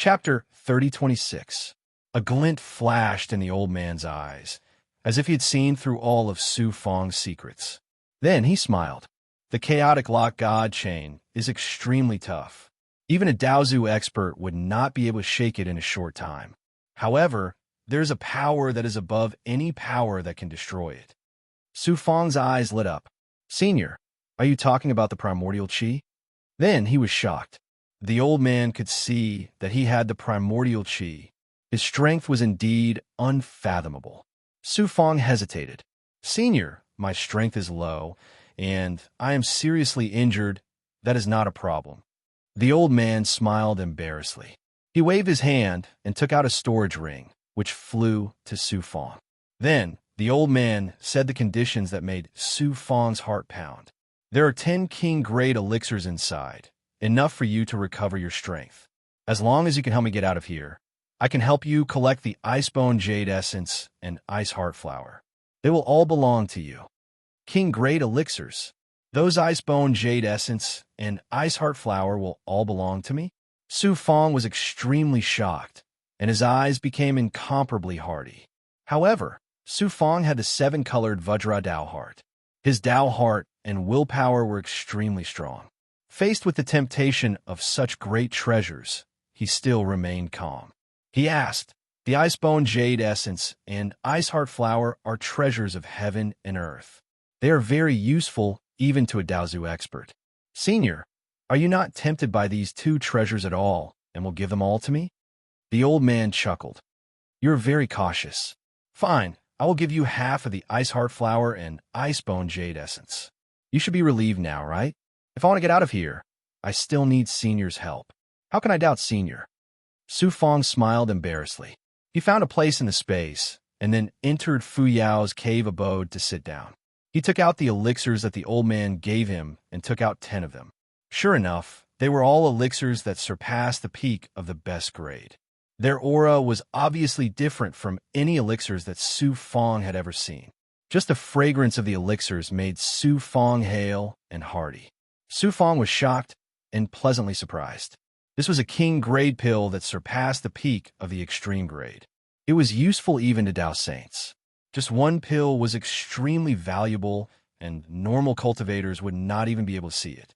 Chapter 3026. A glint flashed in the old man's eyes, as if he had seen through all of Su Fong's secrets. Then he smiled. The chaotic lock god chain is extremely tough. Even a Daozu expert would not be able to shake it in a short time. However, there's a power that is above any power that can destroy it. Su Fong's eyes lit up. Senior, are you talking about the primordial qi? Then he was shocked. The old man could see that he had the primordial qi. His strength was indeed unfathomable. Su Fong hesitated. Senior, my strength is low, and I am seriously injured. That is not a problem. The old man smiled embarrassedly. He waved his hand and took out a storage ring, which flew to Su Fong. Then, the old man said the conditions that made Su Fong's heart pound. There are 10 king-grade elixirs inside, enough for you to recover your strength. As long as you can help me get out of here, I can help you collect the Icebone Jade Essence and Ice Heart Flower. They will all belong to you. King-grade elixirs. Those Icebone Jade Essence and Ice Heart Flower will all belong to me? Su Fong was extremely shocked, and his eyes became incomparably hardy. However, Su Fong had the 7-colored Vajra Dao Heart. His Dao Heart and willpower were extremely strong. Faced with the temptation of such great treasures, he still remained calm. He asked, the Icebone Jade Essence and Ice Heart Flower are treasures of heaven and earth. They are very useful even to a Daozu expert. Senior, are you not tempted by these 2 treasures at all and will give them all to me? The old man chuckled. You're very cautious. Fine, I will give you half of the Ice Heart Flower and Icebone Jade Essence. You should be relieved now, right? If I want to get out of here, I still need Senior's help. How can I doubt Senior? Su Fong smiled embarrassedly. He found a place in the space, and then entered Fu Yao's cave abode to sit down. He took out the elixirs that the old man gave him and took out 10 of them. Sure enough, they were all elixirs that surpassed the peak of the best grade. Their aura was obviously different from any elixirs that Su Fong had ever seen. Just the fragrance of the elixirs made Su Fong hale and hearty. Su Fong was shocked and pleasantly surprised. This was a king-grade pill that surpassed the peak of the extreme grade. It was useful even to Dao Saints. Just one pill was extremely valuable, and normal cultivators would not even be able to see it.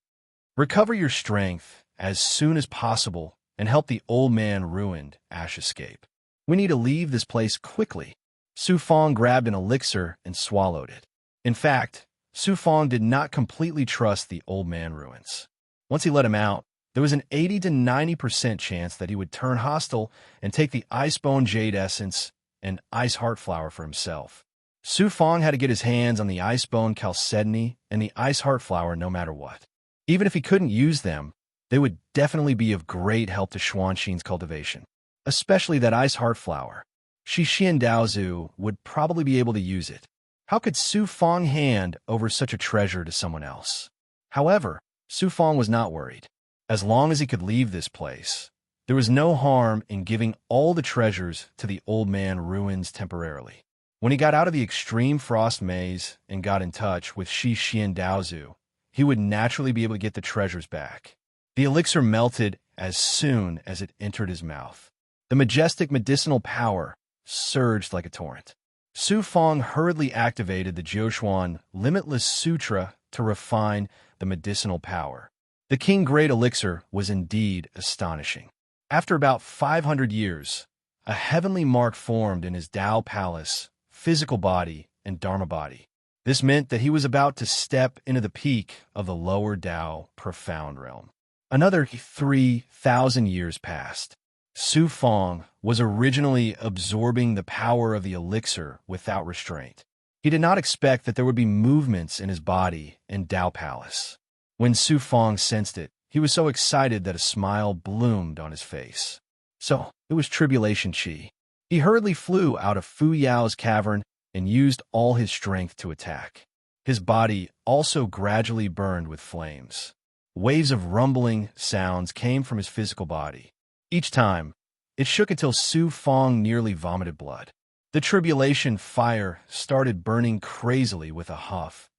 Recover your strength as soon as possible and help the old man ruined Ash escape. We need to leave this place quickly. Su Fong grabbed an elixir and swallowed it. In fact, Su Fong did not completely trust the old man ruins. Once he let him out, there was an 80 to 90% chance that he would turn hostile and take the Icebone Jade Essence and Ice Heart Flower for himself. Su Fong had to get his hands on the Icebone Chalcedony and the Ice Heart Flower no matter what. Even if he couldn't use them, they would definitely be of great help to Xuanxin's cultivation, especially that Ice Heart Flower. Shixian Daozu would probably be able to use it. How could Su Fong hand over such a treasure to someone else? However, Su Fong was not worried. As long as he could leave this place, there was no harm in giving all the treasures to the old man ruins temporarily. When he got out of the extreme frost maze and got in touch with Shixian Daozu, he would naturally be able to get the treasures back. The elixir melted as soon as it entered his mouth. The majestic medicinal power surged like a torrent. Su Fong hurriedly activated the Jiuquan Limitless Sutra to refine the medicinal power. The king-grade elixir was indeed astonishing. After about 500 years, a heavenly mark formed in his Dao Palace, physical body, and Dharma body. This meant that he was about to step into the peak of the lower Dao profound realm. Another 3,000 years passed. Su Fong was originally absorbing the power of the elixir without restraint. He did not expect that there would be movements in his body and Dao Palace. When Su Fong sensed it, he was so excited that a smile bloomed on his face. So, it was Tribulation Qi. He hurriedly flew out of Fu Yao's cavern and used all his strength to attack. His body also gradually burned with flames. Waves of rumbling sounds came from his physical body. Each time, it shook until Su Fong nearly vomited blood. The tribulation fire started burning crazily with a huff,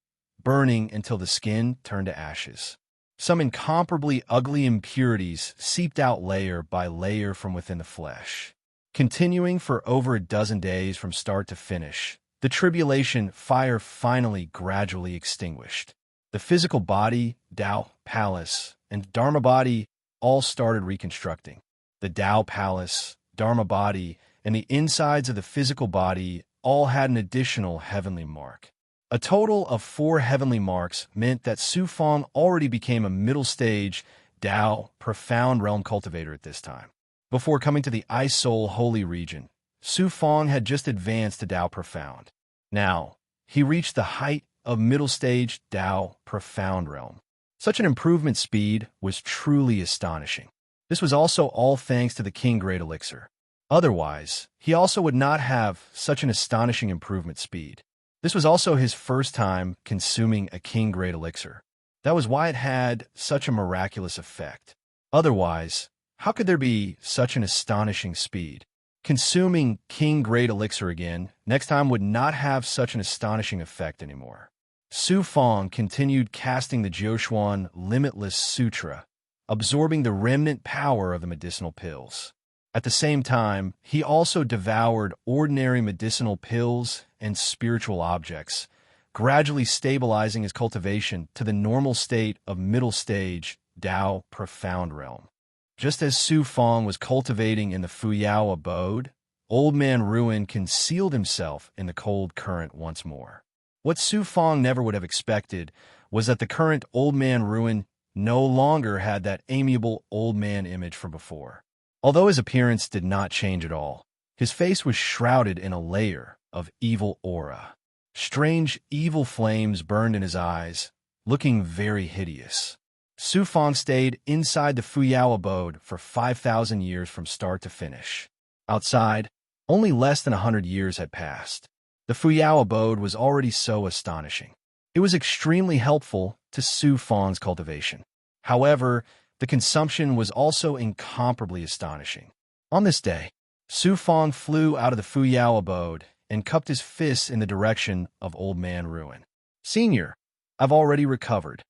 burning until the skin turned to ashes. Some incomparably ugly impurities seeped out layer by layer from within the flesh. Continuing for over a dozen days from start to finish, the tribulation fire finally gradually extinguished. The physical body, Tao, palace, and Dharma body all started reconstructing. The Tao palace, Dharma body, and the insides of the physical body all had an additional heavenly mark. A total of 4 heavenly marks meant that Su Fong already became a middle stage Tao profound realm cultivator at this time. Before coming to the Ice Soul Holy region, Su Fong had just advanced to Tao profound. Now, he reached the height of middle stage Tao profound realm. Such an improvement speed was truly astonishing. This was also all thanks to the King Great Elixir. Otherwise, he also would not have such an astonishing improvement speed. This was also his first time consuming a King Great Elixir. That was why it had such a miraculous effect. Otherwise, how could there be such an astonishing speed? Consuming King Great Elixir again next time would not have such an astonishing effect anymore. Su Fong continued casting the Jiuquan Limitless Sutra, absorbing the remnant power of the medicinal pills. At the same time, he also devoured ordinary medicinal pills and spiritual objects, gradually stabilizing his cultivation to the normal state of middle stage Tao profound realm. Just as Su Fong was cultivating in the Fuyao abode, Old Man Ruin concealed himself in the cold current once more. What Su Fong never would have expected was that the current Old Man Ruin no longer had that amiable old man image from before. Although his appearance did not change at all, his face was shrouded in a layer of evil aura. Strange evil flames burned in his eyes, looking very hideous. Su Fong stayed inside the Fuyao abode for 5,000 years from start to finish. Outside, only less than 100 years had passed. The Fuyao abode was already so astonishing. It was extremely helpful to Su Fong's cultivation. However, the consumption was also incomparably astonishing. On this day, Su Fong flew out of the Fuyao abode and cupped his fists in the direction of Old Man Ruin. "Senior, I've already recovered."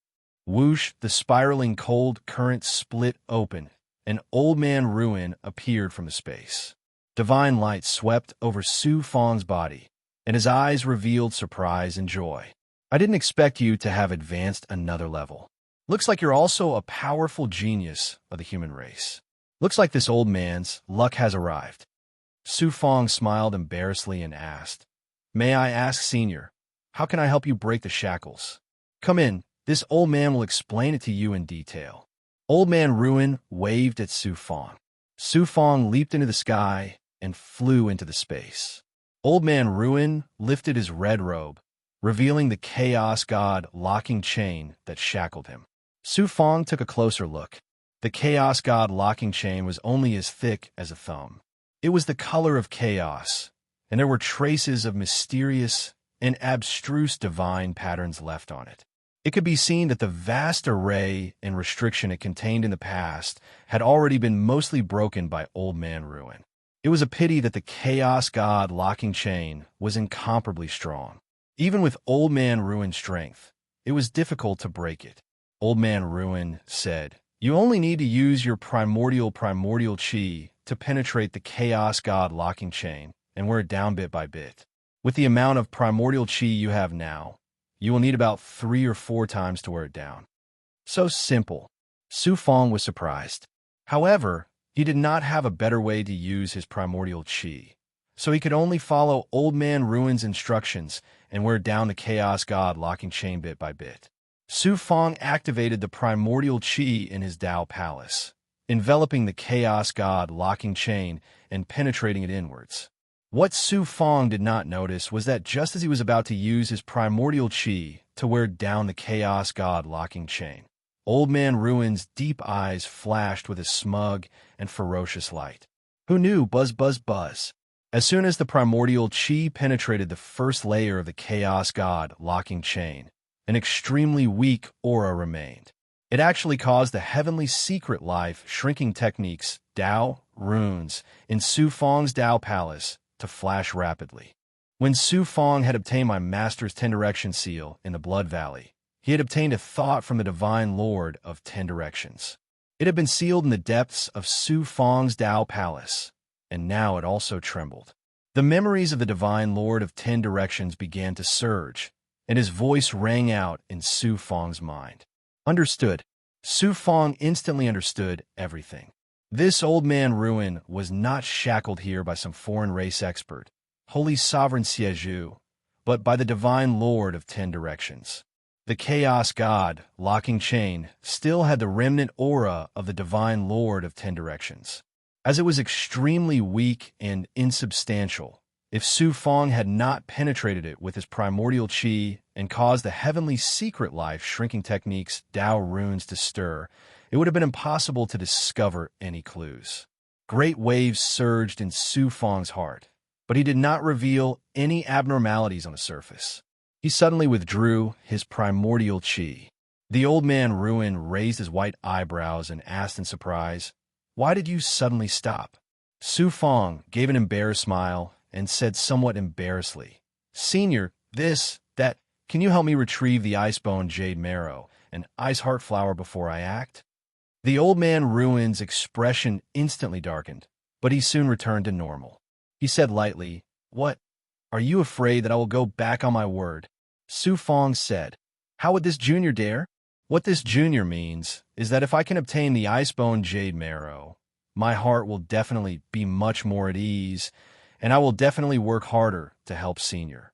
Whoosh, the spiraling cold current split open, and Old Man Ruin appeared from the space. Divine light swept over Su Fong's body, and his eyes revealed surprise and joy. "I didn't expect you to have advanced another level. Looks like you're also a powerful genius of the human race. Looks like this old man's luck has arrived." Su Fong smiled embarrassedly and asked, "May I ask, Senior, how can I help you break the shackles? Come in, this old man will explain it to you in detail." Old Man Ruin waved at Su Fong. Su Fong leaped into the sky and flew into the space. Old Man Ruin lifted his red robe, revealing the Chaos God locking chain that shackled him. Su Fong took a closer look. The Chaos God locking chain was only as thick as a thumb. It was the color of chaos, and there were traces of mysterious and abstruse divine patterns left on it. It could be seen that the vast array and restriction it contained in the past had already been mostly broken by Old Man Ruin. It was a pity that the Chaos God locking chain was incomparably strong. Even with Old Man Ruin's strength, it was difficult to break it. Old Man Ruin said, "You only need to use your primordial chi to penetrate the Chaos God locking chain and wear it down bit by bit. With the amount of primordial chi you have now, you will need about 3 or 4 times to wear it down." So simple. Su Fong was surprised. However, he did not have a better way to use his primordial chi, so he could only follow Old Man Ruin's instructions and wear down the Chaos God locking chain bit by bit. Su Fong activated the primordial chi in his Tao palace, enveloping the Chaos God locking chain and penetrating it inwards. What Su Fong did not notice was that just as he was about to use his primordial chi to wear down the Chaos God locking chain, Old Man Ruin's deep eyes flashed with a smug and ferocious light. Who knew? Buzz, buzz, buzz. As soon as the primordial chi penetrated the first layer of the Chaos God locking chain, an extremely weak aura remained. It actually caused the heavenly secret life shrinking techniques, Tao, runes, in Su Fong's Tao palace to flash rapidly. When Su Fong had obtained my master's 10 direction seal in the Blood Valley, He had obtained a thought from the Divine Lord of 10 Directions. It had been sealed in the depths of Su Fang's Dao Palace, and now it also trembled. The memories of the Divine Lord of 10 Directions began to surge, and his voice rang out in Su Fang's mind. Understood. Su Fang instantly understood everything. This old man Ruin was not shackled here by some foreign race expert, holy sovereign Sieju, but by the Divine Lord of 10 Directions. The Chaos God, locking chain, still had the remnant aura of the Divine Lord of 10 Directions. As it was extremely weak and insubstantial, if Su Fang had not penetrated it with his primordial qi and caused the heavenly secret life shrinking techniques Dao runes to stir, it would have been impossible to discover any clues. Great waves surged in Su Fang's heart, but he did not reveal any abnormalities on the surface. He suddenly withdrew his primordial qi. The old man Ruin raised his white eyebrows and asked in surprise, "Why did you suddenly stop?" Su Fang gave an embarrassed smile and said somewhat embarrassedly, "Senior, that, can you help me retrieve the Icebone Jade Marrow and Ice Heart Flower before I act?" The old man Ruin's expression instantly darkened, but he soon returned to normal. He said lightly, "What? Are you afraid that I will go back on my word?" Su Fang said, "How would this junior dare?" "What this junior means is that if I can obtain the Icebone Jade Marrow, my heart will definitely be much more at ease, and I will definitely work harder to help Senior."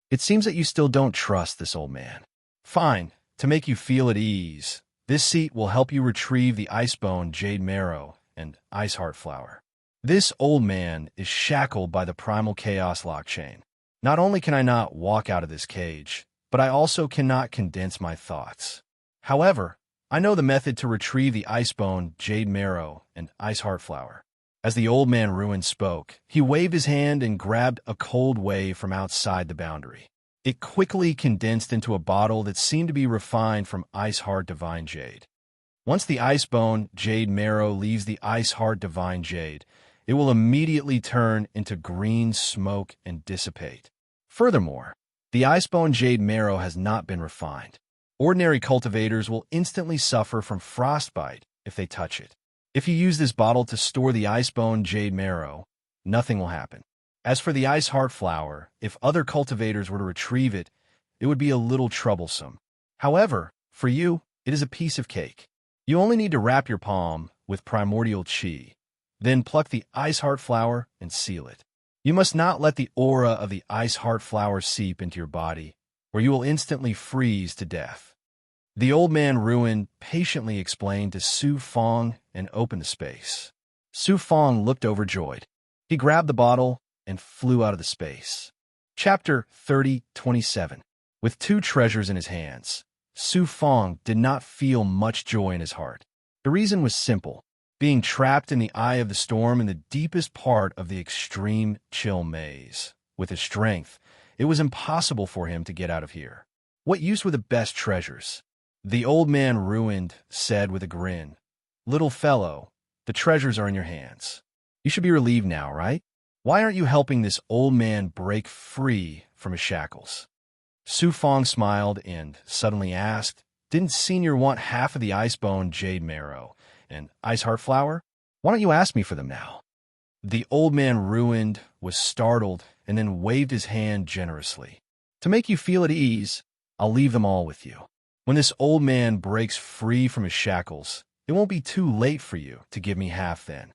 It seems that you still don't trust this old man. Fine, to make you feel at ease, this seat will help you retrieve the Icebone Jade Marrow and Ice Heart Flower. This old man is shackled by the primal chaos lock chain. Not only can I not walk out of this cage, but I also cannot condense my thoughts. However, I know the method to retrieve the Icebone Jade Marrow and Ice Heart Flower. As the old man Ruin spoke, he waved his hand and grabbed a cold wave from outside the boundary. It quickly condensed into a bottle that seemed to be refined from Ice Heart Divine Jade. Once the Icebone Jade Marrow leaves the Ice Heart Divine Jade, it will immediately turn into green smoke and dissipate. Furthermore, the Icebone Jade Marrow has not been refined. Ordinary cultivators will instantly suffer from frostbite if they touch it. If you use this bottle to store the Icebone Jade Marrow, nothing will happen. As for the Ice Heart Flower, if other cultivators were to retrieve it, it would be a little troublesome. However, for you, it is a piece of cake. You only need to wrap your palm with primordial qi, then pluck the Ice Heart Flower and seal it. You must not let the aura of the Ice Heart Flower seep into your body, or you will instantly freeze to death. The old man Ruin patiently explained to Su Fang and opened the space. Su Fang looked overjoyed. He grabbed the bottle and flew out of the space. Chapter 30:27. With 2 treasures in his hands, Su Fang did not feel much joy in his heart. The reason was simple. Being trapped in the eye of the storm in the deepest part of the extreme chill maze. With his strength, it was impossible for him to get out of here. What use were the best treasures? The old man Ruined said with a grin, "Little fellow, the treasures are in your hands. You should be relieved now, right? Why aren't you helping this old man break free from his shackles?" Su Fang smiled and suddenly asked, "Didn't Senior want half of the Icebone Jade Marrow and Ice Heart Flower? Why don't you ask me for them now?" The old man Ruined was startled and then waved his hand generously. "To make you feel at ease, I'll leave them all with you. When this old man breaks free from his shackles, it won't be too late for you to give me half then."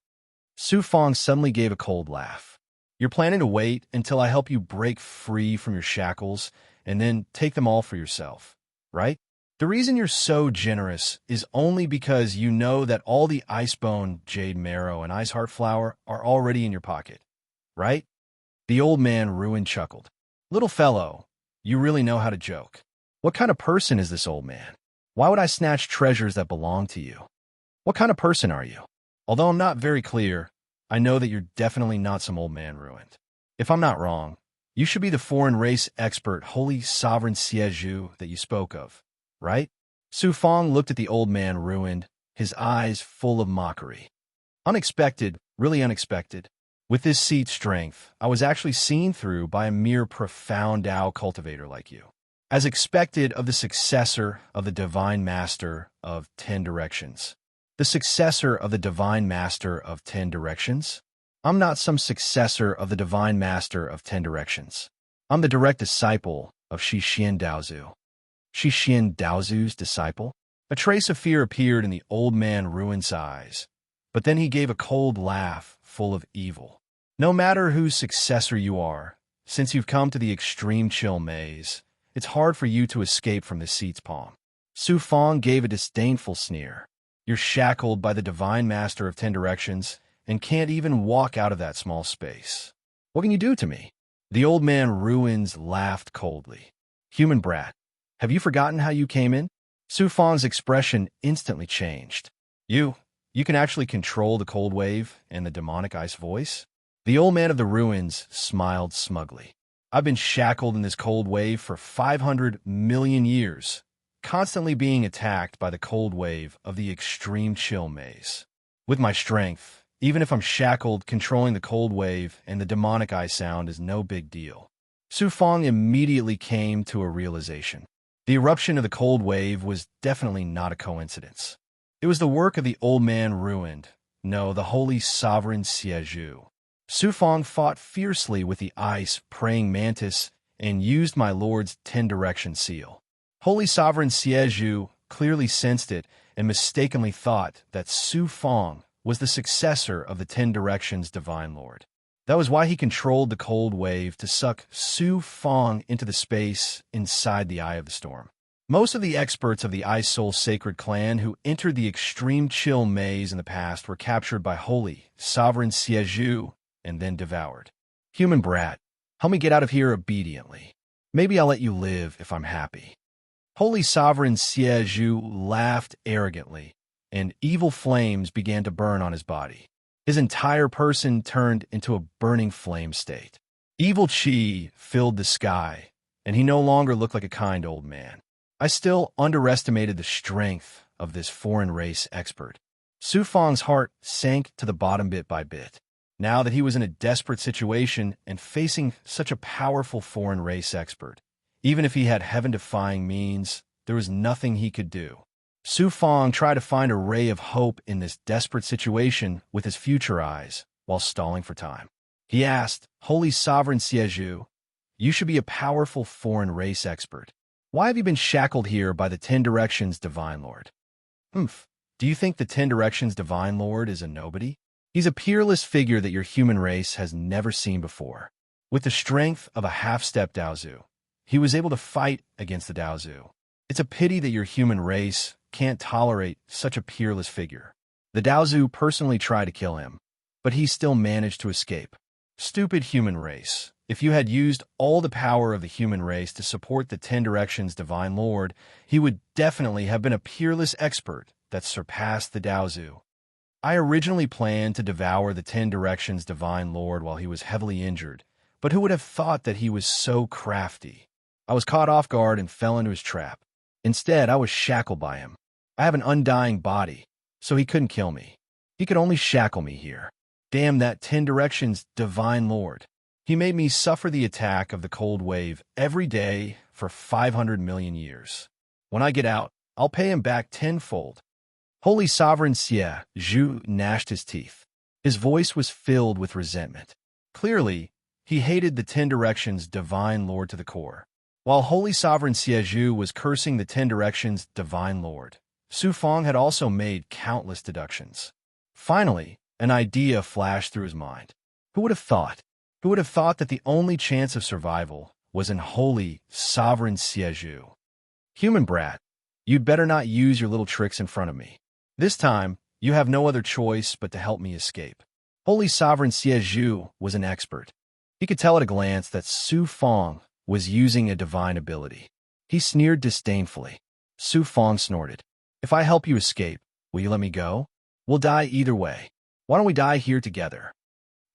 Su Fang suddenly gave a cold laugh. "You're planning to wait until I help you break free from your shackles and then take them all for yourself, right? The reason you're so generous is only because you know that all the Icebone Jade Marrow and Ice Heart Flower are already in your pocket, right?" The old man Ruin chuckled. "Little fellow, you really know how to joke. What kind of person is this old man? Why would I snatch treasures that belong to you? What kind of person are you? Although I'm not very clear, I know that you're definitely not some old man Ruined. If I'm not wrong, you should be the foreign race expert holy sovereign Sieju that you spoke of, right?" Su Fang looked at the old man Ruined, his eyes full of mockery. "Unexpected, really unexpected. With this seat strength, I was actually seen through by a mere profound Dao cultivator like you. as expected of the successor of the Divine Master of 10 Directions. The successor of the Divine Master of 10 Directions? I'm not some successor of the Divine Master of 10 Directions. I'm the direct disciple of Shixin Daozu. Shixin Daozu's disciple? A trace of fear appeared in the old man Ruin's eyes, but then he gave a cold laugh full of evil. No matter whose successor you are, since you've come to the extreme chill maze, it's hard for you to escape from the seat's palm. Su Fong gave a disdainful sneer. You're shackled by the Divine Master of 10 Directions and can't even walk out of that small space. What can you do to me? The old man Ruins laughed coldly. Human brat, have you forgotten how you came in? Su Fong's expression instantly changed. You can actually control the cold wave and the demonic ice voice? The old man of the Ruins smiled smugly. I've been shackled in this cold wave for 500 million years, constantly being attacked by the cold wave of the extreme chill maze. With my strength, even if I'm shackled, controlling the cold wave and the demonic eye sound is no big deal. Su Fong immediately came to a realization. The eruption of the cold wave was definitely not a coincidence. It was the work of the old man Ruined, no, the holy sovereign Xie. Su Fong fought fiercely with the ice praying mantis and used my lord's 10 Direction seal. Holy sovereign Xie clearly sensed it and mistakenly thought that Su Fong was the successor of the 10 Directions Divine Lord. That was why he controlled the cold wave to suck Su Fong into the space inside the eye of the storm. Most of the experts of the Ice Soul Sacred Clan who entered the extreme chill maze in the past were captured by Holy Sovereign Xie and then devoured. Human brat, help me get out of here obediently. Maybe I'll let you live if I'm happy. Holy Sovereign Xie laughed arrogantly, and evil flames began to burn on his body. His entire person turned into a burning flame state. Evil chi filled the sky, and he no longer looked like a kind old man. I still underestimated the strength of this foreign race expert. Su Fong's heart sank to the bottom bit by bit. Now that he was in a desperate situation and facing such a powerful foreign race expert, even if he had heaven-defying means, there was nothing he could do. Su Fong tried to find a ray of hope in this desperate situation with his future eyes, while stalling for time. He asked, Holy Sovereign Xie, you should be a powerful foreign race expert. Why have you been shackled here by the 10 Directions Divine Lord? Do you think the 10 Directions Divine Lord is a nobody? He's a peerless figure that your human race has never seen before. With the strength of a half-step Daozu, he was able to fight against the Daozu. It's a pity that your human race can't tolerate such a peerless figure. The Daozu personally tried to kill him, but he still managed to escape. Stupid human race. If you had used all the power of the human race to support the 10 Directions Divine Lord, he would definitely have been a peerless expert that surpassed the Daozu. I originally planned to devour the 10 Directions Divine Lord while he was heavily injured, but who would have thought that he was so crafty? I was caught off guard and fell into his trap. Instead, I was shackled by him. I have an undying body, so he couldn't kill me. He could only shackle me here. Damn that 10 Directions Divine Lord. He made me suffer the attack of the cold wave every day for 500 million years. When I get out, I'll pay him back tenfold. Holy Sovereign Xie Zhu gnashed his teeth. His voice was filled with resentment. Clearly, he hated the 10 Directions Divine Lord to the core. While Holy Sovereign Xie Zhu was cursing the 10 Directions Divine Lord, Su Fong had also made countless deductions. Finally, an idea flashed through his mind. Who would have thought? Who would have thought that the only chance of survival was in Holy Sovereign Xie Zhu? Human brat, you'd better not use your little tricks in front of me. This time, you have no other choice but to help me escape. Holy Sovereign Xie Zhu was an expert. He could tell at a glance that Su Fong was using a divine ability. He sneered disdainfully. Su Fong snorted. If I help you escape, will you let me go? We'll die either way. Why don't we die here together?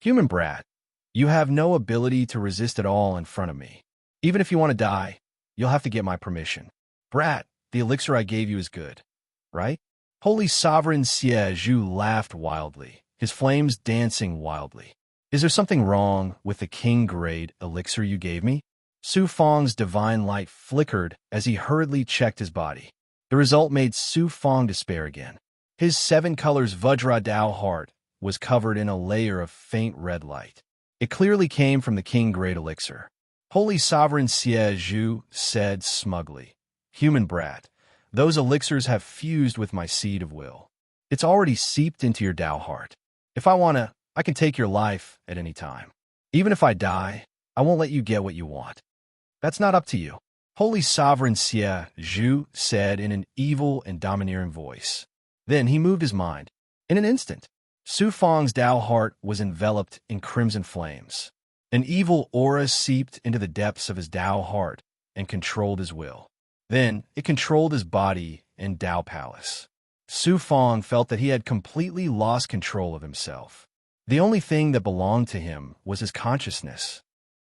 Human brat, you have no ability to resist at all in front of me. Even if you want to die, you'll have to get my permission. Brat, the elixir I gave you is good, right? Holy Sovereign Xie Zhu laughed wildly, his flames dancing wildly. Is there something wrong with the king-grade elixir you gave me? Su Fang's divine light flickered as he hurriedly checked his body. The result made Su Fang despair again. His 7 colors Vajra Dao heart was covered in a layer of faint red light. It clearly came from the King Great Elixir. Holy Sovereign Xie Zhu said smugly, "Human brat, those elixirs have fused with my seed of will. It's already seeped into your Dao heart. If I wanna, I can take your life at any time. Even if I die, I won't let you get what you want. That's not up to you." Holy Sovereign Xie Zhu said in an evil and domineering voice. Then he moved his mind. In an instant, Su Fang's Dao heart was enveloped in crimson flames. An evil aura seeped into the depths of his Dao heart and controlled his will. Then it controlled his body and Dao palace. Su Fang felt that he had completely lost control of himself. The only thing that belonged to him was his consciousness.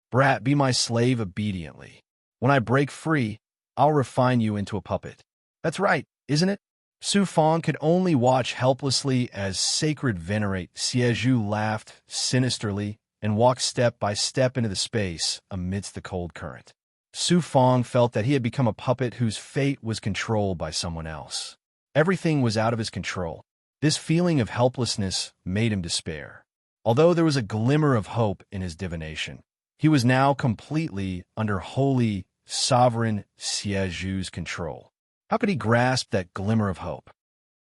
"Brat, be my slave obediently. When I break free, I'll refine you into a puppet." "That's right, isn't it?" Su Fang could only watch helplessly as sacred venerate Xie Zhu laughed sinisterly and walked step by step into the space amidst the cold current. Su Fang felt that he had become a puppet whose fate was controlled by someone else. Everything was out of his control. This feeling of helplessness made him despair. Although there was a glimmer of hope in his divination, he was now completely under Holy Sovereign Xie Zhu's control. How could he grasp that glimmer of hope?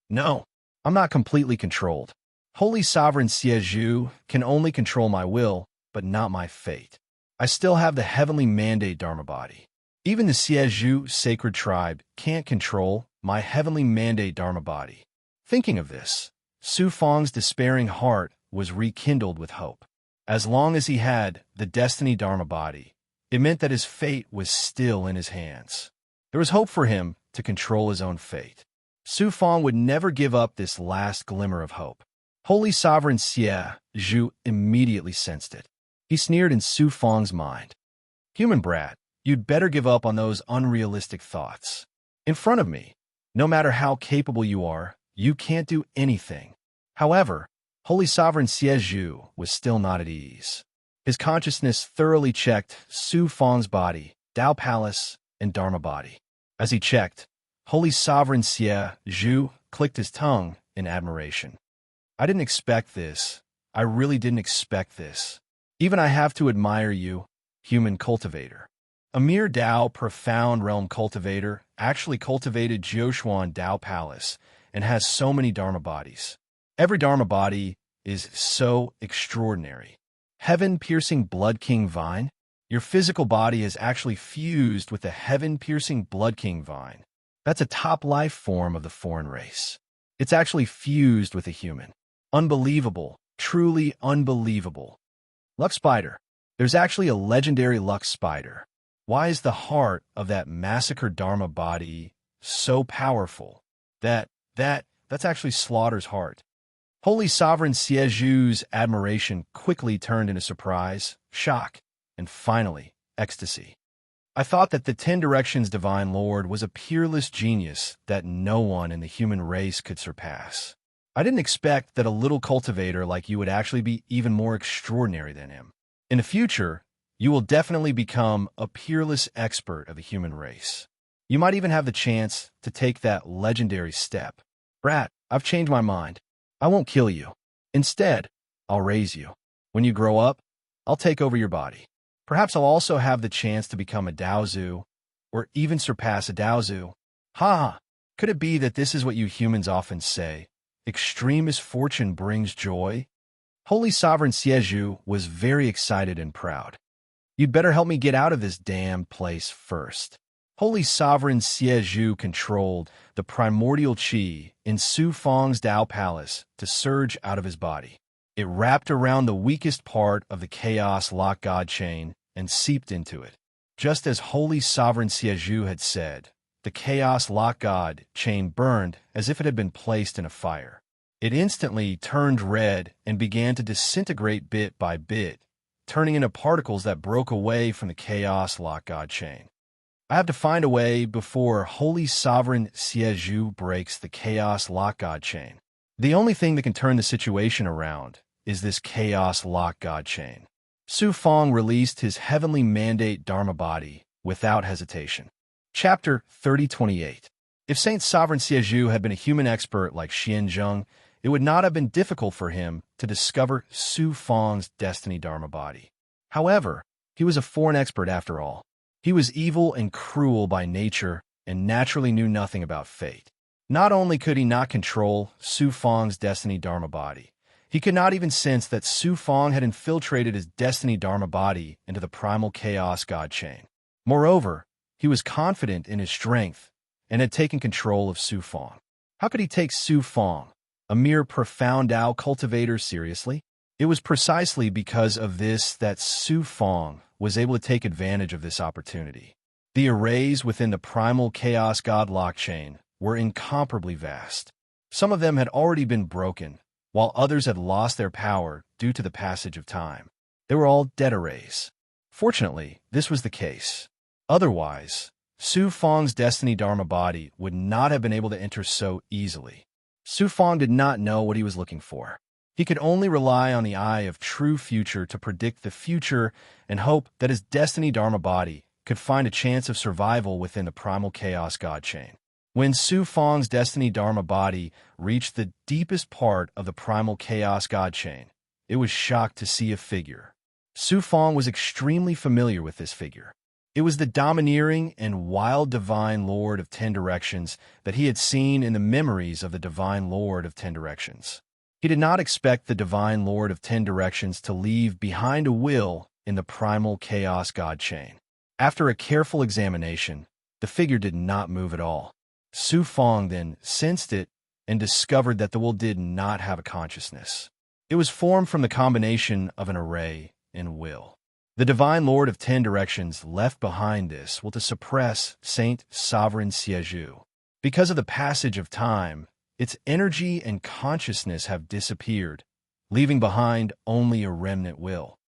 "No, I'm not completely controlled. Holy Sovereign Xie Zhu can only control my will, but not my fate. I still have the heavenly mandate Dharma body. Even the Xie Zhu sacred tribe can't control my heavenly mandate Dharma body." Thinking of this, Su Fang's despairing heart was rekindled with hope. As long as he had the destiny Dharma body, it meant that his fate was still in his hands. There was hope for him to control his own fate. Su Fang would never give up this last glimmer of hope. Holy Sovereign Xie Zhu immediately sensed it. He sneered in Su Fang's mind. "Human brat, you'd better give up on those unrealistic thoughts. In front of me, no matter how capable you are, you can't do anything." However, Holy Sovereign Xie Zhu was still not at ease. His consciousness thoroughly checked Su Fang's body, Dao Palace, and Dharma body. As he checked, Holy Sovereign Xie Zhu clicked his tongue in admiration. "I didn't expect this. I really didn't expect this. Even I have to admire you, human cultivator." A mere Dao profound realm cultivator actually cultivated Jioshuan Dao Palace and has so many Dharma bodies. Every Dharma body is so extraordinary. Heaven-piercing Blood King Vine? Your physical body is actually fused with the heaven-piercing Blood King Vine. That's a top life form of the foreign race. It's actually fused with a human. Unbelievable. Truly unbelievable. Lux Spider. There's actually a legendary Lux Spider. Why is the heart of that massacred Dharma body so powerful? That's actually Slaughter's heart. Holy Sovereign Xie Zhu's admiration quickly turned into surprise, shock, and finally, ecstasy. "I thought that the 10 Directions Divine Lord was a peerless genius that no one in the human race could surpass. I didn't expect that a little cultivator like you would actually be even more extraordinary than him. In the future, you will definitely become a peerless expert of the human race. You might even have the chance to take that legendary step. Brat, I've changed my mind. I won't kill you. Instead, I'll raise you. When you grow up, I'll take over your body. Perhaps I'll also have the chance to become a Daozu, or even surpass a Daozu. Ha! Could it be that this is what you humans often say? Extreme misfortune brings joy?" Holy Sovereign Xie Zhu was very excited and proud. "You'd better help me get out of this damn place first." Holy Sovereign Xie Zhu controlled the primordial qi in Su Fang's Dao Palace to surge out of his body. It wrapped around the weakest part of the Chaos Lock God chain and seeped into it. Just as Holy Sovereign Xie Zhu had said, the Chaos Lock God chain burned as if it had been placed in a fire. It instantly turned red and began to disintegrate bit by bit, turning into particles that broke away from the Chaos Lock God chain. I have to find a way before Holy Sovereign Xie Zhu breaks the Chaos Lock God chain. The only thing that can turn the situation around is this Chaos Lock God chain. Su Fong released his heavenly mandate Dharma body without hesitation. Chapter 3028. If Saint Sovereign Siezhu had been a human expert like Xian Zheng, it would not have been difficult for him to discover Su Fong's destiny Dharma body. However, he was a foreign expert after all. He was evil and cruel by nature and naturally knew nothing about fate. Not only could he not control Su Fong's destiny Dharma body, he could not even sense that Su Fong had infiltrated his destiny Dharma body into the primal chaos God chain. Moreover, he was confident in his strength and had taken control of Su Fong. How could he take Su Fong, a mere profound Tao cultivator, seriously? It was precisely because of this that Su Fong was able to take advantage of this opportunity. The arrays within the primal chaos God blockchain were incomparably vast. Some of them had already been broken, while others had lost their power due to the passage of time. They were all dead arrays. Fortunately, this was the case. Otherwise, Su Fong's destiny Dharma body would not have been able to enter so easily. Su Fong did not know what he was looking for. He could only rely on the eye of true future to predict the future and hope that his destiny Dharma body could find a chance of survival within the primal chaos God chain. When Su Fong's destiny Dharma body reached the deepest part of the primal chaos God chain, it was shocked to see a figure. Su Fong was extremely familiar with this figure. It was the domineering and wild Divine Lord of 10 Directions that he had seen in the memories of the Divine Lord of 10 Directions. He did not expect the Divine Lord of 10 Directions to leave behind a will in the primal chaos God chain. After a careful examination, the figure did not move at all. Su Fong then sensed it and discovered that the will did not have a consciousness. It was formed from the combination of an array and will. The Divine Lord of 10 Directions left behind this will to suppress Saint Sovereign Siezhu. Because of the passage of time, its energy and consciousness have disappeared, leaving behind only a remnant will.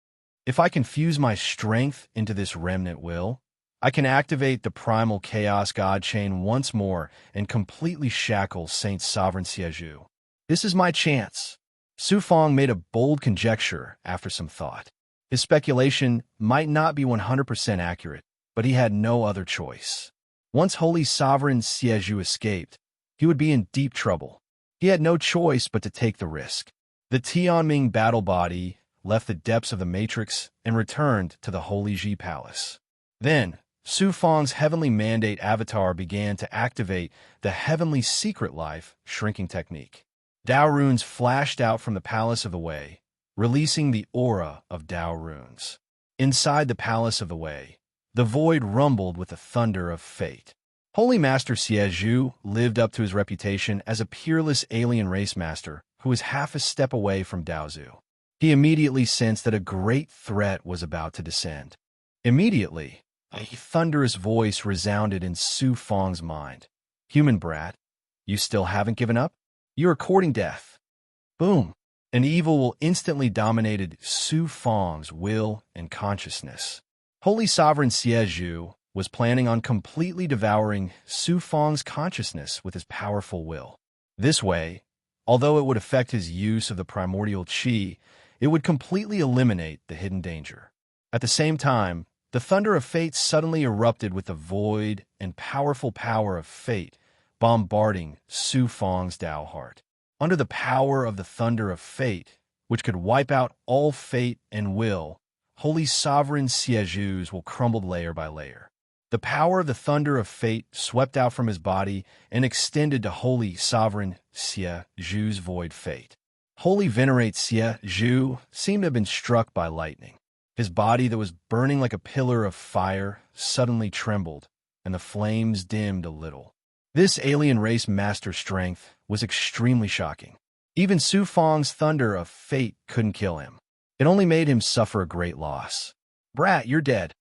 If I can fuse my strength into this remnant will, I can activate the primal chaos God chain once more and completely shackle Saint Sovereign Siezhu. This is my chance. Su Fong made a bold conjecture after some thought. His speculation might not be 100% accurate, but he had no other choice. Once Holy Sovereign Siezhu escaped, he would be in deep trouble. He had no choice but to take the risk. The Tianming battle body left the depths of the matrix and returned to the Holy Ji Palace. Then, Su Fong's heavenly mandate avatar began to activate the heavenly secret life shrinking technique. Tao runes flashed out from the Palace of the Way, releasing the aura of Tao runes. Inside the Palace of the Way, the void rumbled with the thunder of fate. Holy Master Siezhu lived up to his reputation as a peerless alien race master who was half a step away from Daozu. He immediately sensed that a great threat was about to descend. Immediately, a thunderous voice resounded in Su Fong's mind. "Human brat, you still haven't given up? You are courting death." Boom! An evil will instantly dominated Su Fong's will and consciousness. Holy Sovereign Siezhu was planning on completely devouring Su Fong's consciousness with his powerful will. This way, although it would affect his use of the primordial qi, it would completely eliminate the hidden danger. At the same time, the thunder of fate suddenly erupted with the void and powerful power of fate, bombarding Su Fong's Tao heart. Under the power of the thunder of fate, which could wipe out all fate and will, Holy Sovereign Siezhu's will crumbled layer by layer. The power of the thunder of fate swept out from his body and extended to Holy Sovereign Siezhu's void fate. Holy Venerate Siezhu seemed to have been struck by lightning. His body that was burning like a pillar of fire suddenly trembled, and the flames dimmed a little. This alien race master strength was extremely shocking. Even Su Fong's thunder of fate couldn't kill him. It only made him suffer a great loss. "Brat, you're dead."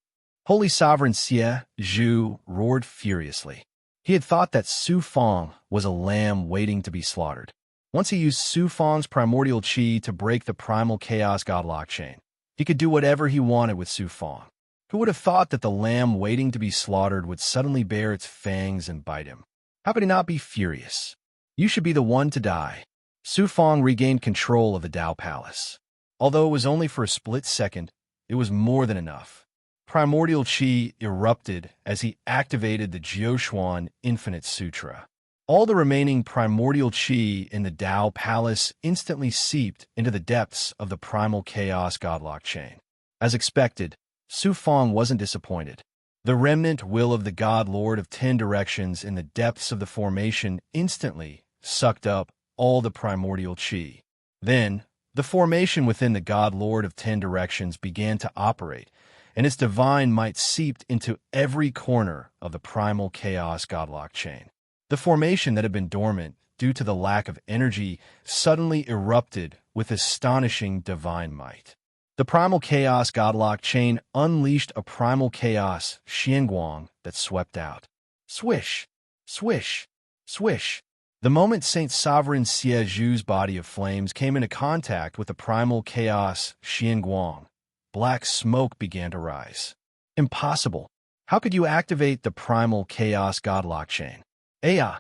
Holy Sovereign Siezhu roared furiously. He had thought that Su Fong was a lamb waiting to be slaughtered. Once he used Su Fong's primordial qi to break the primal chaos godlock chain, he could do whatever he wanted with Su Fong. Who would have thought that the lamb waiting to be slaughtered would suddenly bare its fangs and bite him? How could he not be furious? You should be the one to die. Su Fong regained control of the Tao Palace. Although it was only for a split second, it was more than enough. Primordial Qi erupted as he activated the Jiuquan Infinite Sutra. All the remaining primordial Qi in the Tao Palace instantly seeped into the depths of the primal chaos godlock chain. As expected, Su Fong wasn't disappointed. The remnant will of the God Lord of 10 Directions in the depths of the formation instantly sucked up all the primordial Qi. Then, the formation within the God Lord of 10 Directions began to operate, and its divine might seeped into every corner of the primal chaos godlock chain. The formation that had been dormant due to the lack of energy suddenly erupted with astonishing divine might. The primal chaos godlock chain unleashed a primal chaos xianguang that swept out. Swish, swish, swish. The moment Saint Sovereign Siezhu's body of flames came into contact with the primal chaos xianguang, black smoke began to rise. Impossible. How could you activate the primal chaos godlock chain? Aya!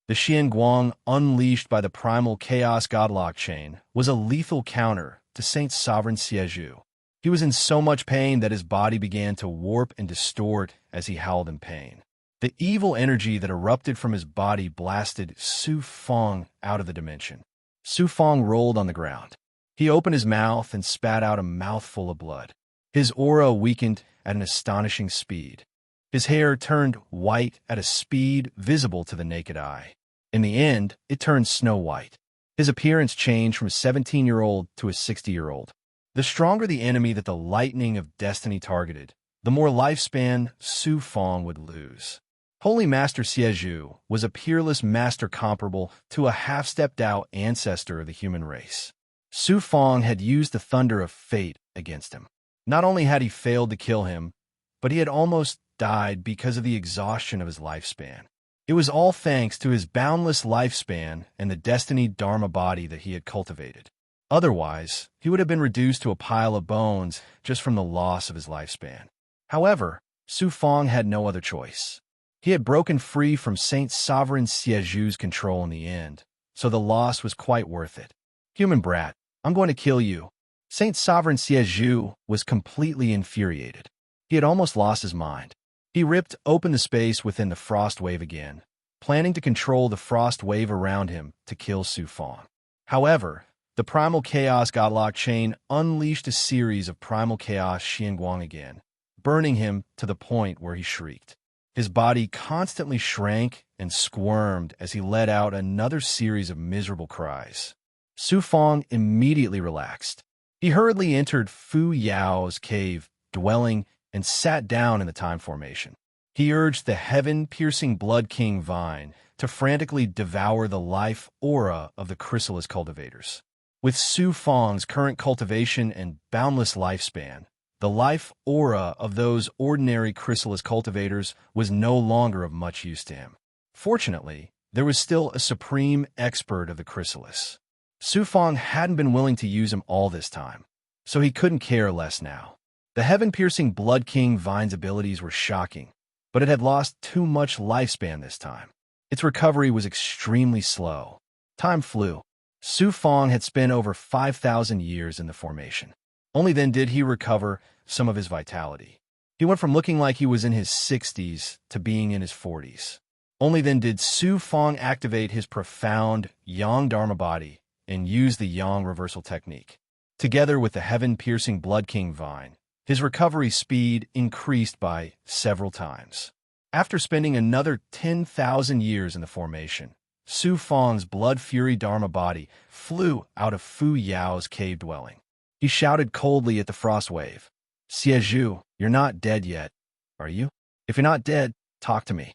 The xianguang unleashed by the primal chaos godlock chain was a lethal counter to Saint Sovereign Siezhu. He was in so much pain that his body began to warp and distort as he howled in pain. The evil energy that erupted from his body blasted Su Fong out of the dimension. Su Fong rolled on the ground. He opened his mouth and spat out a mouthful of blood. His aura weakened at an astonishing speed. His hair turned white at a speed visible to the naked eye. In the end, it turned snow white. His appearance changed from a 17-year-old to a 60-year-old. The stronger the enemy that the lightning of destiny targeted, the more lifespan Su Fong would lose. Holy Master Siezhu was a peerless master comparable to a half-stepped-out ancestor of the human race. Su Fong had used the thunder of fate against him. Not only had he failed to kill him, but he had almost died because of the exhaustion of his lifespan. It was all thanks to his boundless lifespan and the destiny Dharma body that he had cultivated. Otherwise, he would have been reduced to a pile of bones just from the loss of his lifespan. However, Su Fong had no other choice. He had broken free from Saint Sovereign Siezhu's control in the end, so the loss was quite worth it. Human brat, I'm going to kill you. Saint Sovereign Siezhu was completely infuriated. He had almost lost his mind. He ripped open the space within the frost wave again, planning to control the frost wave around him to kill Su Fong. However, the primal chaos godlock chain unleashed a series of primal chaos xianguang again, burning him to the point where he shrieked. His body constantly shrank and squirmed as he let out another series of miserable cries. Su Fong immediately relaxed. He hurriedly entered Fu Yao's cave, dwelling, and sat down in the time formation. He urged the heaven-piercing Blood King vine to frantically devour the life aura of the chrysalis cultivators. With Su Fong's current cultivation and boundless lifespan, the life aura of those ordinary chrysalis cultivators was no longer of much use to him. Fortunately, there was still a supreme expert of the chrysalis. Su Fong hadn't been willing to use him all this time, so he couldn't care less now. The heaven-piercing Blood King vine's abilities were shocking, but it had lost too much lifespan this time. Its recovery was extremely slow. Time flew. Su Fong had spent over 5,000 years in the formation. Only then did he recover some of his vitality. He went from looking like he was in his 60s to being in his 40s. Only then did Su Fong activate his profound Yang Dharma body and use the Yang reversal technique. Together with the heaven-piercing Blood King vine, his recovery speed increased by several times. After spending another 10,000 years in the formation, Su Fong's Blood Fury Dharma body flew out of Fu Yao's cave dwelling. He shouted coldly at the frost wave, "Siezhu, you're not dead yet, are you? If you're not dead, talk to me."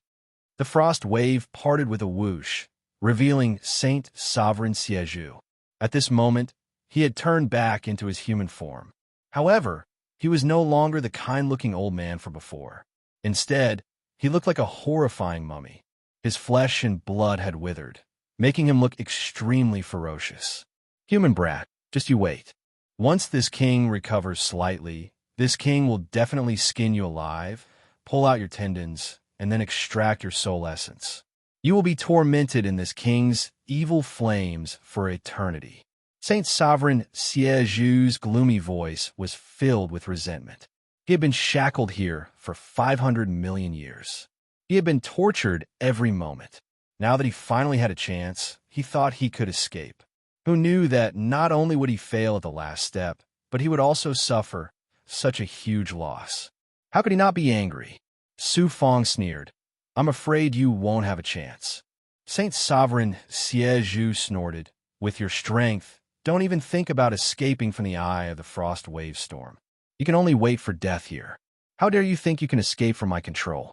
The frost wave parted with a whoosh, revealing Saint Sovereign Siezhu. At this moment, he had turned back into his human form. However, he was no longer the kind-looking old man from before. Instead, he looked like a horrifying mummy. His flesh and blood had withered, making him look extremely ferocious. Human brat, just you wait. Once this king recovers slightly, this king will definitely skin you alive, pull out your tendons, and then extract your soul essence. You will be tormented in this king's evil flames for eternity. Saint Sovereign Siège's gloomy voice was filled with resentment. He had been shackled here for 500 million years. He had been tortured every moment. Now that he finally had a chance, he thought he could escape. Who knew that not only would he fail at the last step, but he would also suffer such a huge loss? How could he not be angry? Su Fong sneered. I'm afraid you won't have a chance. Saint Sovereign Siège snorted. With your strength, don't even think about escaping from the eye of the frost wave storm. You can only wait for death here. How dare you think you can escape from my control?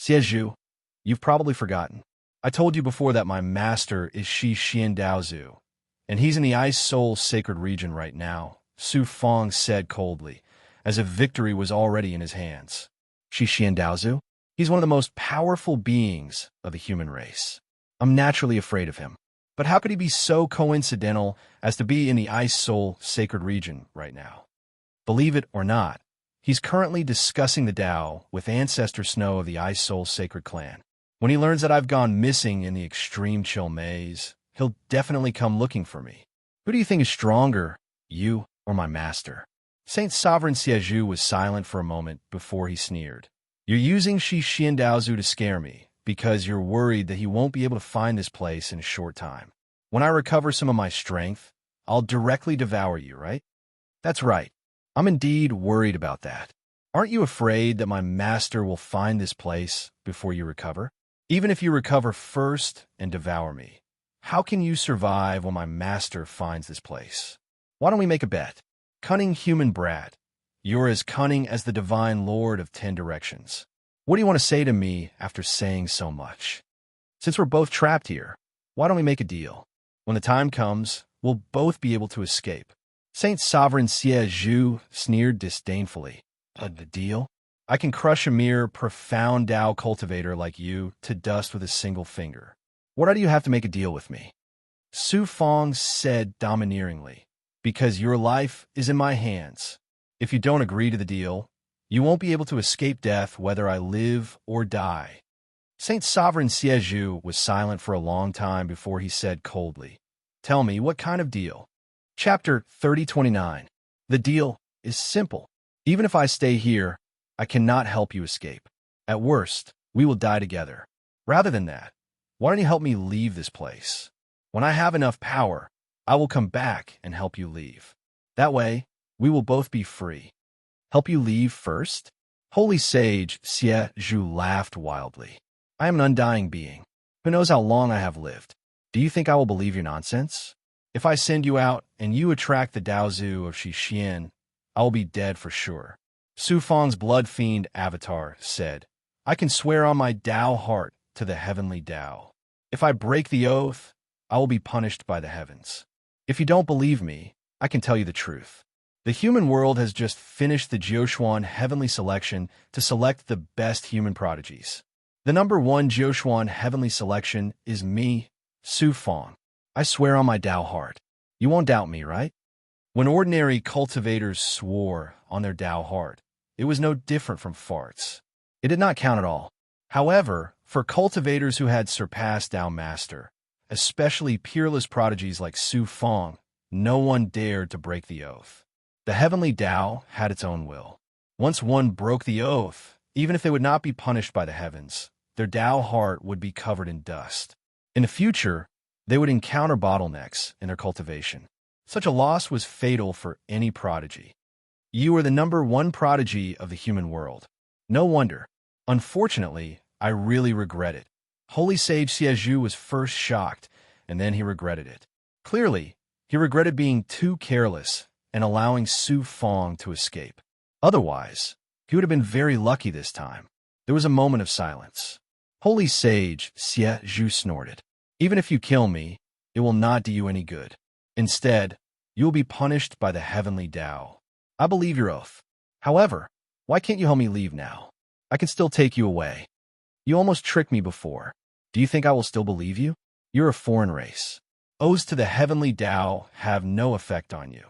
Siège, you've probably forgotten. I told you before that my master is Shi Xian Daozu, and he's in the Ice Soul sacred region right now, Su Fong said coldly, as if victory was already in his hands. Shi Xian Daozu? He's one of the most powerful beings of the human race. I'm naturally afraid of him. But how could he be so coincidental as to be in the Ice Soul sacred region right now? Believe it or not, he's currently discussing the Tao with Ancestor Snow of the Ice Soul sacred clan. When he learns that I've gone missing in the extreme chill maze, he'll definitely come looking for me. Who do you think is stronger, you or my master? Saint Sovereign Siège was silent for a moment before he sneered. You're using Shi Xian Daozu to scare me, because you're worried that he won't be able to find this place in a short time. When I recover some of my strength, I'll directly devour you, right? That's right. I'm indeed worried about that. Aren't you afraid that my master will find this place before you recover? Even if you recover first and devour me, how can you survive when my master finds this place? Why don't we make a bet? Cunning human brat, you're as cunning as the divine lord of 10 directions. What do you want to say to me after saying so much? Since we're both trapped here, why don't we make a deal? When the time comes, we'll both be able to escape. Saint Sovereign Siège sneered disdainfully. The deal? I can crush a mere profound Tao cultivator like you to dust with a single finger. What do you have to make a deal with me? Su Fong said domineeringly, because your life is in my hands. If you don't agree to the deal, you won't be able to escape death whether I live or die. Saint Sovereign Siège was silent for a long time before he said coldly, Tell me, what kind of deal? Chapter 3029. The deal is simple. Even if I stay here, I cannot help you escape. At worst, we will die together. Rather than that, why don't you help me leave this place? When I have enough power, I will come back and help you leave. That way, we will both be free. Help you leave first? Holy Sage Siège laughed wildly. I am an undying being. Who knows how long I have lived? Do you think I will believe your nonsense? If I send you out and you attract the Daozu of Shi Xian, I will be dead for sure. Su Fong's blood fiend avatar said, I can swear on my Tao heart to the heavenly Tao. If I break the oath, I will be punished by the heavens. If you don't believe me, I can tell you the truth. The human world has just finished the Jiuquan Heavenly Selection to select the best human prodigies. The number 1 Jiuquan Heavenly Selection is me, Su Fong. I swear on my Tao heart. You won't doubt me, right? When ordinary cultivators swore on their Tao heart, it was no different from farts. It did not count at all. However, for cultivators who had surpassed Tao Master, especially peerless prodigies like Su Fong, no one dared to break the oath. The heavenly Tao had its own will. Once one broke the oath, even if they would not be punished by the heavens, their Tao heart would be covered in dust. In the future, they would encounter bottlenecks in their cultivation. Such a loss was fatal for any prodigy. You are the number 1 prodigy of the human world. No wonder. Unfortunately, I really regret it. Holy Sage Siège was first shocked, and then he regretted it. Clearly, he regretted being too careless and allowing Su Fong to escape. Otherwise, he would have been very lucky this time. There was a moment of silence. Holy Sage Siège snorted. Even if you kill me, it will not do you any good. Instead, you will be punished by the heavenly Tao. I believe your oath. However, why can't you help me leave now? I can still take you away. You almost tricked me before. Do you think I will still believe you? You're a foreign race. Oaths to the heavenly Tao have no effect on you.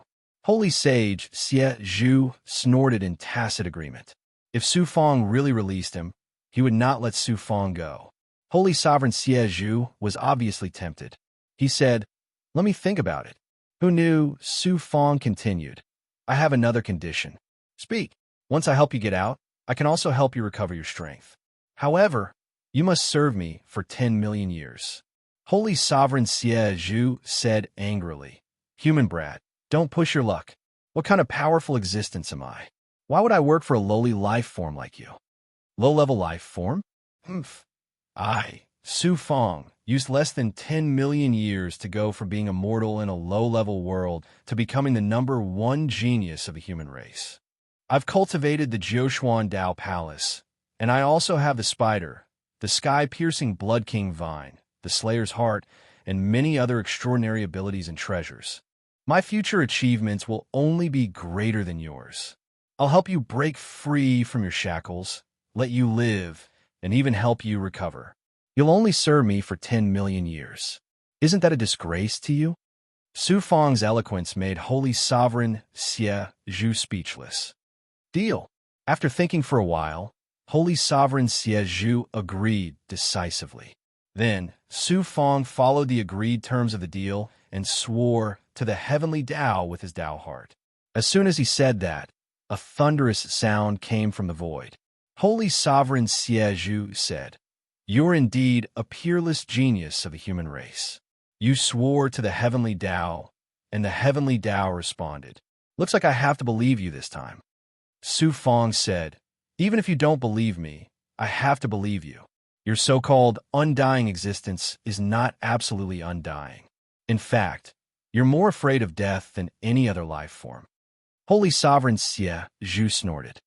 Holy Sage Siège snorted in tacit agreement. If Su Fong really released him, he would not let Su Fong go. Holy Sovereign Siège was obviously tempted. He said, Let me think about it. Who knew? Su Fong continued. I have another condition. Speak. Once I help you get out, I can also help you recover your strength. However, you must serve me for 10 million years. Holy Sovereign Xie Zhu said angrily. Human brat, don't push your luck. What kind of powerful existence am I? Why would I work for a lowly life form like you? Low-level life form? Humph. I, Su Fong, used less than 10 million years to go from being immortal in a low-level world to becoming the #1 genius of the human race. I've cultivated the Jioshuan Dao Palace, and I also have the spider, the sky-piercing Blood King Vine, the Slayer's Heart, and many other extraordinary abilities and treasures. My future achievements will only be greater than yours. I'll help you break free from your shackles, let you live, and even help you recover. You'll only serve me for 10 million years. Isn't that a disgrace to you? Su Fong's eloquence made Holy Sovereign Xie Zhu speechless. Deal. After thinking for a while, Holy Sovereign Xie Zhu agreed decisively. Then, Su Fong followed the agreed terms of the deal and swore to the heavenly Tao with his Tao heart. As soon as he said that, a thunderous sound came from the void. Holy Sovereign Xie Zhu said, You're indeed a peerless genius of the human race. You swore to the heavenly Tao, and the heavenly Tao responded. Looks like I have to believe you this time. Su Fong said, Even if you don't believe me, I have to believe you. Your so-called undying existence is not absolutely undying. In fact, you're more afraid of death than any other life form. Holy Sovereign Xie Zhu snorted.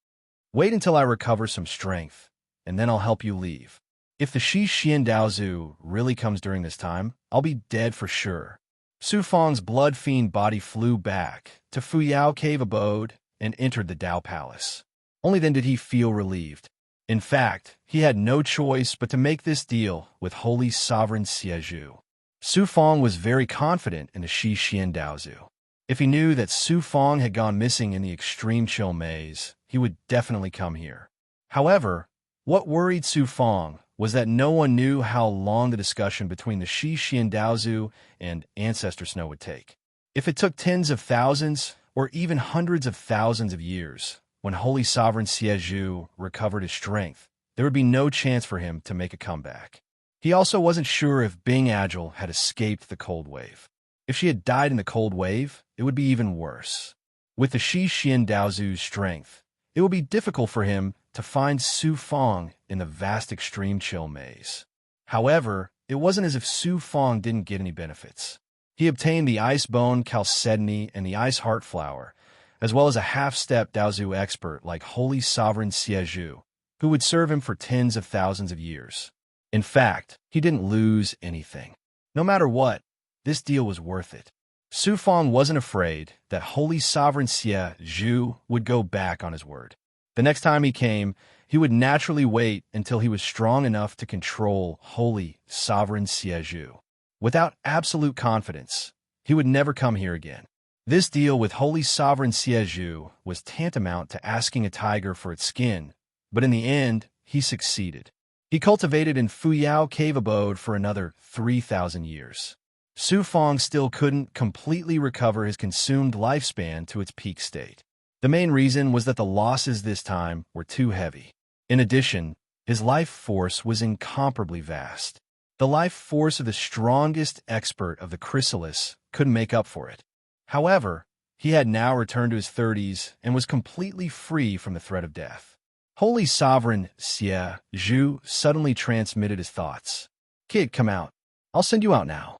Wait until I recover some strength, and then I'll help you leave. If the Shi Xian Daozu really comes during this time, I'll be dead for sure. Su Fong's blood fiend body flew back to Fuyao Cave Abode and entered the Dao Palace. Only then did he feel relieved. In fact, he had no choice but to make this deal with Holy Sovereign Xie Zhu. Su Fong was very confident in the Shi Xian Daozu. If he knew that Su Fong had gone missing in the extreme chill maze, he would definitely come here. However, what worried Su Fong was that no one knew how long the discussion between the Shi Xian Daozu and Ancestor Snow would take. If it took tens of thousands or even hundreds of thousands of years, when Holy Sovereign Xie Zhu recovered his strength, there would be no chance for him to make a comeback. He also wasn't sure if Bing Agile had escaped the cold wave. If she had died in the cold wave, it would be even worse. With the Shi Xian Daozu's strength, it would be difficult for him to find Su Fong in the vast extreme chill maze. However, it wasn't as if Su Fong didn't get any benefits. He obtained the Ice Bone Chalcedony and the Ice Heart Flower, as well as a half-step Daozu expert like Holy Sovereign Xie Zhu, who would serve him for tens of thousands of years. In fact, he didn't lose anything. No matter what, this deal was worth it. Su Fong wasn't afraid that Holy Sovereign Xie Zhu would go back on his word. The next time he came, he would naturally wait until he was strong enough to control Holy Sovereign Xie Zhu. Without absolute confidence, he would never come here again. This deal with Holy Sovereign Xie Zhu was tantamount to asking a tiger for its skin, but in the end, he succeeded. He cultivated in Fuyao Cave Abode for another 3,000 years. Su Fong still couldn't completely recover his consumed lifespan to its peak state. The main reason was that the losses this time were too heavy. In addition, his life force was incomparably vast. The life force of the strongest expert of the chrysalis couldn't make up for it. However, he had now returned to his 30s and was completely free from the threat of death. Holy Sovereign Xie Zhu suddenly transmitted his thoughts. Kid, come out. I'll send you out now.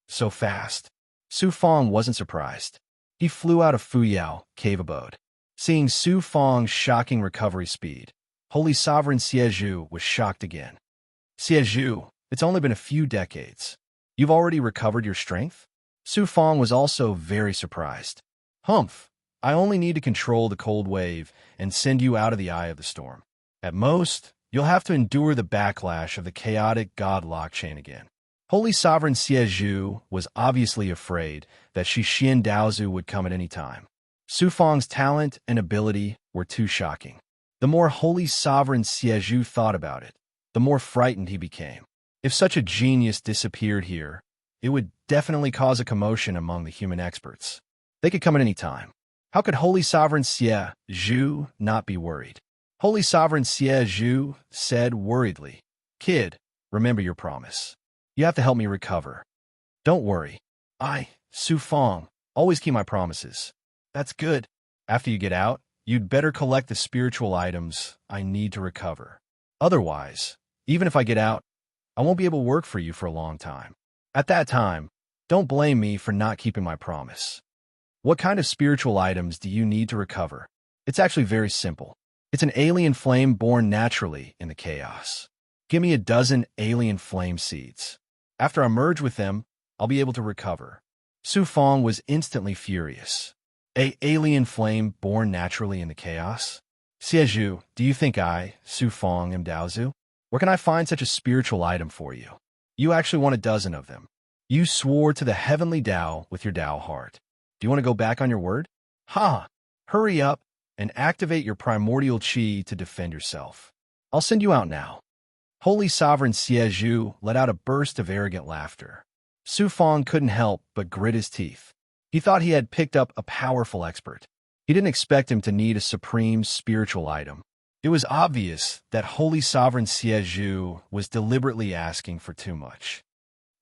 So fast. Su Fong wasn't surprised. He flew out of Fuyao Cave Abode. Seeing Su Fong's shocking recovery speed, Holy Sovereign Xie Zhu was shocked again. Xie Zhu, it's only been a few decades. You've already recovered your strength? Su Fong was also very surprised. Humph, I only need to control the cold wave and send you out of the eye of the storm. At most, you'll have to endure the backlash of the chaotic god lock chain again. Holy Sovereign Xie Zhu was obviously afraid that Shi Xian Daozu would come at any time. Su Fong's talent and ability were too shocking. The more Holy Sovereign Xie Zhu thought about it, the more frightened he became. If such a genius disappeared here, it would definitely cause a commotion among the human experts. They could come at any time. How could Holy Sovereign Xie Zhu not be worried? Holy Sovereign Xie Zhu said worriedly, "Kid, remember your promise. You have to help me recover. Don't worry. Su Fong, always keep my promises." "That's good. After you get out, you'd better collect the spiritual items I need to recover. Otherwise, even if I get out, I won't be able to work for you for a long time. At that time, don't blame me for not keeping my promise." "What kind of spiritual items do you need to recover?" "It's actually very simple. It's an alien flame born naturally in the chaos. Give me a dozen alien flame seeds. After I merge with them, I'll be able to recover." Su Fong was instantly furious. "A alien flame born naturally in the chaos? Xie, do you think I, Su Fong, am Daozu? Where can I find such a spiritual item for you? You actually want a dozen of them. You swore to the heavenly Tao with your Tao heart. Do you want to go back on your word? Ha! Hurry up and activate your primordial qi to defend yourself. I'll send you out now." Holy Sovereign Xie Zhu let out a burst of arrogant laughter. Su Fong couldn't help but grit his teeth. He thought he had picked up a powerful expert. He didn't expect him to need a supreme spiritual item. It was obvious that Holy Sovereign Xie Zhu was deliberately asking for too much.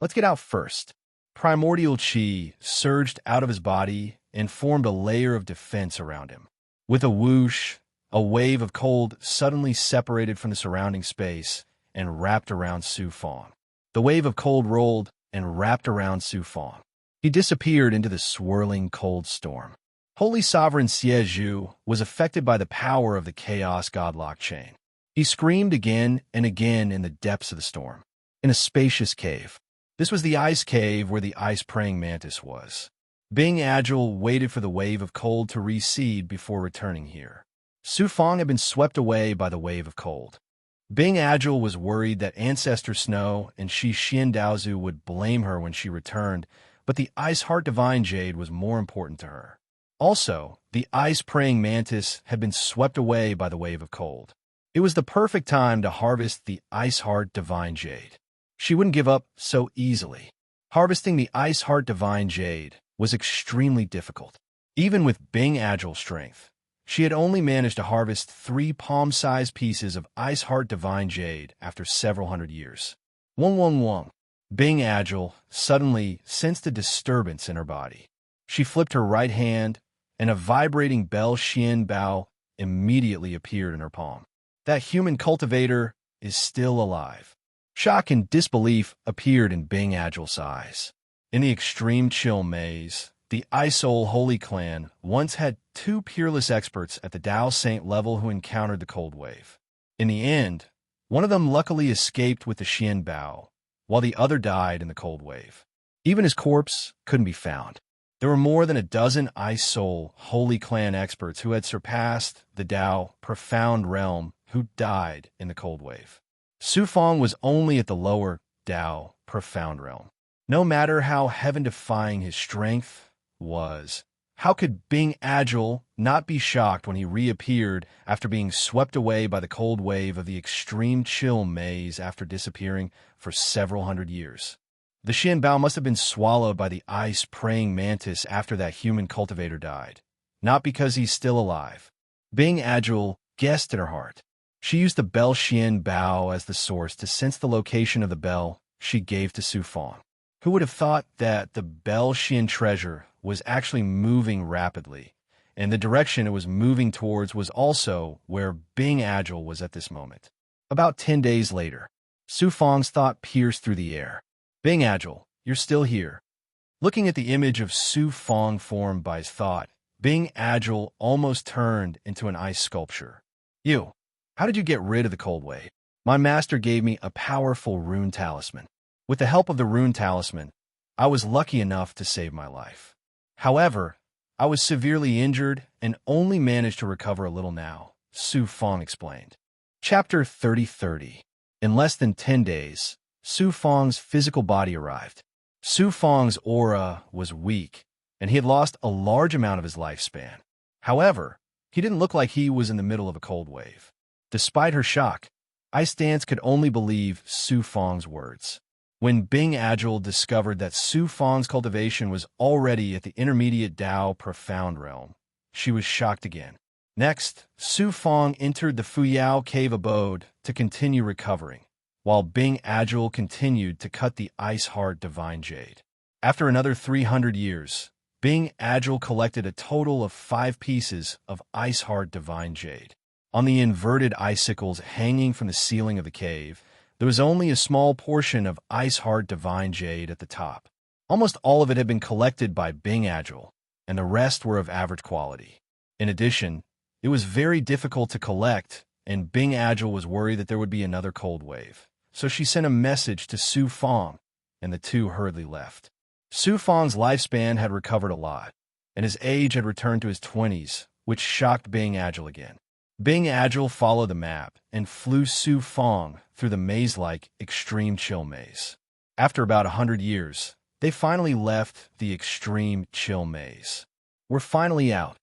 "Let's get out first." Primordial qi surged out of his body and formed a layer of defense around him. With a whoosh, a wave of cold suddenly separated from the surrounding space and wrapped around Su Fong. The wave of cold rolled and wrapped around Su Fong. He disappeared into the swirling cold storm. Holy Sovereign Xie Zhu was affected by the power of the chaos godlock chain. He screamed again and again in the depths of the storm. In a spacious cave. This was the ice cave where the ice praying mantis was. Being agile waited for the wave of cold to recede before returning here. Su Fong had been swept away by the wave of cold. Being agile was worried that Ancestor Snow and Shi Xian Daozu would blame her when she returned, but the Ice Heart Divine Jade was more important to her. Also, the ice-praying mantis had been swept away by the wave of cold. It was the perfect time to harvest the Ice Heart Divine Jade. She wouldn't give up so easily. Harvesting the Ice Heart Divine Jade was extremely difficult. Even with Bing Agile strength, she had only managed to harvest 3 palm-sized pieces of Ice Heart Divine Jade after several hundred years. Wong. Bing Agile suddenly sensed a disturbance in her body. She flipped her right hand, and a vibrating Bell Xian Bao immediately appeared in her palm. That human cultivator is still alive. Shock and disbelief appeared in Bing Agile's eyes. In the extreme chill maze, the Isoul Holy Clan once had 2 peerless experts at the Tao Saint level who encountered the cold wave. In the end, one of them luckily escaped with the Xian Bao, while the other died in the cold wave. Even his corpse couldn't be found. There were more than a dozen Isoul Holy Clan experts who had surpassed the Tao Profound Realm who died in the cold wave. Su Fong was only at the lower Tao Profound Realm. No matter how heaven-defying his strength was, how could Bing Agile not be shocked when he reappeared after being swept away by the cold wave of the extreme chill maze after disappearing for several hundred years? The Xian Bao must have been swallowed by the ice-praying mantis after that human cultivator died, not because he's still alive. Bing Agile guessed in her heart. She used the Bell Xian Bao as the source to sense the location of the bell she gave to Su Fong. Who would have thought that the Bell Xian treasure was actually moving rapidly, and the direction it was moving towards was also where Bing Agile was at this moment. About 10 days later, Su Fong's thought pierced through the air. "Bing Agile, you're still here." Looking at the image of Su Fong formed by his thought, Bing Agile almost turned into an ice sculpture. "You, how did you get rid of the cold wave?" "My master gave me a powerful rune talisman. With the help of the rune talisman, I was lucky enough to save my life. However, I was severely injured and only managed to recover a little now," Su Fong explained. Chapter 30. In less than 10 days, Su Fong's physical body arrived. Su Fong's aura was weak, and he had lost a large amount of his lifespan. However, he didn't look like he was in the middle of a cold wave. Despite her shock, Ice Dance could only believe Su Fong's words. When Bing Agile discovered that Su Fang's cultivation was already at the intermediate Dao profound realm, she was shocked again. Next, Su Fang entered the Fuyao cave abode to continue recovering, while Bing Agile continued to cut the ice-hard divine jade. After another 300 years, Bing Agile collected a total of 5 pieces of ice-hard divine jade. On the inverted icicles hanging from the ceiling of the cave, there was only a small portion of ice-hard divine jade at the top. Almost all of it had been collected by Bing Agile, and the rest were of average quality. In addition, it was very difficult to collect, and Bing Agile was worried that there would be another cold wave. So she sent a message to Su Fang, and the two hurriedly left. Su Fang's lifespan had recovered a lot, and his age had returned to his 20s, which shocked Bing Agile again. Bing Agile followed the map and flew Su Fang through the maze-like extreme chill maze. After about 100 years, they finally left the extreme chill maze. We're finally out.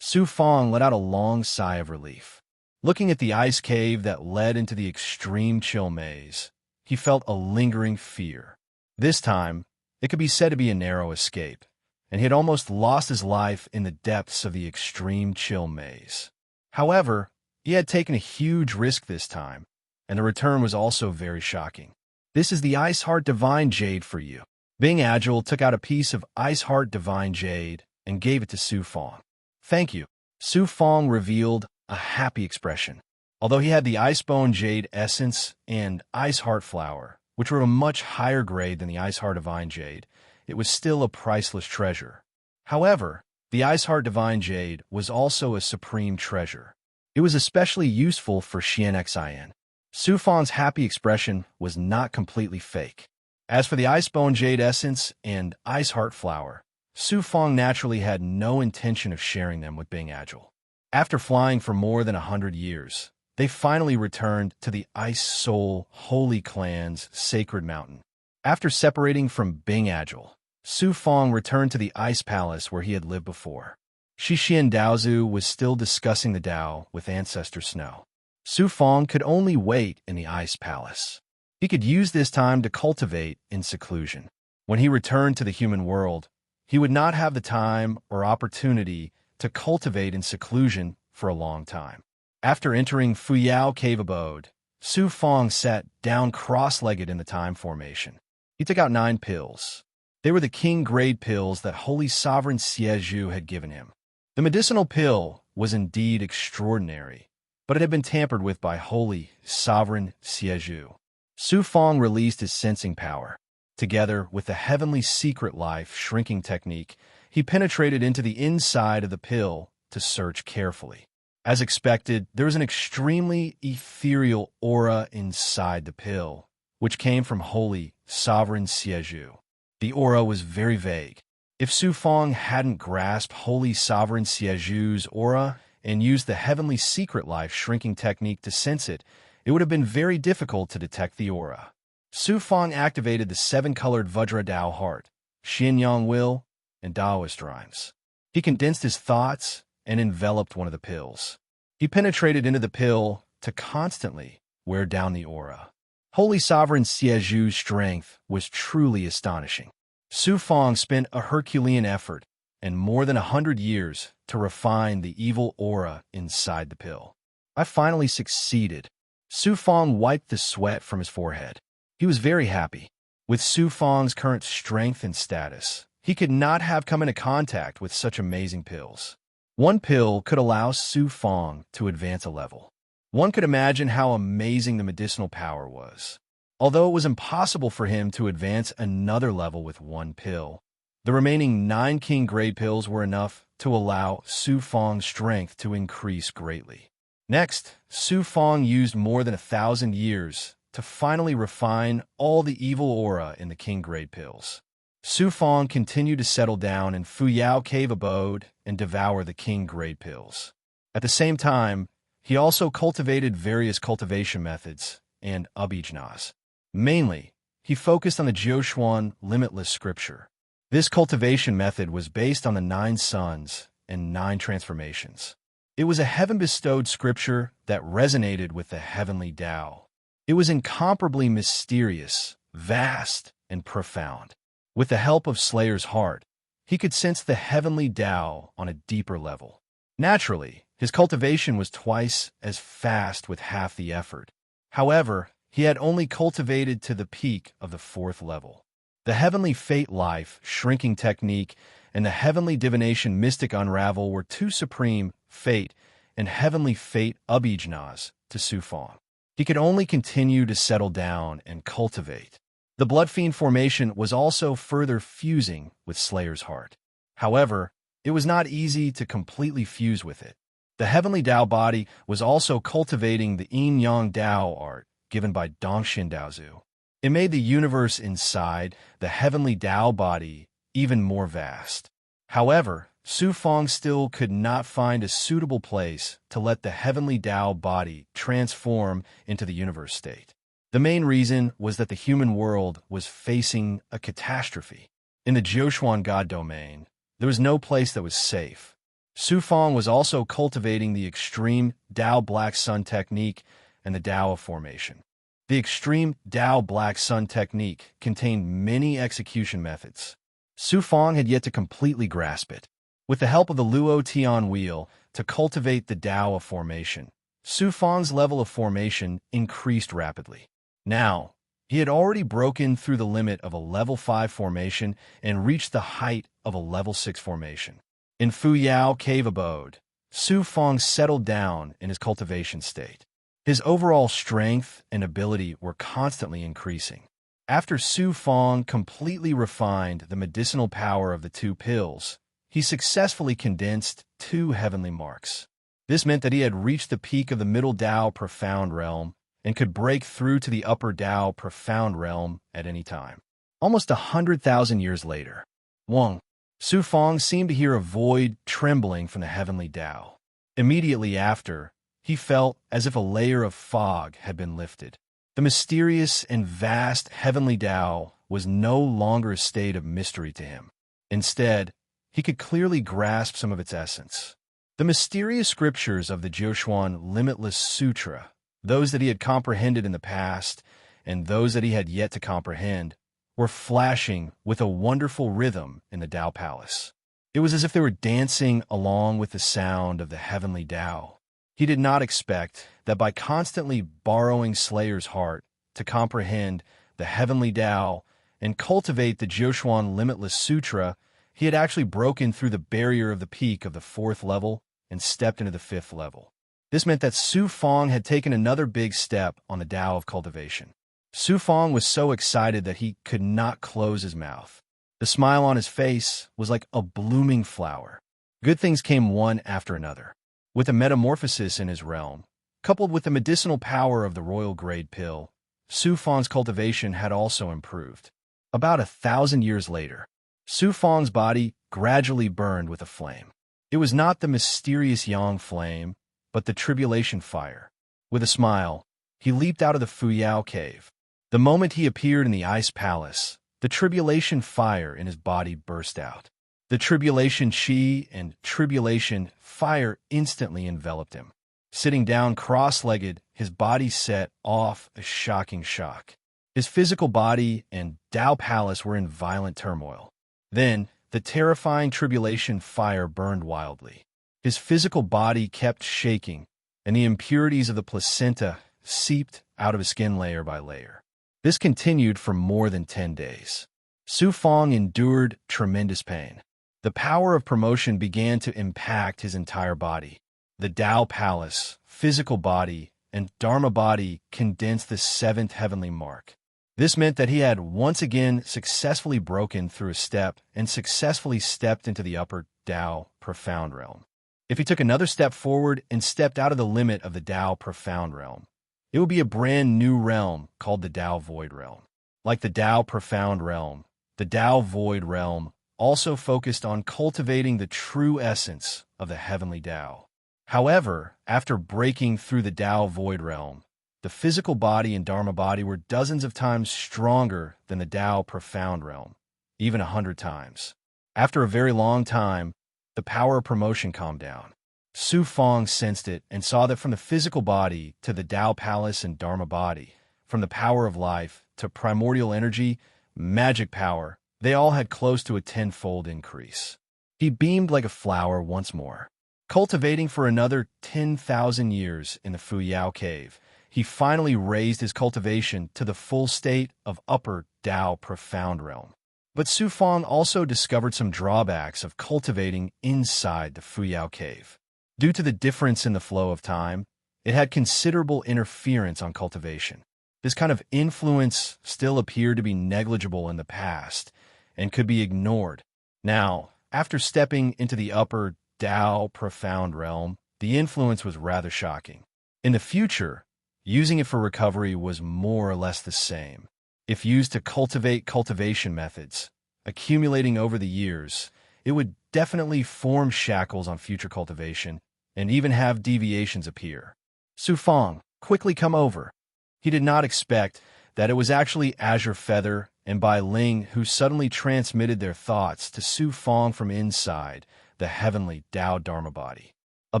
Su Fang let out a long sigh of relief. Looking at the ice cave that led into the extreme chill maze, he felt a lingering fear. This time, it could be said to be a narrow escape, and he had almost lost his life in the depths of the extreme chill maze. However, he had taken a huge risk this time, and the return was also very shocking. This is the Ice Heart Divine Jade for you. Bing Agile took out a piece of Ice Heart Divine Jade and gave it to Su Fang. Thank you. Su Fang revealed a happy expression. Although he had the Icebone Jade Essence and Ice Heart Flower, which were a much higher grade than the Ice Heart Divine Jade, it was still a priceless treasure. However, the Ice Heart Divine Jade was also a supreme treasure. It was especially useful for Xianxin. Su Fang's happy expression was not completely fake. As for the Icebone Jade Essence and Ice Heart Flower, Su Fang naturally had no intention of sharing them with Bing Agile. After flying for more than 100 years, they finally returned to the Ice Soul Holy Clan's sacred mountain. After separating from Bing Agile, Su Fang returned to the Ice Palace where he had lived before. Shixian Daozu was still discussing the Dao with Ancestor Snow. Su Fang could only wait in the Ice Palace. He could use this time to cultivate in seclusion. When he returned to the human world, he would not have the time or opportunity to cultivate in seclusion for a long time. After entering Fuyao Cave Abode, Su Fang sat down cross-legged in the time formation. He took out 9 pills. They were the king-grade pills that Holy Sovereign Siezhu had given him. The medicinal pill was indeed extraordinary, but it had been tampered with by Holy Sovereign Siezhu. Su Fang released his sensing power. Together with the heavenly secret life shrinking technique, he penetrated into the inside of the pill to search carefully. As expected, there was an extremely ethereal aura inside the pill, which came from Holy Sovereign Siezhu. The aura was very vague. If Su Fang hadn't grasped Holy Sovereign Siezhu's aura and used the heavenly secret life shrinking technique to sense it, it would have been very difficult to detect the aura. Su Fang activated the 7-colored Vajra Dao heart, Xianyang will, and Taoist rhymes. He condensed his thoughts and enveloped one of the pills. He penetrated into the pill to constantly wear down the aura. Holy Sovereign Siezhu's strength was truly astonishing. Su Fang spent a Herculean effort and more than 100 years to refine the evil aura inside the pill. I finally succeeded. Su Fang wiped the sweat from his forehead. He was very happy. With Su Fang's current strength and status, he could not have come into contact with such amazing pills. One pill could allow Su Fang to advance a level. One could imagine how amazing the medicinal power was. Although it was impossible for him to advance another level with one pill, the remaining 9 king-grade pills were enough to allow Su Fang's strength to increase greatly. Next, Su Fang used more than 1,000 years to finally refine all the evil aura in the king-grade pills. Su Fang continued to settle down in Fuyao Cave Abode and devour the king-grade pills. At the same time, he also cultivated various cultivation methods and abhijanas. Mainly, he focused on the Jiuxuan limitless scripture. This cultivation method was based on the 9 suns and 9 transformations. It was a heaven-bestowed scripture that resonated with the heavenly Tao. It was incomparably mysterious, vast and profound. With the help of Slayer's heart, he could sense the heavenly Tao on a deeper level. Naturally, his cultivation was twice as fast with half the effort. However, he had only cultivated to the peak of the fourth level. The heavenly fate life shrinking technique and the heavenly divination mystic unravel were too supreme, fate, and heavenly fate ubijnas to Sufong. He could only continue to settle down and cultivate. The blood fiend formation was also further fusing with Slayer's heart. However, it was not easy to completely fuse with it. The heavenly Tao body was also cultivating the yin-yang Tao art given by Dongshin Daozu. It made the universe inside the heavenly Tao body even more vast. However, Sufong still could not find a suitable place to let the heavenly Tao body transform into the universe state. The main reason was that the human world was facing a catastrophe. In the Jiushuan God domain, there was no place that was safe. Sufong was also cultivating the extreme Tao Black Sun technique and the Tao of formation. The extreme Tao Black Sun technique contained many execution methods. Sufong had yet to completely grasp it. With the help of the Luo Tian wheel to cultivate the Tao of formation, Sufong's level of formation increased rapidly. Now, he had already broken through the limit of a level 5 formation and reached the height of a level 6 formation. In Fuyao Cave Abode, Sufong settled down in his cultivation state. His overall strength and ability were constantly increasing. After Sufong completely refined the medicinal power of the 2 pills, he successfully condensed 2 heavenly marks. This meant that he had reached the peak of the middle Tao profound realm and could break through to the upper Tao profound realm at any time. Almost 100,000 years later, Sufong seemed to hear a void trembling from the heavenly Tao. Immediately after, he felt as if a layer of fog had been lifted. The mysterious and vast heavenly Tao was no longer a state of mystery to him. Instead, he could clearly grasp some of its essence. The mysterious scriptures of the Jiushuan Limitless Sutra, those that he had comprehended in the past and those that he had yet to comprehend, were flashing with a wonderful rhythm in the Tao Palace. It was as if they were dancing along with the sound of the heavenly Tao. He did not expect that by constantly borrowing Slayer's heart to comprehend the heavenly Tao and cultivate the Jiushuan Limitless Sutra, he had actually broken through the barrier of the peak of the 4th level and stepped into the 5th level. This meant that Sufong had taken another big step on the Tao of cultivation. Sufong was so excited that he could not close his mouth. The smile on his face was like a blooming flower. Good things came one after another. With a metamorphosis in his realm, coupled with the medicinal power of the royal grade pill, Sufong's cultivation had also improved. About 1,000 years later, Sufong's body gradually burned with a flame. It was not the mysterious yang flame, but the tribulation fire. With a smile, he leaped out of the Fuyao cave. The moment he appeared in the ice palace, the tribulation fire in his body burst out. The tribulation chi and tribulation fire instantly enveloped him. Sitting down cross-legged, his body set off a shocking shock. His physical body and Tao Palace were in violent turmoil. Then, the terrifying tribulation fire burned wildly. His physical body kept shaking, and the impurities of the placenta seeped out of his skin layer by layer. This continued for more than 10 days. Sufong endured tremendous pain. The power of promotion began to impact his entire body. The Tao Palace, physical body, and Dharma body condensed the 7th heavenly mark. This meant that he had once again successfully broken through a step and successfully stepped into the upper Tao profound realm. If he took another step forward and stepped out of the limit of the Tao profound realm, it would be a brand new realm called the Tao void realm. Like the Tao profound realm, the Tao void realm also focused on cultivating the true essence of the heavenly Tao. However, after breaking through the Tao void realm, the physical body and Dharma body were dozens of times stronger than the Tao profound realm, even 100 times. After a very long time, the power of promotion calmed down. Sufong sensed it and saw that from the physical body to the Tao Palace and Dharma body, from the power of life to primordial energy, magic power, they all had close to a tenfold increase. He beamed like a flower once more. Cultivating for another 10,000 years in the Fuyao cave, he finally raised his cultivation to the full state of upper Dao profound realm. But Su Fang also discovered some drawbacks of cultivating inside the Fuyao cave. Due to the difference in the flow of time, it had considerable interference on cultivation. This kind of influence still appeared to be negligible in the past and could be ignored. Now, after stepping into the upper Dao profound realm, the influence was rather shocking. In the future, using it for recovery was more or less the same. If used to cultivate cultivation methods, accumulating over the years, it would definitely form shackles on future cultivation and even have deviations appear. Su Fang, quickly come over. He did not expect that it was actually Azure Feather and Bai Ling who suddenly transmitted their thoughts to Su Fang from inside the heavenly Dao Dharma body. A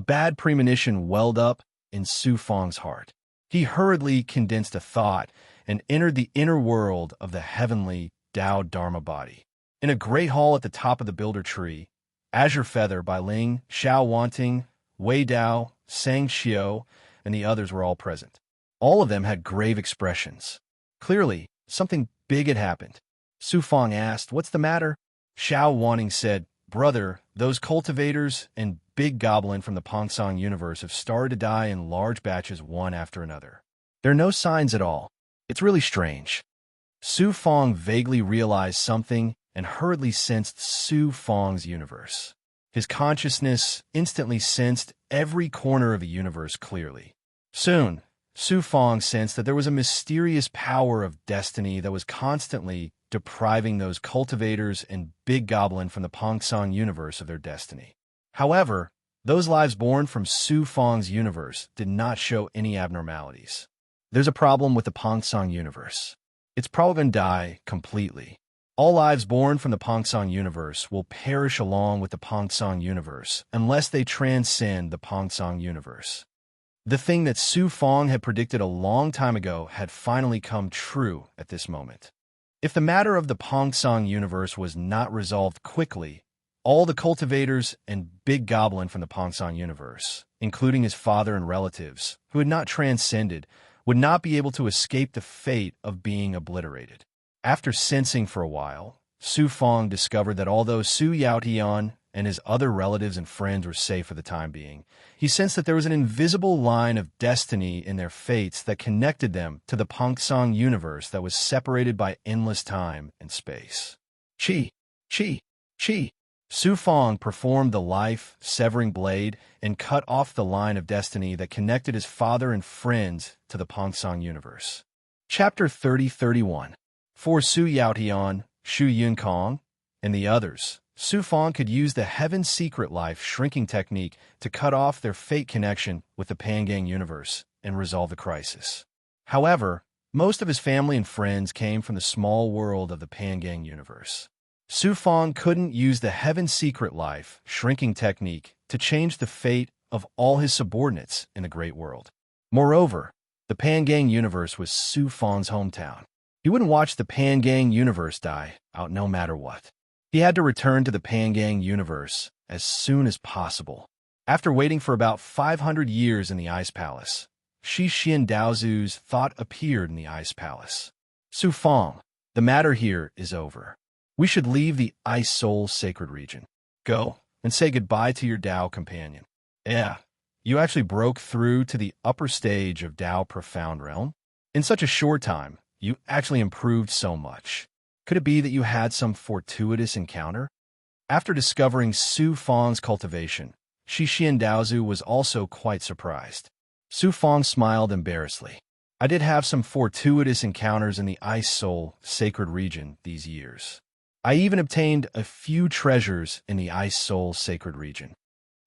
bad premonition welled up in Su Fang's heart. He hurriedly condensed a thought and entered the inner world of the heavenly Dao Dharma body. In a great hall at the top of the Builder Tree, Azure Feather, Bai Ling, Xiao Wanting, Wei Dao, Sang Xiao, and the others were all present. All of them had grave expressions. Clearly, something big had happened. Su Fang asked, "What's the matter?" Xiao Wanting said, "Brother, those cultivators and big goblin from the Pongsong universe have started to die in large batches one after another. There are no signs at all. It's really strange." Su Fang vaguely realized something and hurriedly sensed Su Fang's universe. His consciousness instantly sensed every corner of the universe clearly. Soon, Su Fang sensed that there was a mysterious power of destiny that was constantly depriving those cultivators and big goblin from the Pongsong universe of their destiny. However, those lives born from Su Fang's universe did not show any abnormalities. There's a problem with the Pongsong universe. It's probably going to die completely. All lives born from the Pongsong universe will perish along with the Pongsong universe unless they transcend the Pongsong universe. The thing that Su Fang had predicted a long time ago had finally come true at this moment. If the matter of the Pongsong universe was not resolved quickly, all the cultivators and big goblin from the Pongsong universe, including his father and relatives, who had not transcended, would not be able to escape the fate of being obliterated. After sensing for a while, Su Fang discovered that although Su Yaotian and his other relatives and friends were safe for the time being, he sensed that there was an invisible line of destiny in their fates that connected them to the Pongsong universe that was separated by endless time and space. Chi, Chi, Chi. Su Fang performed the life-severing blade and cut off the line of destiny that connected his father and friends to the Pongsong universe. Chapter 30-31. For Su Yaotian, Shu Yunkong, and the others, Su Fang could use the Heaven Secret Life shrinking technique to cut off their fate connection with the Pangang universe and resolve the crisis. However, most of his family and friends came from the small world of the Pangang universe. Su Fang couldn't use the Heaven Secret Life shrinking technique to change the fate of all his subordinates in the Great World. Moreover, the Pangang universe was Su Fang's hometown. He wouldn't watch the Pangang universe die out no matter what. He had to return to the Pangang universe as soon as possible. After waiting for about 500 years in the Ice Palace, Shi Xian Daozu's thought appeared in the Ice Palace. Su Fang, the matter here is over. We should leave the Ice Soul sacred region. Go and say goodbye to your Dao companion. Yeah, you actually broke through to the upper stage of Dao Profound Realm. In such a short time, you actually improved so much. Could it be that you had some fortuitous encounter? After discovering Su Fang's cultivation, Shi Xian Daozu was also quite surprised. Su Fang smiled embarrassedly. I did have some fortuitous encounters in the Ice Soul sacred region these years. I even obtained a few treasures in the Ice Soul sacred region.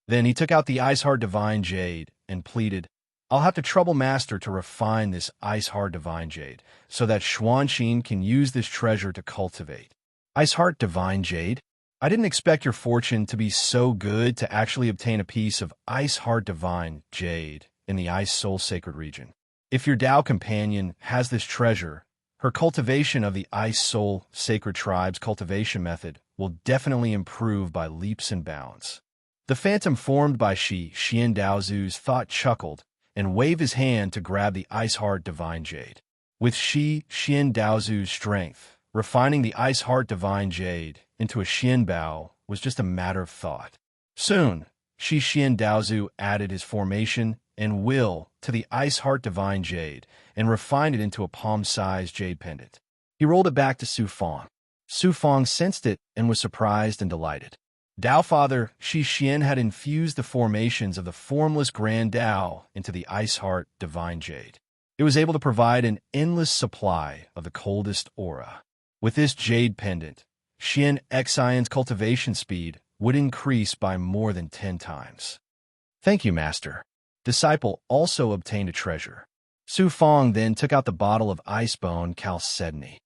Then he took out the Ice Heart Divine Jade and pleaded, I'll have to trouble Master to refine this Ice Heart Divine Jade so that Xuanxin can use this treasure to cultivate. Ice Heart Divine Jade? I didn't expect your fortune to be so good to actually obtain a piece of Ice Heart Divine Jade in the Ice Soul sacred region. If your Dao companion has this treasure, Her cultivation of the Ice Soul Sacred Tribe's cultivation method will definitely improve by leaps and bounds. The phantom formed by Xian Daozu's thought chuckled and waved his hand to grab the Ice Heart Divine Jade. With Xian Daozu's strength, refining the Ice Heart Divine Jade into a Xian Bao was just a matter of thought. Soon, Xian Daozu added his formation and will to the Ice Heart Divine Jade and refined it into a palm-sized jade pendant. He rolled it back to Su Fang. Su Fang sensed it and was surprised and delighted. Dao Father Xian had infused the formations of the formless Grand Dao into the Ice Heart Divine Jade. It was able to provide an endless supply of the coldest aura. With this jade pendant, Xian Xion's cultivation speed would increase by more than 10 times. Thank you, Master. Disciple also obtained a treasure. Su Fang then took out the bottle of Icebone Chalcedony.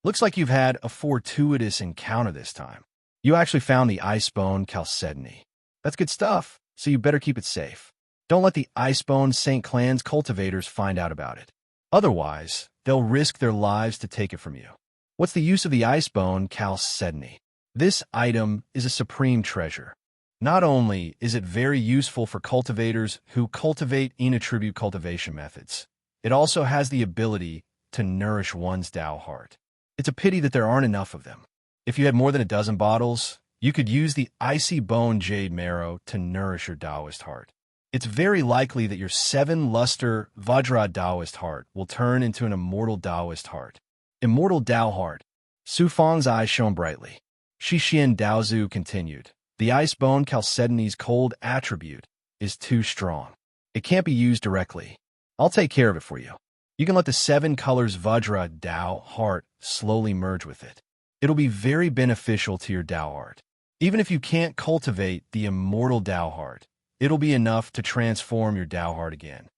Looks like you've had a fortuitous encounter this time. You actually found the Icebone Chalcedony. That's good stuff, so you better keep it safe. Don't let the Icebone St. Clan's cultivators find out about it. Otherwise, they'll risk their lives to take it from you. What's the use of the Icebone Chalcedony? This item is a supreme treasure. Not only is it very useful for cultivators who cultivate inattribute cultivation methods, it also has the ability to nourish one's Dao heart. It's a pity that there aren't enough of them. If you had more than a dozen bottles, you could use the Icy Bone Jade Marrow to nourish your Taoist heart. It's very likely that your 7-luster Vajra Taoist heart will turn into an immortal Taoist heart. Immortal Dao heart. Su Fang's eyes shone brightly. Xian Daozu continued. The Icebone Chalcedony's cold attribute is too strong. It can't be used directly. I'll take care of it for you. You can let the 7 colors Vajra Dao heart slowly merge with it. It'll be very beneficial to your Dao heart. Even if you can't cultivate the immortal Dao heart, it'll be enough to transform your Dao heart again.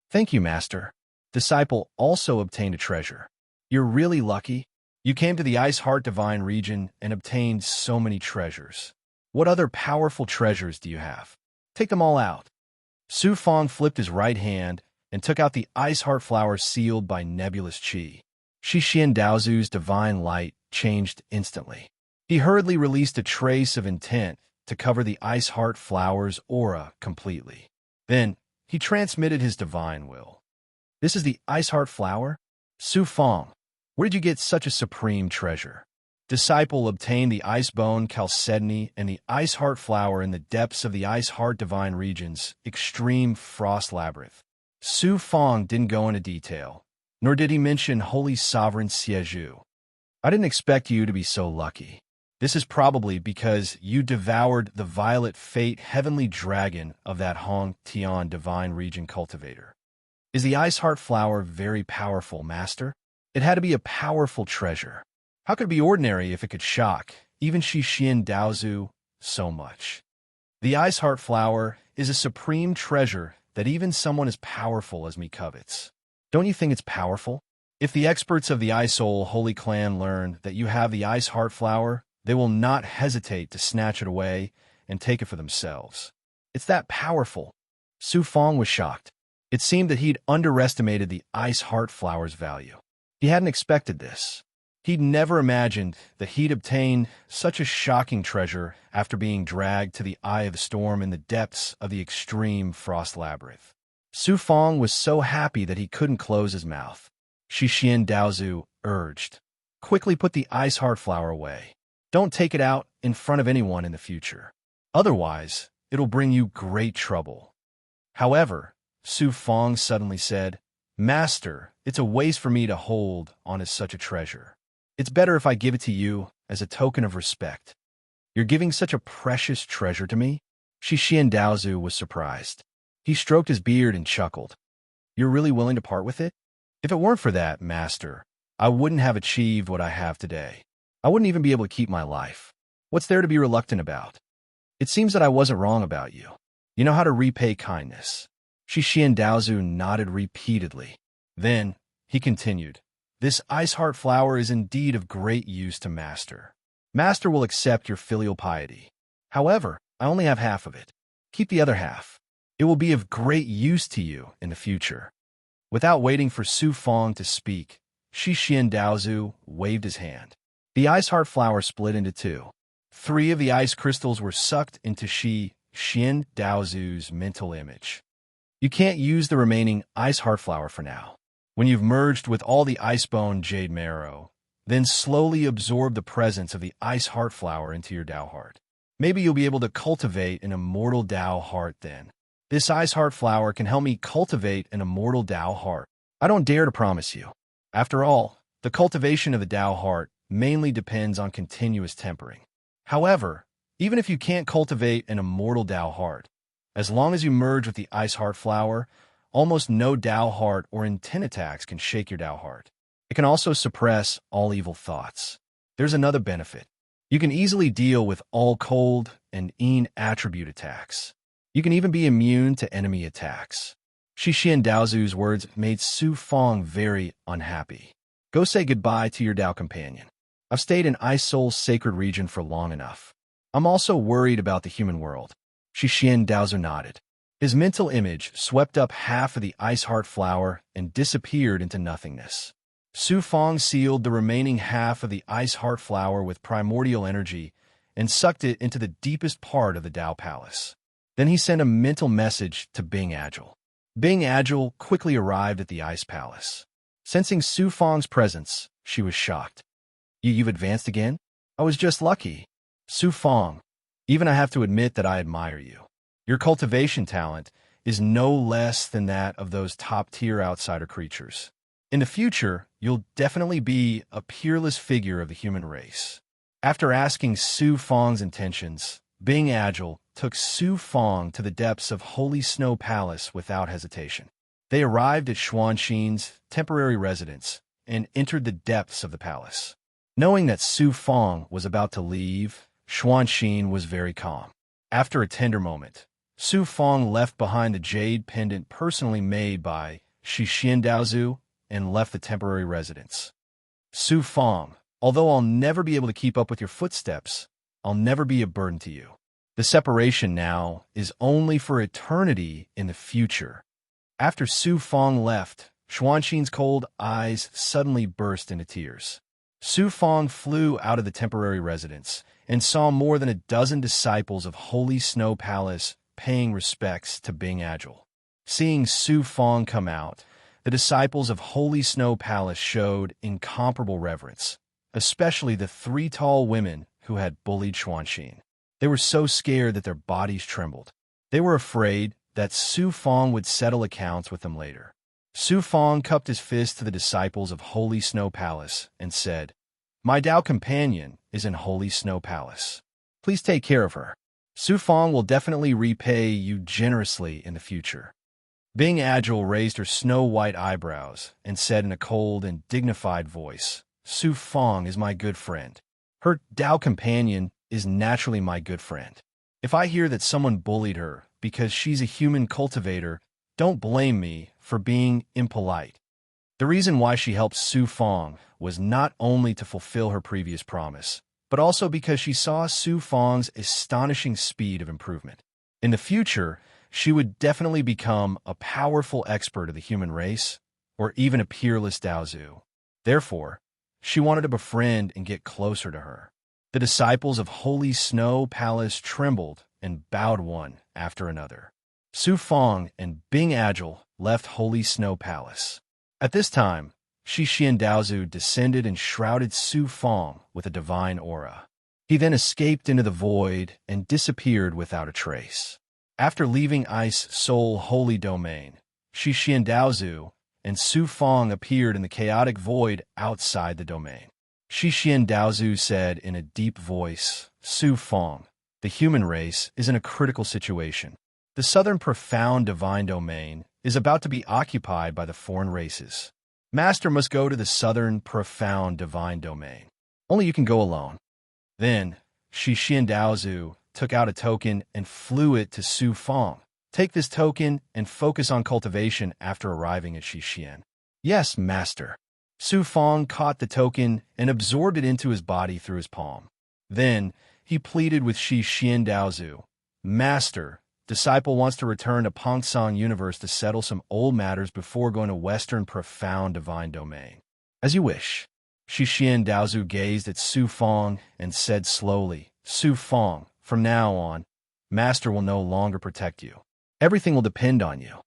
Thank you, Master. Disciple also obtained a treasure. You're really lucky. You came to the Ice Heart Divine region and obtained so many treasures. What other powerful treasures do you have? Take them all out. Su Fang flipped his right hand and took out the Ice Heart flower sealed by nebulous qi. Xian Daozu's divine light changed instantly. He hurriedly released a trace of intent to cover the Ice Heart flower's aura completely. Then, he transmitted his divine will. This is the Ice Heart flower? Su Fang, where did you get such a supreme treasure? Disciple obtained the Icebone Chalcedony and the Ice Heart flower in the depths of the Ice Heart Divine region's extreme frost labyrinth. Su Fang didn't go into detail, nor did he mention Holy Sovereign Xieju. I didn't expect you to be so lucky. This is probably because you devoured the Violet Fate Heavenly Dragon of that Hong Tian Divine Region cultivator. Is the Ice Heart flower very powerful, Master? It had to be a powerful treasure. How could it be ordinary if it could shock even Xian Daozu so much? The Ice Heart flower is a supreme treasure that even someone as powerful as me covets. Don't you think it's powerful? If the experts of the Ice Soul Holy Clan learn that you have the Ice Heart flower, they will not hesitate to snatch it away and take it for themselves. It's that powerful. Su Fang was shocked. It seemed that he'd underestimated the Ice Heart flower's value. He hadn't expected this. He'd never imagined that he'd obtain such a shocking treasure after being dragged to the eye of the storm in the depths of the extreme frost labyrinth. Su Fang was so happy that he couldn't close his mouth. Xian Daozu urged, quickly put the Ice Heart flower away. Don't take it out in front of anyone in the future. Otherwise, it'll bring you great trouble. However, Su Fang suddenly said, Master, it's a waste for me to hold on to such a treasure. It's better if I give it to you as a token of respect. You're giving such a precious treasure to me? Xian Daozu was surprised. He stroked his beard and chuckled. You're really willing to part with it? If it weren't for that, Master, I wouldn't have achieved what I have today. I wouldn't even be able to keep my life. What's there to be reluctant about? It seems that I wasn't wrong about you. You know how to repay kindness. Xian Daozu nodded repeatedly. Then, he continued, this Ice Heart flower is indeed of great use to Master. Master will accept your filial piety. However, I only have half of it. Keep the other half. It will be of great use to you in the future. Without waiting for Su Fang to speak, Shi Xian Daozu waved his hand. The ice heart flower split into two. 3 of the ice crystals were sucked into Shi Xian Daozu's mental image. You can't use the remaining ice heart flower for now. When you've merged with all the icebone jade marrow, then slowly absorb the presence of the ice heart flower into your Dao heart. Maybe you'll be able to cultivate an immortal Dao heart then. This ice heart flower can help me cultivate an immortal Dao heart. I don't dare to promise you. After all, the cultivation of the Dao heart mainly depends on continuous tempering. However, even if you can't cultivate an immortal Dao heart, as long as you merge with the ice heart flower, almost no Dao heart or intent attacks can shake your Dao heart. It can also suppress all evil thoughts. There's another benefit. You can easily deal with all cold and yin attribute attacks. You can even be immune to enemy attacks. Shi Xian Daozu's words made Su Fong very unhappy. Go say goodbye to your Dao companion. I've stayed in Ice Soul's sacred region for long enough. I'm also worried about the human world. Shi Xian Daozu nodded. His mental image swept up half of the ice heart flower and disappeared into nothingness. Su Fong sealed the remaining half of the ice heart flower with primordial energy and sucked it into the deepest part of the Dao Palace. Then he sent a mental message to Bing Agile. Bing Agile quickly arrived at the Ice Palace. Sensing Su Fong's presence, she was shocked. You've advanced again? I was just lucky. Su Fong, even I have to admit that I admire you. Your cultivation talent is no less than that of those top-tier outsider creatures. In the future, you'll definitely be a peerless figure of the human race. After asking Su Fong's intentions, Bing Agile took Su Fong to the depths of Holy Snow Palace without hesitation. They arrived at Xuanxin's temporary residence and entered the depths of the palace. Knowing that Su Fong was about to leave, Xuanxin was very calm. After a tender moment, Su Fong left behind the jade pendant personally made by Shi Xian Daozu and left the temporary residence. Su Fong, although I'll never be able to keep up with your footsteps, I'll never be a burden to you. The separation now is only for eternity in the future. After Su Fong left, Xuanxin's cold eyes suddenly burst into tears. Su Fong flew out of the temporary residence and saw more than a dozen disciples of Holy Snow Palace paying respects to Bing Agile. Seeing Su Fong come out, the disciples of Holy Snow Palace showed incomparable reverence, especially the 3 tall women who had bullied Xuanxin. They were so scared that their bodies trembled. They were afraid that Su Fong would settle accounts with them later. Su Fong cupped his fist to the disciples of Holy Snow Palace and said, "My Dao companion is in Holy Snow Palace. Please take care of her. Su Fong will definitely repay you generously in the future." Bing Agile raised her snow-white eyebrows and said in a cold and dignified voice, "Su Fong is my good friend. Her Dao companion is naturally my good friend. If I hear that someone bullied her because she's a human cultivator, don't blame me for being impolite." The reason why she helped Su Fong was not only to fulfill her previous promise, but also because she saw Su Fong's astonishing speed of improvement. In the future, she would definitely become a powerful expert of the human race, or even a peerless Daozu. Therefore, she wanted to befriend and get closer to her. The disciples of Holy Snow Palace trembled and bowed one after another. Su Fong and Bing Agile left Holy Snow Palace. At this time, Shi Xian Daozu descended and shrouded Su Fong with a divine aura. He then escaped into the void and disappeared without a trace. After leaving Ice Soul Holy Domain, Shi Xian Daozu and Su Fong appeared in the chaotic void outside the domain. Shi Xian Daozu said in a deep voice, "Su Fong, the human race is in a critical situation. The southern profound divine domain is about to be occupied by the foreign races. Master must go to the southern profound divine domain. Only you can go alone." Then, Shi Xian Daozu took out a token and flew it to Su Fong. "Take this token and focus on cultivation after arriving at Shi Xian." "Yes, master." Su Fong caught the token and absorbed it into his body through his palm. Then, he pleaded with Shi Xian Daozu, "Master, disciple wants to return to Pongsong Universe to settle some old matters before going to Western Profound Divine Domain." As you wish. Xian Daozu gazed at Su Fong and said slowly, Su Fong, from now on, Master will no longer protect you. Everything will depend on you.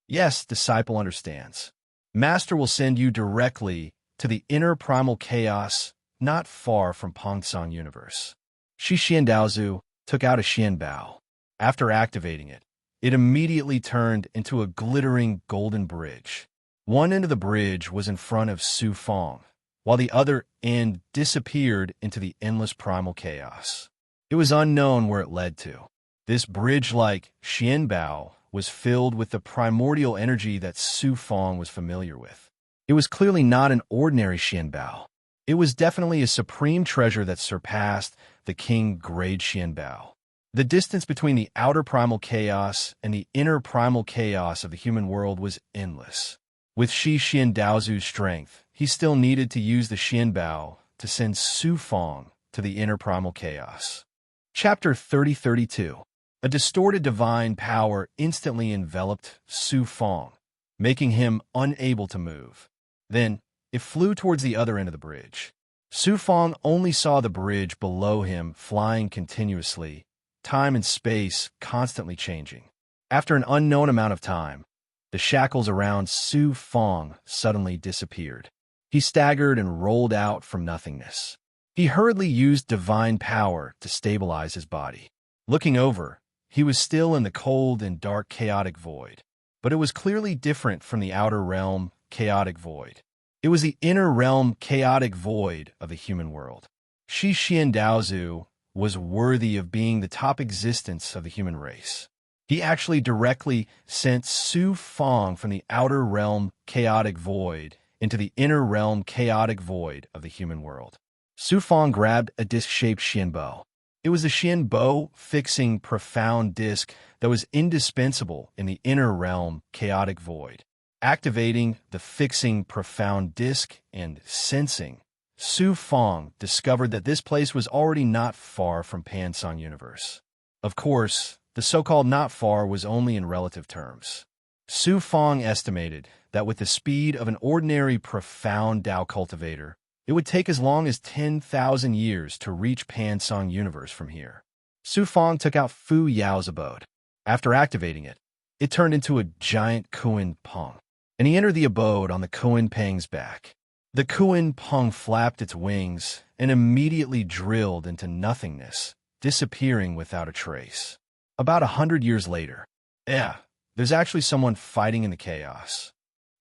Yes, disciple understands. Master will send you directly to the inner primal chaos not far from Pongsong Universe. Xian Daozu took out a Xian Bao. After activating it, it immediately turned into a glittering golden bridge. One end of the bridge was in front of Su Fong, while the other end disappeared into the endless primal chaos. It was unknown where it led to. This bridge-like Xian Bao was filled with the primordial energy that Su Fong was familiar with. It was clearly not an ordinary Xian Bao. It was definitely a supreme treasure that surpassed the king-grade Xian Bao. The distance between the outer primal chaos and the inner primal chaos of the human world was endless. With Xian Daozu's strength, he still needed to use the Xian Bao to send Su Fong to the inner primal chaos. Chapter 3032. A distorted divine power instantly enveloped Su Fong, making him unable to move. Then, it flew towards the other end of the bridge. Su Fong only saw the bridge below him flying continuously, time and space constantly changing. After an unknown amount of time, the shackles around Su Fong suddenly disappeared. He staggered and rolled out from nothingness. He hurriedly used divine power to stabilize his body. Looking over, he was still in the cold and dark chaotic void, but it was clearly different from the outer realm chaotic void. It was the inner realm chaotic void of the human world. Xian Daozu was worthy of being the top existence of the human race. He actually directly sent Su Fong from the outer realm chaotic void into the inner realm chaotic void of the human world. Su Fong grabbed a disc-shaped Xianbo. It was a Xianbo fixing profound disc that was indispensable in the inner realm chaotic void. Activating the fixing profound disc and sensing, Su Fong discovered that this place was already not far from Pongsong Universe. Of course, the so-called not far was only in relative terms. Su Fong estimated that with the speed of an ordinary profound Dao cultivator, it would take as long as 10,000 years to reach Pongsong Universe from here. Su Fong took out Fu Yao's abode. After activating it, it turned into a giant Kuan Peng, and he entered the abode on the Kuan Peng's back. The Kuan Peng flapped its wings and immediately drilled into nothingness, disappearing without a trace. About 100 years later, there's actually someone fighting in the chaos.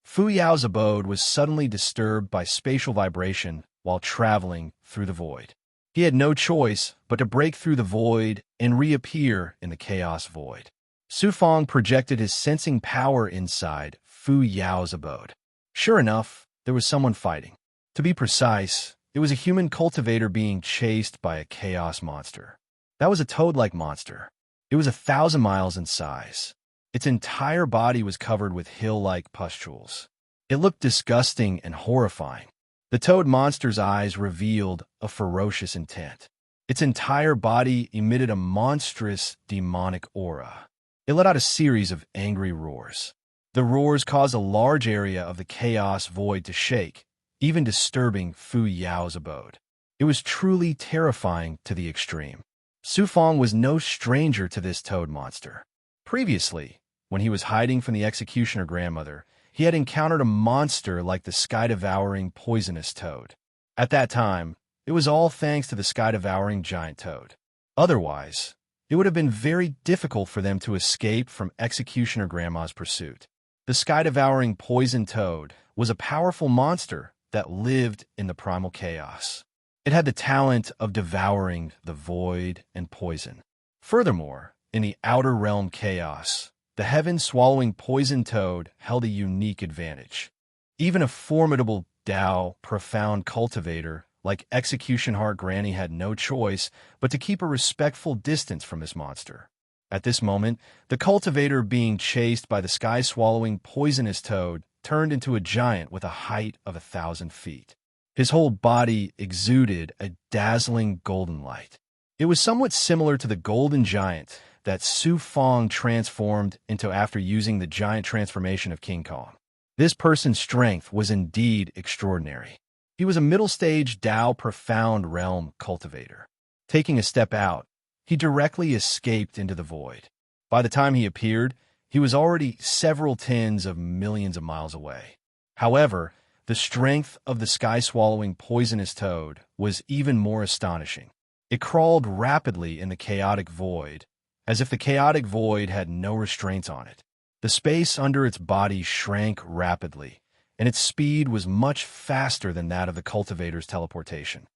Fu Yao's abode was suddenly disturbed by spatial vibration while traveling through the void. He had no choice but to break through the void and reappear in the chaos void. Su Fong projected his sensing power inside Fu Yao's abode. Sure enough, there was someone fighting. To be precise, it was a human cultivator being chased by a chaos monster. That was a toad-like monster. It was 1,000 miles in size. Its entire body was covered with hill-like pustules. It looked disgusting and horrifying. The toad monster's eyes revealed a ferocious intent. Its entire body emitted a monstrous, demonic aura. It let out a series of angry roars. The roars caused a large area of the chaos void to shake, even disturbing Fu Yao's abode. It was truly terrifying to the extreme. Su Fong was no stranger to this toad monster. Previously, when he was hiding from the executioner grandmother, he had encountered a monster like the sky-devouring poisonous toad. At that time, it was all thanks to the sky-devouring giant toad. Otherwise, it would have been very difficult for them to escape from executioner grandma's pursuit. The sky-devouring poison toad was a powerful monster that lived in the primal chaos. It had the talent of devouring the void and poison. Furthermore, in the outer realm chaos, the heaven-swallowing poison toad held a unique advantage. Even a formidable Dao, profound cultivator like Execution Heart Granny had no choice but to keep a respectful distance from this monster. At this moment, the cultivator being chased by the sky-swallowing poisonous toad turned into a giant with a height of 1,000 feet. His whole body exuded a dazzling golden light. It was somewhat similar to the golden giant that Su Fong transformed into after using the giant transformation of King Kong. This person's strength was indeed extraordinary. He was a middle-stage Tao profound realm cultivator. Taking a step out, he directly escaped into the void. By the time he appeared, he was already several tens of millions of miles away. However, the strength of the sky-swallowing poisonous toad was even more astonishing. It crawled rapidly in the chaotic void, as if the chaotic void had no restraints on it. The space under its body shrank rapidly, and its speed was much faster than that of the cultivator's teleportation.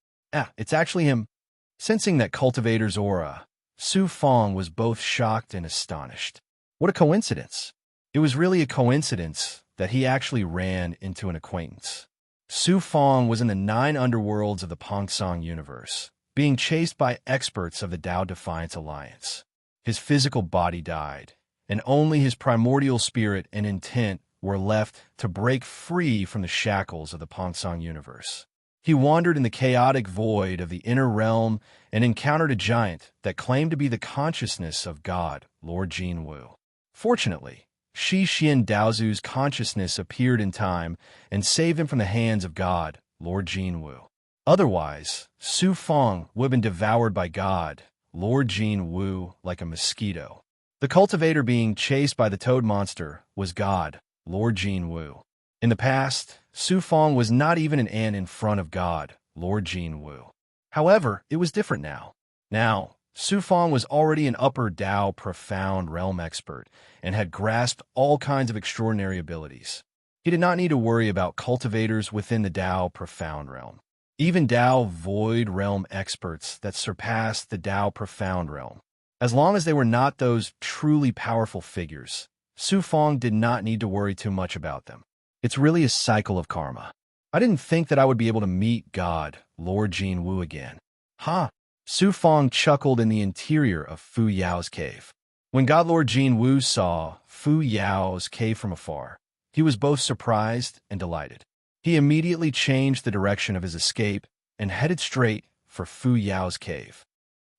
It's actually him. Sensing that cultivator's aura, Su Fong was both shocked and astonished. What a coincidence! It was really a coincidence that he actually ran into an acquaintance. Su Fong was in the 9 underworlds of the Pongsong universe, being chased by experts of the Tao Defiance Alliance. His physical body died, and only his primordial spirit and intent were left to break free from the shackles of the Pongsong universe. He wandered in the chaotic void of the inner realm and encountered a giant that claimed to be the consciousness of God, Lord Jin Wu. Fortunately, Shi Xian Daozu's consciousness appeared in time and saved him from the hands of God, Lord Jin Wu. Otherwise, Su Fong would have been devoured by God, Lord Jin Wu, like a mosquito. The cultivator being chased by the toad monster was God, Lord Jin Wu. In the past, Su Fong was not even an ant in front of God, Lord Jin Wu. However, it was different now. Now, Su Fong was already an upper Tao profound realm expert and had grasped all kinds of extraordinary abilities. He did not need to worry about cultivators within the Tao profound realm. Even Tao void realm experts that surpassed the Tao profound realm. As long as they were not those truly powerful figures, Su Fong did not need to worry too much about them. It's really a cycle of karma. I didn't think that I would be able to meet God, Lord Jin Wu again. Su Fong chuckled in the interior of Fu Yao's cave. When God Lord Jin Wu saw Fu Yao's cave from afar, he was both surprised and delighted. He immediately changed the direction of his escape and headed straight for Fu Yao's cave.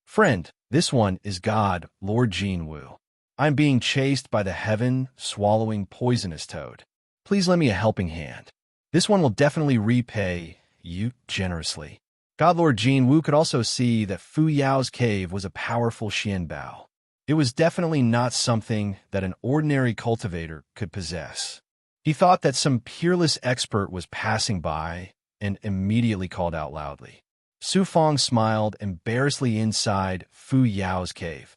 Friend, this one is God, Lord Jin Wu. I'm being chased by the heaven-swallowing poisonous toad. Please lend me a helping hand. This one will definitely repay you generously. God Lord Jin Wu could also see that Fu Yao's cave was a powerful xianbao. It was definitely not something that an ordinary cultivator could possess. He thought that some peerless expert was passing by and immediately called out loudly. Su Fong smiled embarrassedly inside Fu Yao's cave.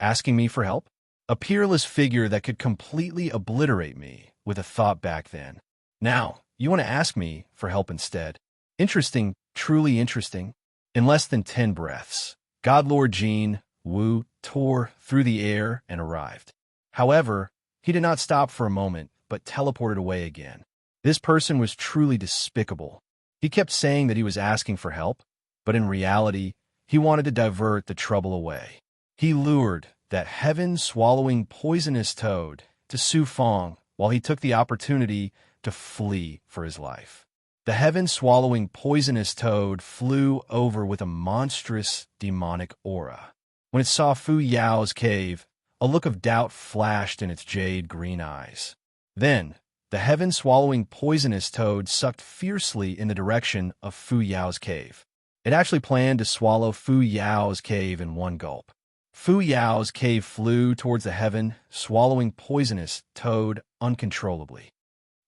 Asking me for help? A peerless figure that could completely obliterate me with a thought back then. Now, you want to ask me for help instead. Interesting, truly interesting. In less than 10 breaths, God Lord Jin Wu tore through the air and arrived. However, he did not stop for a moment, but teleported away again. This person was truly despicable. He kept saying that he was asking for help, but in reality, he wanted to divert the trouble away. He lured that heaven-swallowing poisonous toad to Su Fong while he took the opportunity to flee for his life. The heaven-swallowing poisonous toad flew over with a monstrous demonic aura. When it saw Fu Yao's cave, a look of doubt flashed in its jade green eyes. Then, the heaven-swallowing poisonous toad sucked fiercely in the direction of Fu Yao's cave. It actually planned to swallow Fu Yao's cave in one gulp. Fu Yao's cave flew towards the heaven, swallowing poisonous toad uncontrollably.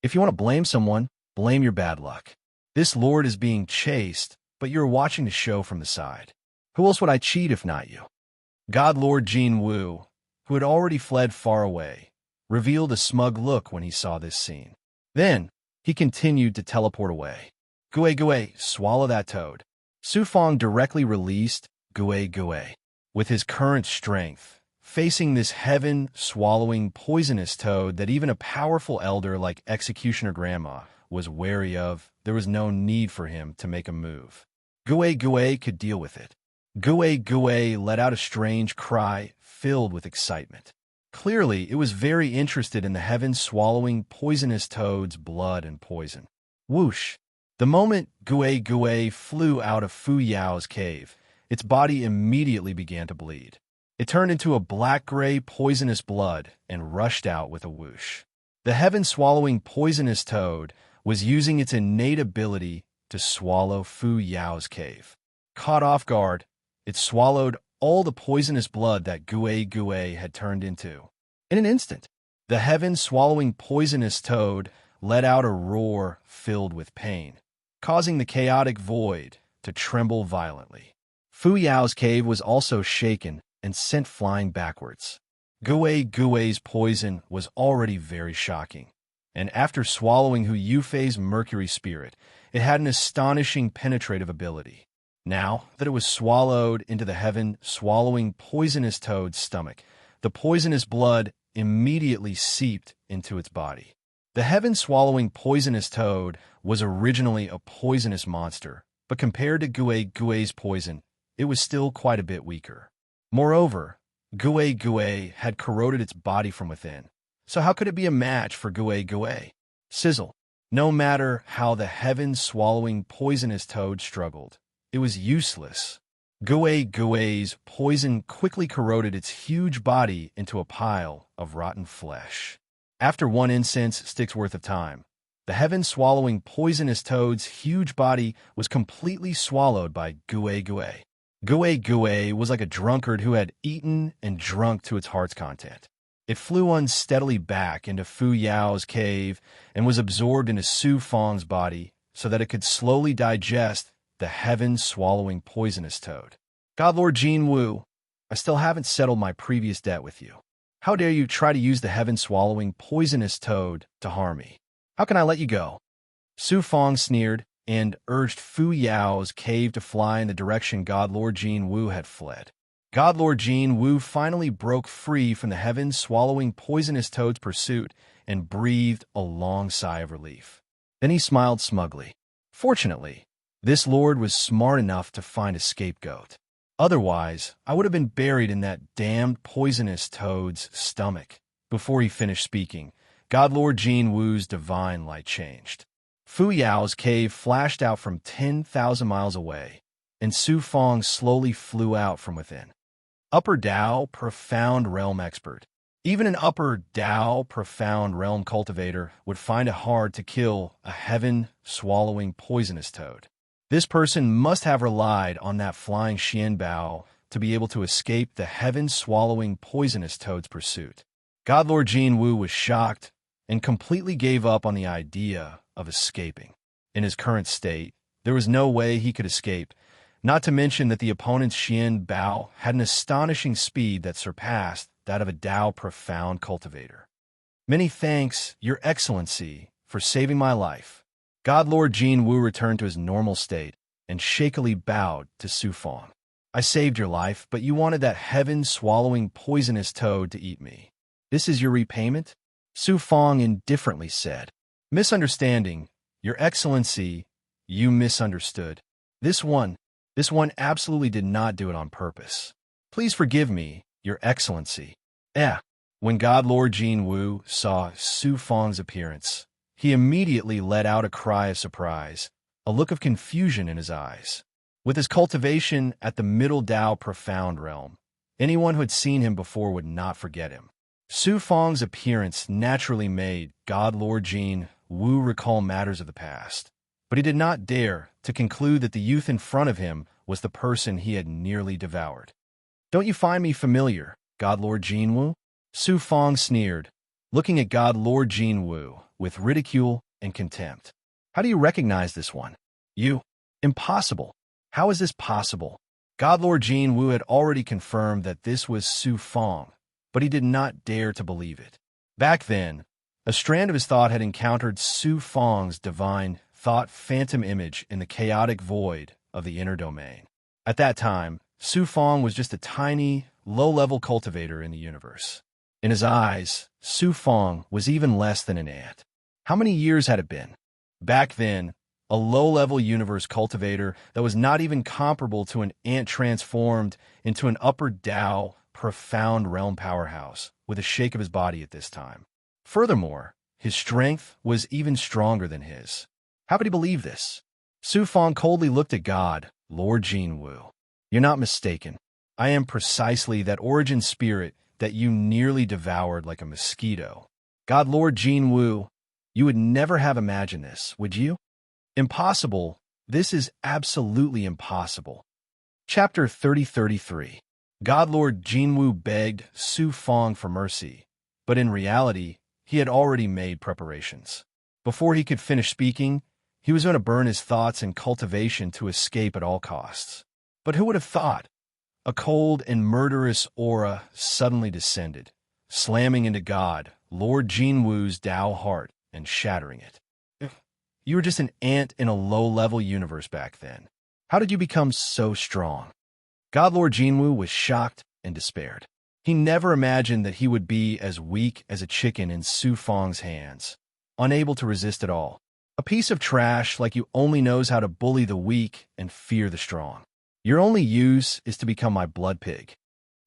If you want to blame someone, blame your bad luck. This lord is being chased, but you're watching the show from the side. Who else would I cheat if not you? God Lord Jin Wu, who had already fled far away, revealed a smug look when he saw this scene. Then, he continued to teleport away. Gue, swallow that toad. Su Fong directly released Gue. With his current strength, facing this heaven-swallowing poisonous toad that even a powerful elder like Executioner Grandma was wary of, there was no need for him to make a move. Gue could deal with it. Gue let out a strange cry filled with excitement. Clearly, it was very interested in the heaven-swallowing poisonous toad's blood and poison. Whoosh! The moment Gue flew out of Fu Yao's cave, its body immediately began to bleed. It turned into a black-gray poisonous blood and rushed out with a whoosh. The heaven-swallowing poisonous toad was using its innate ability to swallow Fu Yao's cave. Caught off guard, it swallowed all the poisonous blood that Gue had turned into. In an instant, the heaven-swallowing poisonous toad let out a roar filled with pain, causing the chaotic void to tremble violently. Fu Yao's cave was also shaken and sent flying backwards. Gue's poison was already very shocking, and after swallowing Hu Yufei's mercury spirit, it had an astonishing penetrative ability. Now that it was swallowed into the heaven-swallowing poisonous toad's stomach, the poisonous blood immediately seeped into its body. The heaven-swallowing poisonous toad was originally a poisonous monster, but compared to Gue's poison, it was still quite a bit weaker. Moreover, Gue had corroded its body from within, so how could it be a match for Gue? Sizzle. No matter how the heaven-swallowing poisonous toad struggled, it was useless. Gue's poison quickly corroded its huge body into a pile of rotten flesh. After one incense stick's worth of time, the heaven-swallowing poisonous toad's huge body was completely swallowed by Gue. Gue was like a drunkard who had eaten and drunk to its heart's content. It flew unsteadily back into Fu Yao's cave and was absorbed into Su Fang's body so that it could slowly digest the heaven-swallowing poisonous toad. God Lord Jin Wu, I still haven't settled my previous debt with you. How dare you try to use the heaven-swallowing poisonous toad to harm me? How can I let you go? Su Fang sneered and urged Fu Yao's cave to fly in the direction God Lord Jin Wu had fled. God Lord Jin Wu finally broke free from the heaven-swallowing poisonous toad's pursuit and breathed a long sigh of relief. Then he smiled smugly. Fortunately, this lord was smart enough to find a scapegoat. Otherwise, I would have been buried in that damned poisonous toad's stomach. Before he finished speaking, God Lord Jin Wu's divine light changed. Fu Yao's cave flashed out from 10,000 miles away, and Su Fang slowly flew out from within. Upper Dao Profound Realm Expert. Even an Upper Dao Profound Realm cultivator would find it hard to kill a heaven-swallowing poisonous toad. This person must have relied on that flying Xianbao to be able to escape the heaven-swallowing poisonous toad's pursuit. God Lord Jin Wu was shocked and completely gave up on the idea of escaping. In his current state, there was no way he could escape, not to mention that the opponent's Xianbao had an astonishing speed that surpassed that of a Dao Profound cultivator. Many thanks, Your Excellency, for saving my life. God Lord Jin Wu returned to his normal state and shakily bowed to Su Fang. I saved your life, but you wanted that heaven-swallowing poisonous toad to eat me. This is your repayment? Su Fang indifferently said. Misunderstanding, Your Excellency, you misunderstood. This one absolutely did not do it on purpose. Please forgive me, Your Excellency. When God Lord Jin Wu saw Su Fang's appearance, he immediately let out a cry of surprise, a look of confusion in his eyes. With his cultivation at the Middle Dao Profound Realm, anyone who had seen him before would not forget him. Su Fang's appearance naturally made God Lord Jin Wu recall matters of the past, but he did not dare to conclude that the youth in front of him was the person he had nearly devoured. Don't you find me familiar, God Lord Jin Wu? Su Fang sneered, looking at God Lord Jin Wu with ridicule and contempt. How do you recognize this one? You? Impossible. How is this possible? God Lord Jin Wu had already confirmed that this was Su Fang, but he did not dare to believe it. Back then, a strand of his thought had encountered Su Fang's divine thought phantom image in the chaotic void of the inner domain. At that time, Su Fang was just a tiny, low-level cultivator in the universe. In his eyes, Su Fang was even less than an ant. How many years had it been? Back then, a low-level universe cultivator that was not even comparable to an ant transformed into an Upper Dao Profound Realm powerhouse with a shake of his body at this time. Furthermore, his strength was even stronger than his. How could he believe this? Su Fang coldly looked at God, Lord Jin Wu. You're not mistaken. I am precisely that origin spirit that you nearly devoured like a mosquito. God Lord Jin Wu, you would never have imagined this, would you? Impossible. This is absolutely impossible. Chapter 3033. God Lord Jinwu begged Su Fong for mercy, but in reality, he had already made preparations. Before he could finish speaking, he was going to burn his thoughts and cultivation to escape at all costs. But who would have thought? A cold and murderous aura suddenly descended, slamming into God, Lord Jinwu's Tao heart, and shattering it. You were just an ant in a low-level universe back then. How did you become so strong? God Lord Jinwu was shocked and despaired. He never imagined that he would be as weak as a chicken in Su Fong's hands, unable to resist at all. A piece of trash like you only knows how to bully the weak and fear the strong. Your only use is to become my blood pig.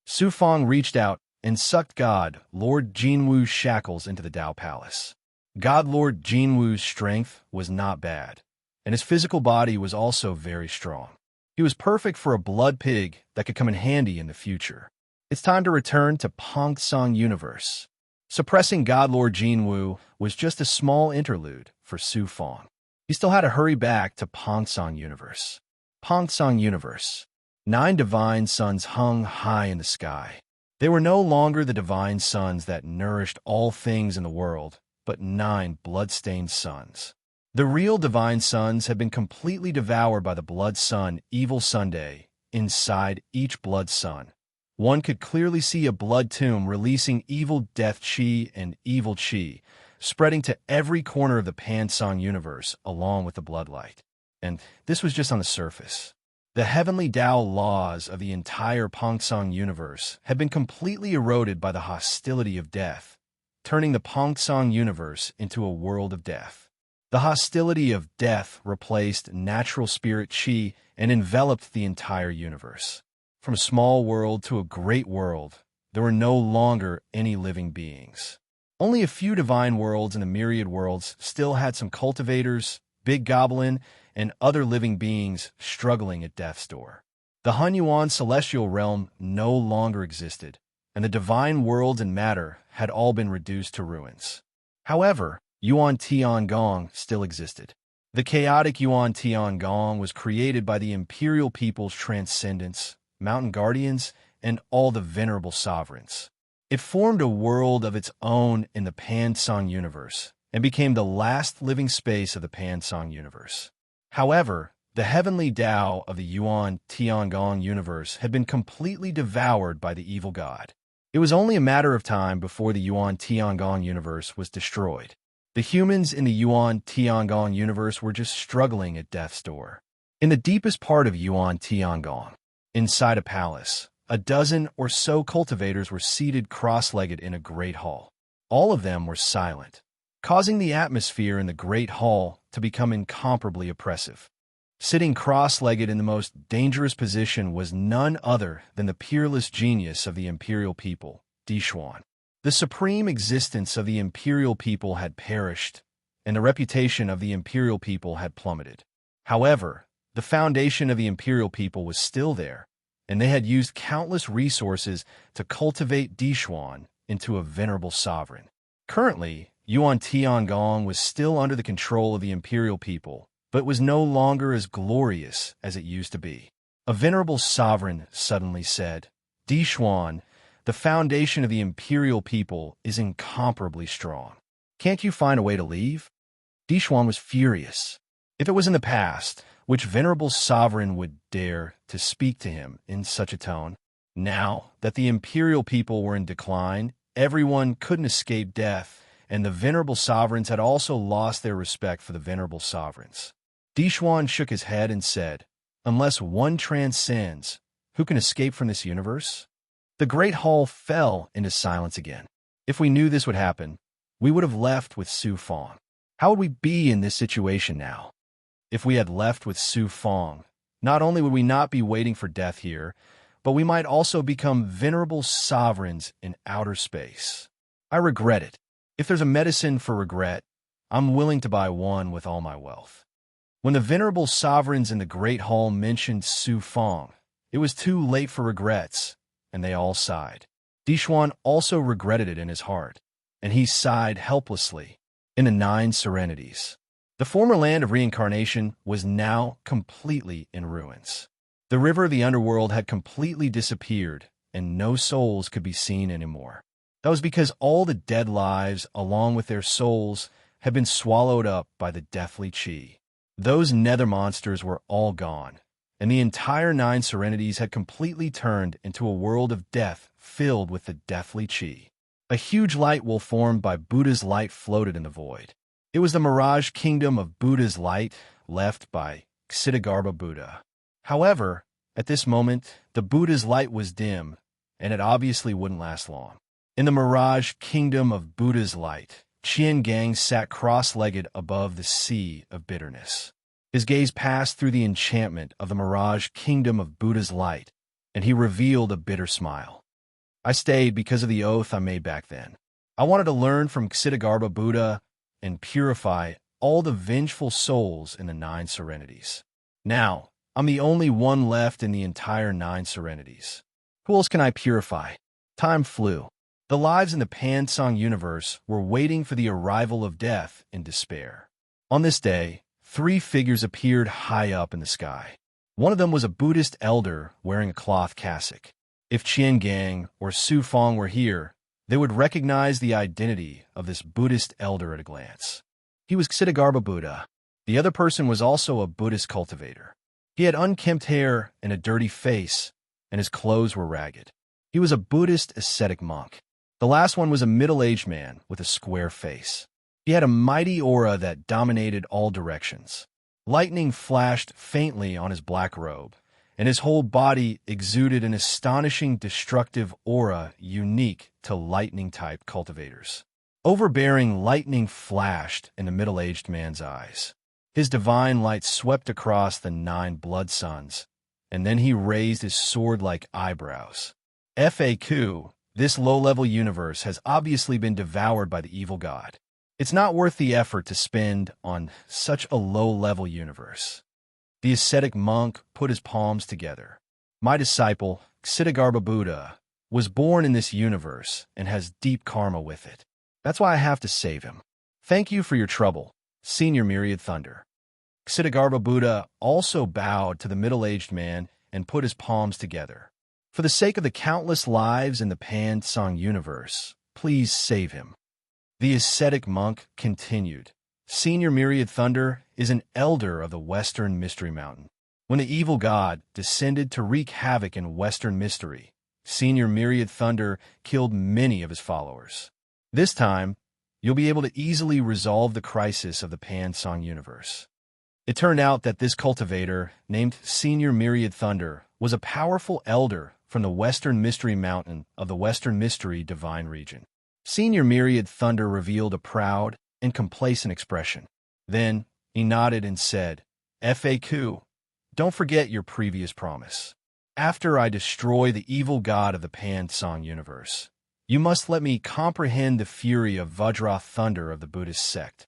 Su Fong reached out and sucked God Lord Jinwu's shackles into the Tao Palace. God Lord Jinwu's strength was not bad, and his physical body was also very strong. He was perfect for a blood pig that could come in handy in the future. It's time to return to Pongsong Universe. Suppressing God Lord Jinwu was just a small interlude for Su Fong. He still had to hurry back to Pongsong Universe. Pongsong Universe. 9 divine suns hung high in the sky. They were no longer the divine suns that nourished all things in the world, but 9 blood-stained suns. The real divine suns had been completely devoured by the blood sun, Evil Sunday, inside each blood sun. One could clearly see a blood tomb releasing evil death chi and evil chi, spreading to every corner of the Pansong universe along with the bloodlight. And this was just on the surface. The heavenly Tao laws of the entire Pongsong universe had been completely eroded by the hostility of death, turning the Pongsong universe into a world of death. The hostility of death replaced natural spirit chi and enveloped the entire universe. From a small world to a great world, there were no longer any living beings. Only a few divine worlds in the myriad worlds still had some cultivators, big goblin, and other living beings struggling at death's door. The Hunyuan celestial realm no longer existed, and the divine worlds and matter had all been reduced to ruins. However, Yuan Tiangong still existed. The chaotic Yuan Tiangong was created by the imperial people's transcendence, mountain guardians, and all the venerable sovereigns. It formed a world of its own in the Pansong universe and became the last living space of the Pansong universe. However, the heavenly Tao of the Yuan Tiangong universe had been completely devoured by the evil god. It was only a matter of time before the Yuan Tiangong universe was destroyed. The humans in the Yuan Tiangong universe were just struggling at death's door. In the deepest part of Yuan Tiangong, inside a palace, a dozen or so cultivators were seated cross-legged in a great hall. All of them were silent, causing the atmosphere in the great hall to become incomparably oppressive. Sitting cross-legged in the most dangerous position was none other than the peerless genius of the imperial people, Dixuan. The supreme existence of the imperial people had perished, and the reputation of the imperial people had plummeted. However, the foundation of the imperial people was still there, and they had used countless resources to cultivate Dixuan into a venerable sovereign. Currently, Yuan Tiangong was still under the control of the imperial people, but was no longer as glorious as it used to be. A venerable sovereign suddenly said, "Dixuan, the foundation of the imperial people is incomparably strong. Can't you find a way to leave?" Dixuan was furious. If it was in the past, which venerable sovereign would dare to speak to him in such a tone? Now that the imperial people were in decline, everyone couldn't escape death, and the venerable sovereigns had also lost their respect for the venerable sovereigns. Dixuan shook his head and said, "Unless one transcends, who can escape from this universe?" The great hall fell into silence again. If we knew this would happen, we would have left with Su Fong. How would we be in this situation now? If we had left with Su Fong, not only would we not be waiting for death here, but we might also become venerable sovereigns in outer space. I regret it. If there's a medicine for regret, I'm willing to buy one with all my wealth. When the venerable sovereigns in the Great Hall mentioned Su Fong, it was too late for regrets, and they all sighed. Dixuan also regretted it in his heart. and he sighed helplessly. In the nine serenities. The former land of reincarnation was now completely in ruins. The river of the underworld had completely disappeared, and no souls could be seen anymore. That was because all the dead lives, along with their souls, had been swallowed up by the deathly chi. Those nether monsters were all gone, and the entire nine serenities had completely turned into a world of death filled with the deathly chi. A huge light well formed by Buddha's light floated in the void. It was the mirage kingdom of Buddha's light, left by Ksitigarbha Buddha. However, at this moment, the Buddha's light was dim, and it obviously wouldn't last long. In the mirage kingdom of Buddha's light, Qian Gang sat cross-legged above the sea of bitterness. His gaze passed through the enchantment of the mirage kingdom of Buddha's light, and he revealed a bitter smile. I stayed because of the oath I made back then. I wanted to learn from Ksitigarbha Buddha and purify all the vengeful souls in the nine serenities. Now, I'm the only one left in the entire nine serenities. Who else can I purify? Time flew. The lives in the Pansong universe were waiting for the arrival of death in despair. On this day, three figures appeared high up in the sky. One of them was a Buddhist elder wearing a cloth cassock. If Qian Gang or Su Fong were here, they would recognize the identity of this Buddhist elder at a glance. He was Ksitigarbha Buddha. The other person was also a Buddhist cultivator. He had unkempt hair and a dirty face, and his clothes were ragged. He was a Buddhist ascetic monk. The last one was a middle-aged man with a square face. He had a mighty aura that dominated all directions. Lightning flashed faintly on his black robe, and his whole body exuded an astonishing destructive aura unique to lightning-type cultivators. Overbearing lightning flashed in the middle-aged man's eyes. His divine light swept across the nine blood suns, and then he raised his sword-like eyebrows. FAQ, this low-level universe has obviously been devoured by the evil god. It's not worth the effort to spend on such a low-level universe. The ascetic monk put his palms together. My disciple, Ksitigarbha Buddha, was born in this universe and has deep karma with it. That's why I have to save him. Thank you for your trouble, Senior Myriad Thunder. Ksitigarbha Buddha also bowed to the middle-aged man and put his palms together. For the sake of the countless lives in the Pansong universe, please save him. The ascetic monk continued. Senior Myriad Thunder is an elder of the Western Mystery Mountain. When the evil god descended to wreak havoc in Western Mystery, Senior Myriad Thunder killed many of his followers. This time, you'll be able to easily resolve the crisis of the Pansong universe. It turned out that this cultivator, named Senior Myriad Thunder, was a powerful elder from the Western Mystery Mountain of the Western Mystery Divine Region. Senior Myriad Thunder revealed a proud and complacent expression. Then, he nodded and said, FAQ, don't forget your previous promise. After I destroy the evil god of the Pansong universe, you must let me comprehend the fury of Vajra thunder of the Buddhist sect.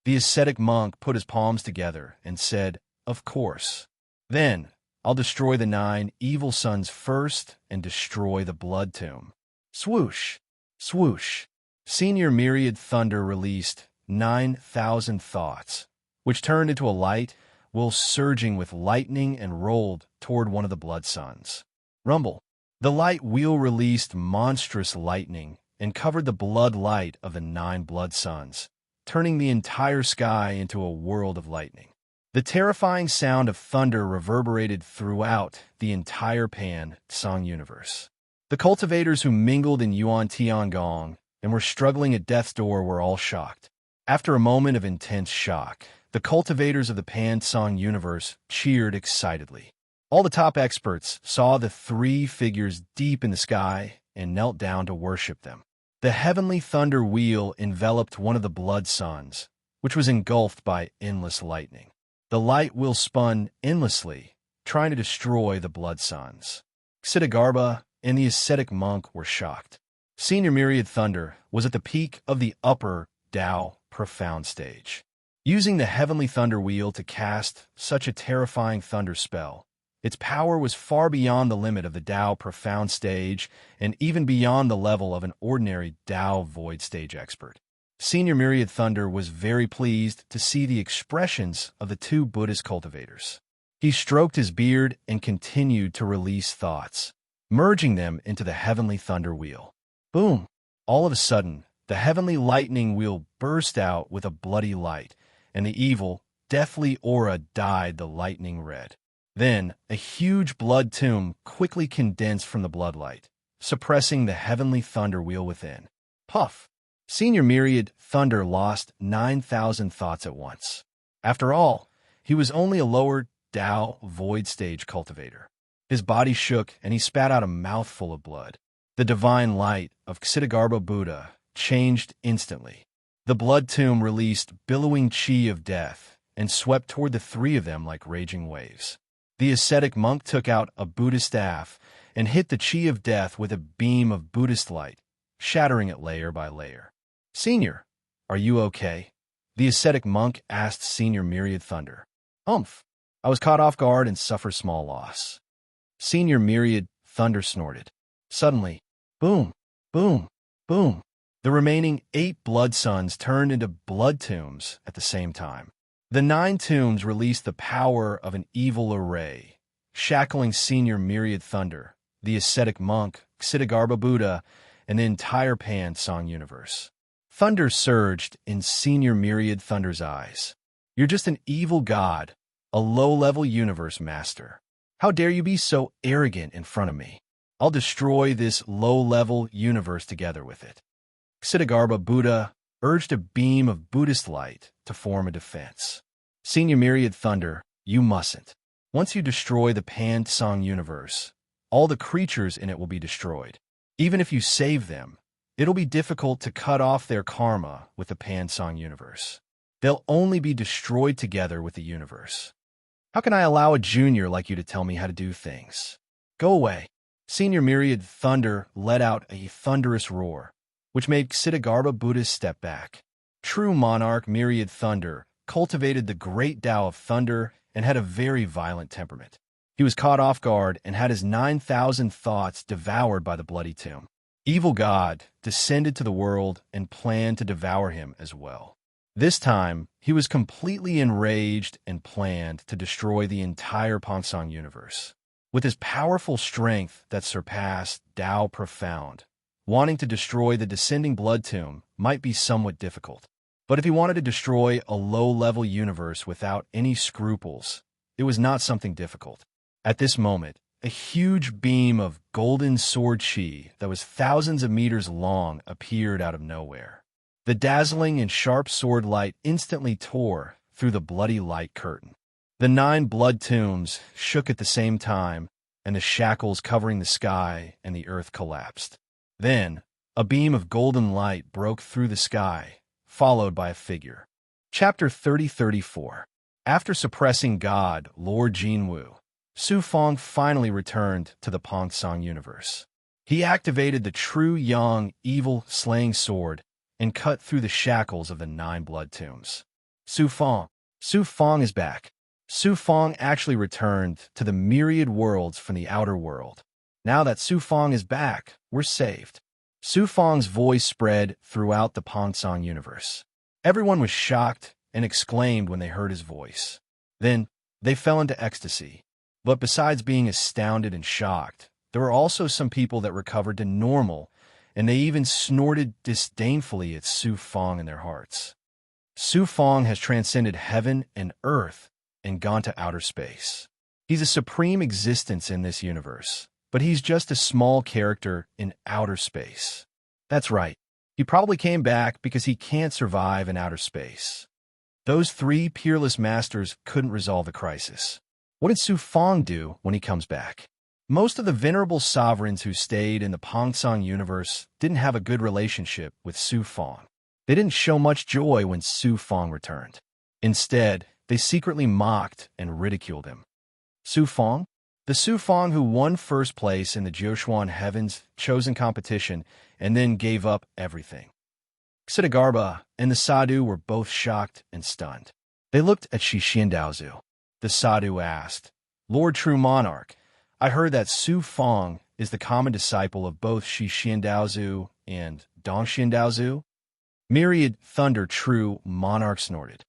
The ascetic monk put his palms together and said, Of course. Then, I'll destroy the nine evil sons first and destroy the blood tomb. Swoosh! Swoosh! Senior Myriad Thunder released 9,000 thoughts, which turned into a light, while surging with lightning and rolled toward one of the blood suns. Rumble! The light wheel released monstrous lightning and covered the blood light of the nine blood suns, turning the entire sky into a world of lightning. The terrifying sound of thunder reverberated throughout the entire Pansong universe. The cultivators who mingled in Yuan Tiangong and were struggling at death's door were all shocked. After a moment of intense shock, the cultivators of the Pansong universe cheered excitedly. All the top experts saw the three figures deep in the sky and knelt down to worship them. The heavenly thunder wheel enveloped one of the blood suns, which was engulfed by endless lightning. The light wheel spun endlessly, trying to destroy the blood suns. Ksitigarbha and the ascetic monk were shocked. Senior Myriad Thunder was at the peak of the upper Tao profound stage. Using the heavenly thunder wheel to cast such a terrifying thunder spell, Its power was far beyond the limit of the Tao profound stage and even beyond the level of an ordinary Tao void stage expert. Senior Myriad Thunder was very pleased to see the expressions of the two Buddhist cultivators. He stroked his beard and continued to release thoughts, merging them into the heavenly thunder wheel. Boom! All of a sudden, the heavenly lightning wheel burst out with a bloody light, and the evil, deathly aura dyed the lightning red. Then, a huge blood tomb quickly condensed from the bloodlight, suppressing the heavenly thunder wheel within. Puff! Senior Myriad Thunder lost 9,000 thoughts at once. After all, he was only a lower Tao void stage cultivator. His body shook and he spat out a mouthful of blood. The divine light of Ksitigarbha Buddha changed instantly. The blood tomb released billowing chi of death and swept toward the three of them like raging waves. The ascetic monk took out a Buddhist staff and hit the chi of death with a beam of Buddhist light, shattering it layer by layer. "Senior, are you okay?" The ascetic monk asked Senior Myriad Thunder. I was caught off guard and suffer small loss." Senior Myriad Thunder snorted. Suddenly, boom, boom, boom. The remaining 8 blood suns turned into blood tombs at the same time. The 9 tombs released the power of an evil array, shackling Senior Myriad Thunder, the ascetic monk, Ksitigarbha Buddha, and the entire Pan-Song universe. Thunder surged in Senior Myriad Thunder's eyes. "You're just an evil god, a low-level universe master. How dare you be so arrogant in front of me? I'll destroy this low-level universe together with it." Ksitigarbha Buddha urged a beam of Buddhist light to form a defense. "Senior Myriad Thunder, you mustn't. Once you destroy the Pan-Song universe, all the creatures in it will be destroyed. Even if you save them, it'll be difficult to cut off their karma with the Pan-Song universe. They'll only be destroyed together with the universe. How can I allow a junior like you to tell me how to do things? Go away." Senior Myriad Thunder let out a thunderous roar, which made Ksitigarbha Buddha step back. True monarch Myriad Thunder cultivated the great Tao of thunder and had a very violent temperament. He was caught off guard and had his 9,000 thoughts devoured by the bloody tomb. Evil God descended to the world and planned to devour him as well. This time, he was completely enraged and planned to destroy the entire Pansong universe. With his powerful strength that surpassed Tao profound, wanting to destroy the descending blood tomb might be somewhat difficult. But if he wanted to destroy a low-level universe without any scruples, it was not something difficult. At this moment, a huge beam of golden sword chi that was thousands of meters long appeared out of nowhere. The dazzling and sharp sword light instantly tore through the bloody light curtain. The 9 blood tombs shook at the same time, and the shackles covering the sky and the earth collapsed. Then, a beam of golden light broke through the sky, followed by a figure. Chapter 30-34. After suppressing God, Lord Jinwu, Su Fong finally returned to the Pangsong universe. He activated the true Yang evil slaying sword and cut through the shackles of the 9 blood tombs. Su Fong is back. Su Fong actually returned to the myriad worlds from the outer world. Now that Su Fong is back, we're saved. Su Fong's voice spread throughout the Pangsong universe. Everyone was shocked and exclaimed when they heard his voice. Then, they fell into ecstasy. But besides being astounded and shocked, there were also some people that recovered to normal, and they even snorted disdainfully at Su Fong in their hearts. Su Fong has transcended heaven and earth and gone to outer space. He's a supreme existence in this universe, but he's just a small character in outer space. That's right. He probably came back because he can't survive in outer space. Those 3 peerless masters couldn't resolve the crisis. What did Su Fong do when he comes back? Most of the venerable sovereigns who stayed in the Pangsong universe didn't have a good relationship with Su Fong. They didn't show much joy when Su Fong returned. Instead, they secretly mocked and ridiculed him. Su Fong? The Su Fong who won first place in the Jiushuan Heavens chosen competition and then gave up everything. Ksitigarbha and the sadhu were both shocked and stunned. They looked at Shishin Daozu. The sadhu asked, Lord True Monarch, I heard that Su Fong is the common disciple of both Shi Xiandaozu and Dong Xiandaozu. Myriad Thunder True Monarch snorted.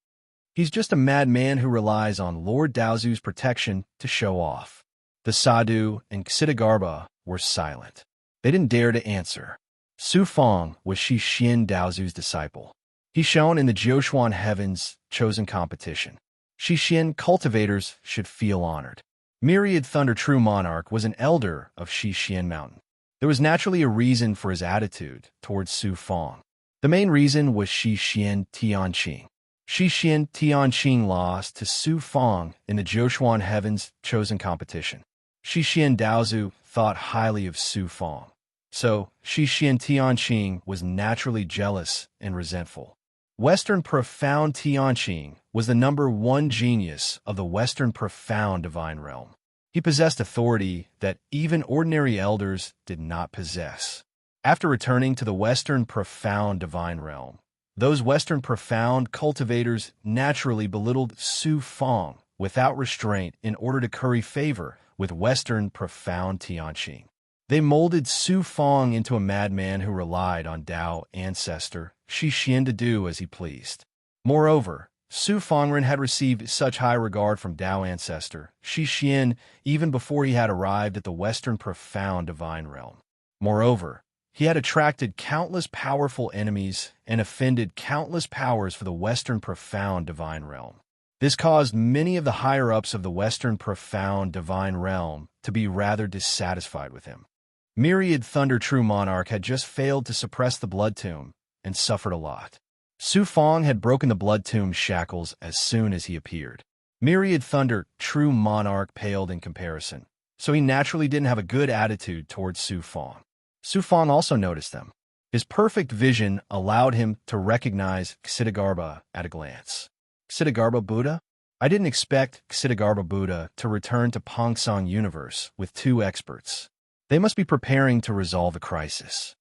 He's just a madman who relies on Lord Daozu's protection to show off. The Sadhu and Xidagarba were silent. They didn't dare to answer. Su Fong was Shi Xiandaozu's disciple. He shone in the Jiuquan Heavens chosen competition. Shi Xian cultivators should feel honored. Myriad Thunder True Monarch was an elder of Shi Xian Mountain. There was naturally a reason for his attitude towards Su Fong. The main reason was Shi Xian Tianqing. Shi Xian Tianqing lost to Su Fong in the Jiuquan Heavens chosen competition. Shi Xiandaozu thought highly of Su Fong. So, Shi Xian Tianqing was naturally jealous and resentful. Western Profound Tianqing was the #1 genius of the Western Profound Divine Realm. He possessed authority that even ordinary elders did not possess. After returning to the Western Profound Divine Realm, those Western Profound cultivators naturally belittled Su Fong without restraint in order to curry favor with Western Profound Tianqing. They molded Su Fong into a madman who relied on Dao ancestor Shi Xian to do as he pleased. Moreover, Su Fongren had received such high regard from Dao ancestor Shi Xian even before he had arrived at the Western Profound Divine Realm. Moreover, he had attracted countless powerful enemies and offended countless powers for the Western Profound Divine Realm. This caused many of the higher-ups of the Western Profound Divine Realm to be rather dissatisfied with him. Myriad Thunder True Monarch had just failed to suppress the Blood Tomb and suffered a lot. Su Fong had broken the Blood Tomb's shackles as soon as he appeared. Myriad Thunder True Monarch paled in comparison, so he naturally didn't have a good attitude towards Su Fong. Su Fong also noticed them. His perfect vision allowed him to recognize Xidagarba at a glance. Xidagarba Buddha? I didn't expect Xidagarba Buddha to return to Pongsong Universe with 2 experts. They must be preparing to resolve a crisis.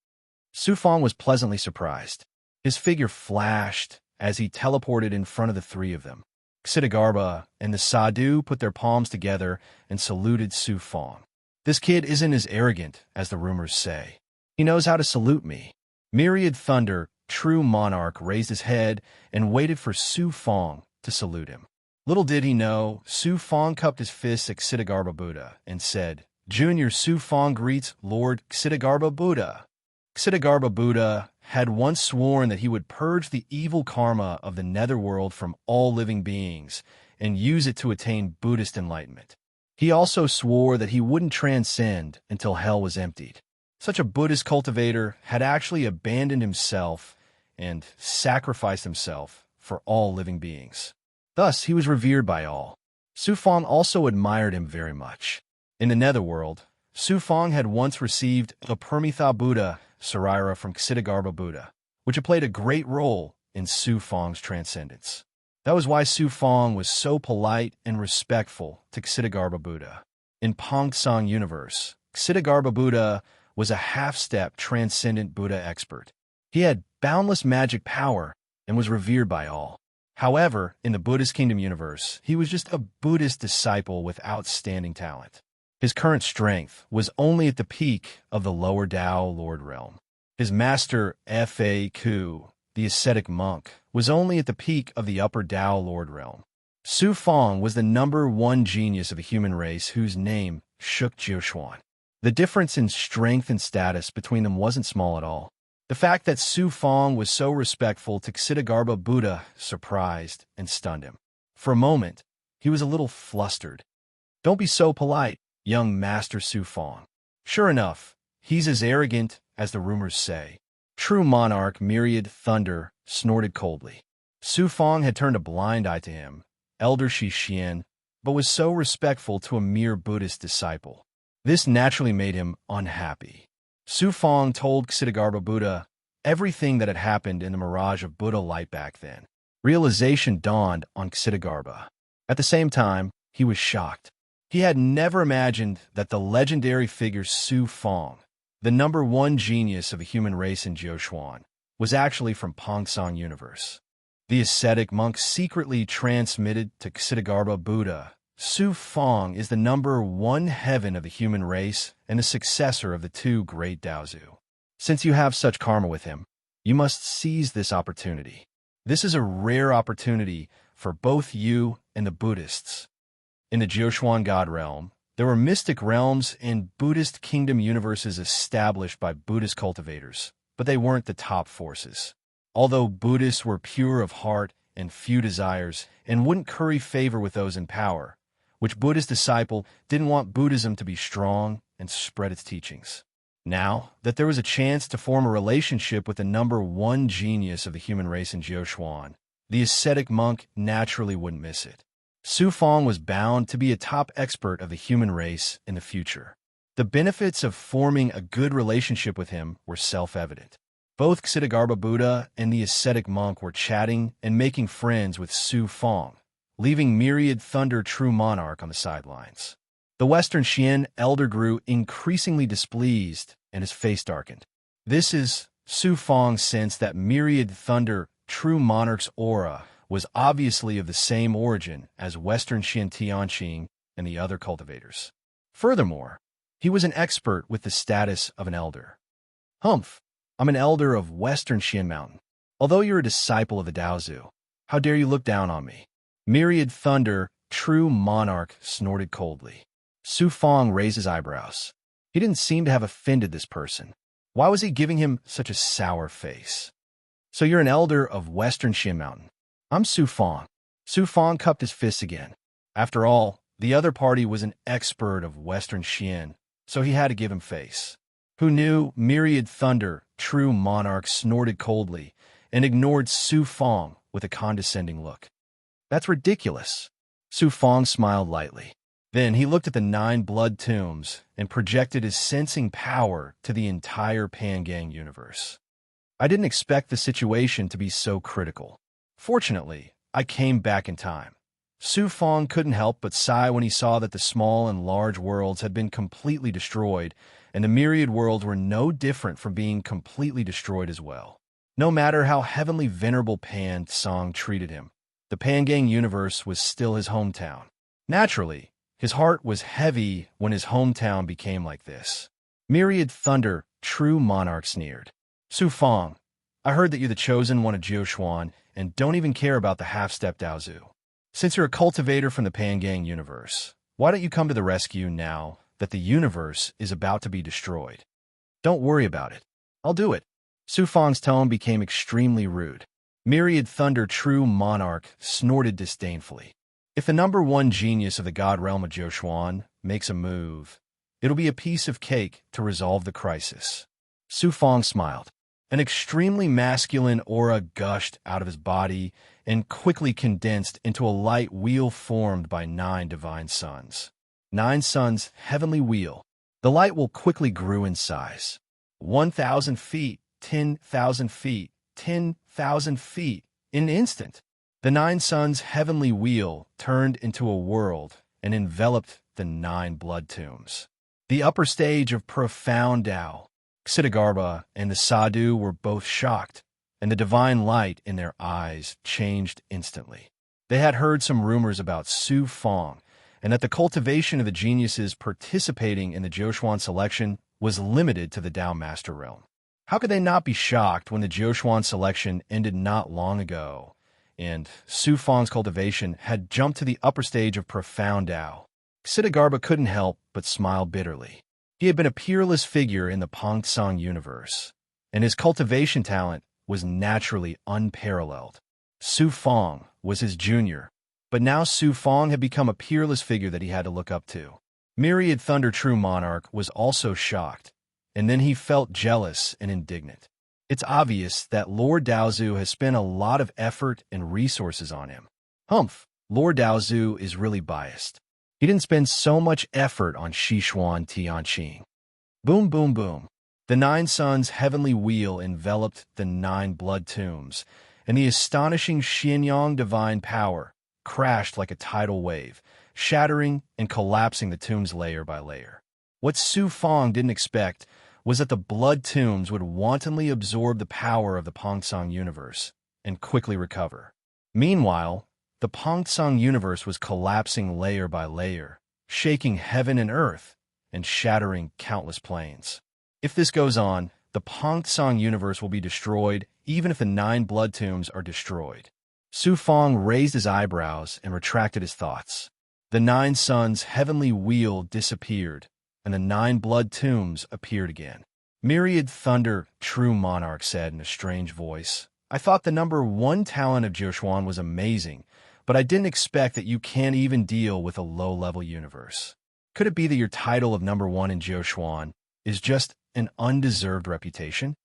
Su Fong was pleasantly surprised. His figure flashed as he teleported in front of the 3 of them. Xidagarba and the Sadhu put their palms together and saluted Su Fong. This kid isn't as arrogant as the rumors say. He knows how to salute me. Myriad Thunder True Monarch raised his head and waited for Su Fong to salute him. Little did he know, Su Fong cupped his fist at Xidagarba Buddha and said, Junior Su Fong greets Lord Xidagarba Buddha. Xidagarba Buddha had once sworn that he would purge the evil karma of the netherworld from all living beings and use it to attain Buddhist enlightenment. He also swore that he wouldn't transcend until hell was emptied. Such a Buddhist cultivator had actually abandoned himself and sacrificed himself for all living beings. Thus, he was revered by all. Su Fong also admired him very much. In the netherworld, Su Fong had once received the Permitha Buddha Sarira from Xidagarba Buddha, which had played a great role in Su Fong's transcendence. That was why Su Fong was so polite and respectful to Xidagarba Buddha. In Pongsong Universe, Xidagarba Buddha was a half-step transcendent Buddha expert. He had boundless magic power and was revered by all. However, in the Buddhist Kingdom universe, he was just a Buddhist disciple with outstanding talent. His current strength was only at the peak of the lower Dao Lord realm. His master Fa Ku, the ascetic monk, was only at the peak of the upper Dao Lord realm. Su Fong was the #1 genius of the human race whose name shook Jiuquan. The difference in strength and status between them wasn't small at all. The fact that Su Fong was so respectful to Xidagarba Buddha surprised and stunned him. For a moment, he was a little flustered. Don't be so polite, young Master Su Fong. Sure enough, he's as arrogant as the rumors say. True Monarch Myriad Thunder snorted coldly. Su Fong had turned a blind eye to him, Elder Shi Xian, but was so respectful to a mere Buddhist disciple. This naturally made him unhappy. Su Fong told Xidagarba Buddha everything that had happened in the mirage of Buddha light back then. Realization dawned on Xidagarba. At the same time, he was shocked. He had never imagined that the legendary figure Su Fong, the #1 genius of the human race in Jiuquan, was actually from Pongsong Universe. The ascetic monk secretly transmitted to Xidagarba Buddha Su Fong is the #1 heaven of the human race and the successor of the two great Daozu. Since you have such karma with him, you must seize this opportunity. This is a rare opportunity for both you and the Buddhists. In the Jiuquan God realm, there were mystic realms and Buddhist kingdom universes established by Buddhist cultivators, but they weren't the top forces. Although Buddhists were pure of heart and few desires and wouldn't curry favor with those in power, which Buddhist disciple didn't want Buddhism to be strong and spread its teachings. Now that there was a chance to form a relationship with the #1 genius of the human race in Jiuquan, the ascetic monk naturally wouldn't miss it. Su Fong was bound to be a top expert of the human race in the future. The benefits of forming a good relationship with him were self-evident. Both Ksitigarbha Buddha and the ascetic monk were chatting and making friends with Su Fong, leaving Myriad Thunder True Monarch on the sidelines. The Western Xian elder grew increasingly displeased, and his face darkened. This is Su Fong sensed that Myriad Thunder True Monarch's aura was obviously of the same origin as Western Xian Tianqing and the other cultivators. Furthermore, he was an expert with the status of an elder. Humph, I'm an elder of Western Xian Mountain. Although you're a disciple of the Daozu, how dare you look down on me? Myriad Thunder True Monarch snorted coldly. Su Fong raised his eyebrows. He didn't seem to have offended this person. Why was he giving him such a sour face? So you're an elder of Western Xian Mountain. I'm Su Fong. Su Fong cupped his fists again. After all, the other party was an expert of Western Xian, so he had to give him face. Who knew? Myriad Thunder True Monarch snorted coldly and ignored Su Fong with a condescending look. That's ridiculous. Su Fong smiled lightly. Then he looked at the 9 blood tombs and projected his sensing power to the entire Pangang universe. I didn't expect the situation to be so critical. Fortunately, I came back in time. Su Fong couldn't help but sigh when he saw that the small and large worlds had been completely destroyed, and the myriad worlds were no different from being completely destroyed as well. No matter how heavenly venerable Pan Song treated him, the Pangang universe was still his hometown. Naturally, his heart was heavy when his hometown became like this. Myriad Thunder True Monarch sneered. Su Fong, I heard that you're the chosen one of Jiuquan and don't even care about the half-step Daozu. Since you're a cultivator from the Pangang universe, why don't you come to the rescue now that the universe is about to be destroyed? Don't worry about it. I'll do it. Su Fong's tone became extremely rude. Myriad Thunder True Monarch snorted disdainfully. If the #1 genius of the god realm of Jiuquan makes a move, it'll be a piece of cake to resolve the crisis. Su Fong smiled. An extremely masculine aura gushed out of his body and quickly condensed into a light wheel formed by 9 divine suns. 9 suns' heavenly wheel. The light will quickly grew in size. 1,000 feet, 10,000 feet, 10,000 feet. In an instant, the 9 suns' heavenly wheel turned into a world and enveloped the 9 blood tombs. The upper stage of profound Tao. Ksitigarbha and the Sadhu were both shocked, and the divine light in their eyes changed instantly. They had heard some rumors about Su Fong, and that the cultivation of the geniuses participating in the Jiuquan selection was limited to the Tao Master realm. How could they not be shocked when the Jiuquan selection ended not long ago, and Su Fong's cultivation had jumped to the upper stage of profound Tao? Ksitigarbha couldn't help but smile bitterly. He had been a peerless figure in the Pongsong universe, and his cultivation talent was naturally unparalleled. Su Fong was his junior, but now Su Fong had become a peerless figure that he had to look up to. Myriad Thunder True Monarch was also shocked, and then he felt jealous and indignant. It's obvious that Lord Daozu has spent a lot of effort and resources on him. Humph, Lord Daozu is really biased. He didn't spend so much effort on Sichuan Tianqing. Boom, boom, boom. The 9 suns' heavenly wheel enveloped the 9 blood tombs, and the astonishing Xianyang divine power crashed like a tidal wave, shattering and collapsing the tombs layer by layer. What Su Fong didn't expect was that the blood tombs would wantonly absorb the power of the Pongsong universe and quickly recover. Meanwhile, The Pongsung universe was collapsing layer by layer, shaking heaven and earth, and shattering countless planes. If this goes on, the Pongsung universe will be destroyed, even if the 9 blood tombs are destroyed. Su Fong raised his eyebrows and retracted his thoughts. The 9 suns' heavenly wheel disappeared, and the 9 blood tombs appeared again. Myriad thunder, true monarch said in a strange voice. I thought the number 1 talent of Joshuan was amazing, but I didn't expect that you can't even deal with a low-level universe. Could it be that your title of number 1 in Joshuan is just an undeserved reputation?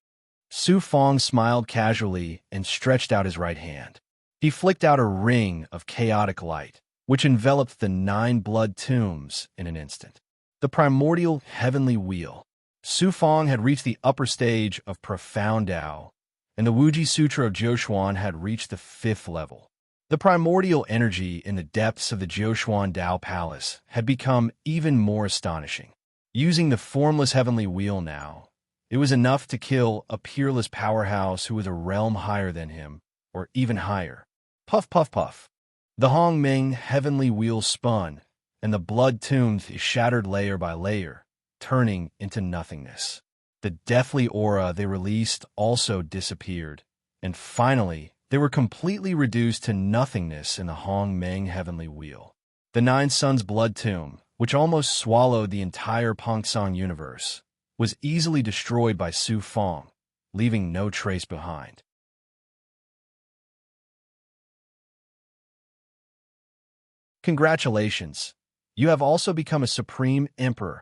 Su Fong smiled casually and stretched out his right hand. He flicked out a ring of chaotic light, which enveloped the 9 blood tombs in an instant. The primordial heavenly wheel. Su Fong had reached the upper stage of profound Tao, and the Wuji Sutra of Joshuan had reached the 5th level. The primordial energy in the depths of the Joshuan Tao Palace had become even more astonishing. Using the formless heavenly wheel now, it was enough to kill a peerless powerhouse who was a realm higher than him, or even higher. Puff, puff, puff. The Hong Ming heavenly wheel spun, and the blood tombs shattered layer by layer, turning into nothingness. The deathly aura they released also disappeared, and finally, they were completely reduced to nothingness in the Hong Ming heavenly wheel. The 9 suns' blood tomb, which almost swallowed the entire Pongsung universe, was easily destroyed by Su Fong, leaving no trace behind. Congratulations! You have also become a Supreme Emperor.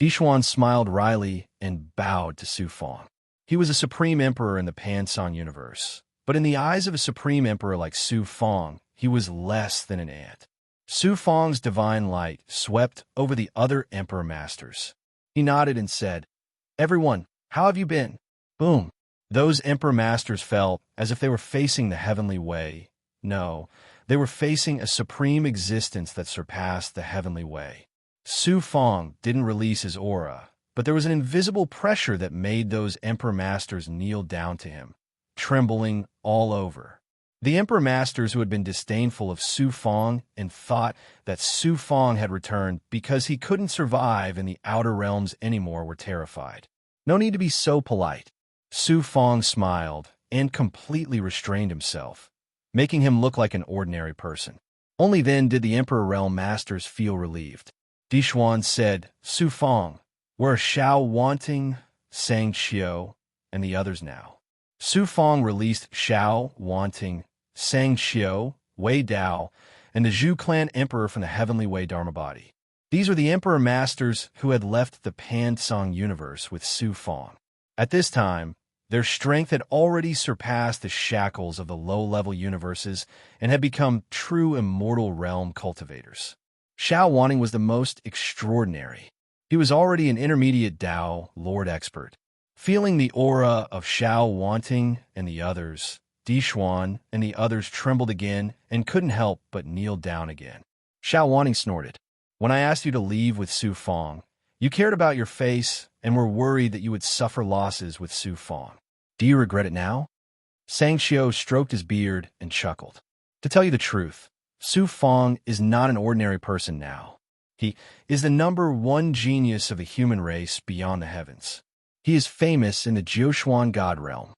Dixuan smiled wryly and bowed to Su Fong. He was a Supreme Emperor in the Pansong universe, but in the eyes of a Supreme Emperor like Su Fong, he was less than an ant. Su Fong's divine light swept over the other Emperor Masters. He nodded and said, "Everyone, how have you been?" Boom! Those Emperor Masters felt as if they were facing the heavenly way. No, they were facing a supreme existence that surpassed the heavenly way. Su Fong didn't release his aura, but there was an invisible pressure that made those Emperor Masters kneel down to him, trembling all over. The Emperor Masters who had been disdainful of Su Fong and thought that Su Fong had returned because he couldn't survive in the outer realms anymore were terrified. No need to be so polite. Su Fong smiled and completely restrained himself, making him look like an ordinary person. Only then did the Emperor Realm Masters feel relieved. Dixuan said, "Su Fong, where are Xiao Wanting, Sang Xiao, and the others now?" Su Fong released Xiao Wanting, Sang Xiao, Wei Dao, and the Zhu clan emperor from the heavenly Wei Dharma body. These were the Emperor Masters who had left the Pansong universe with Su Fong. At this time, their strength had already surpassed the shackles of the low-level universes and had become true immortal realm cultivators. Xiao Wanting was the most extraordinary. He was already an intermediate Dao Lord expert. Feeling the aura of Xiao Wanting and the others, Dixuan and the others trembled again and couldn't help but kneel down again. Xiao Wanting snorted. "When I asked you to leave with Su Fong, you cared about your face and were worried that you would suffer losses with Su Fong. Do you regret it now?" Sang Xiao stroked his beard and chuckled. "To tell you the truth, Su Fong is not an ordinary person now. He is the number 1 genius of the human race beyond the heavens. He is famous in the Jiushuan God realm."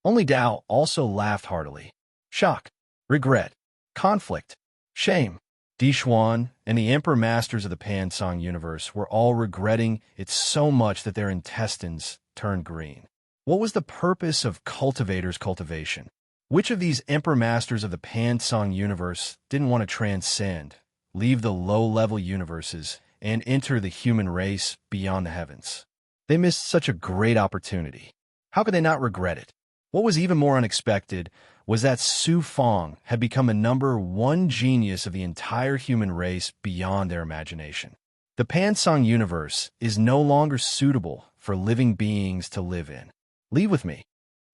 Only Dao also laughed heartily. Shock, regret, conflict, shame. Dixuan and the Emperor Masters of the Pansong universe were all regretting it so much that their intestines turned green. What was the purpose of cultivators' cultivation? Which of these Emperor Masters of the Pansong universe didn't want to transcend, leave the low-level universes, and enter the human race beyond the heavens? They missed such a great opportunity. How could they not regret it? What was even more unexpected was that Su Fong had become the number 1 genius of the entire human race beyond their imagination. The Pansong universe is no longer suitable for living beings to live in. Leave with me.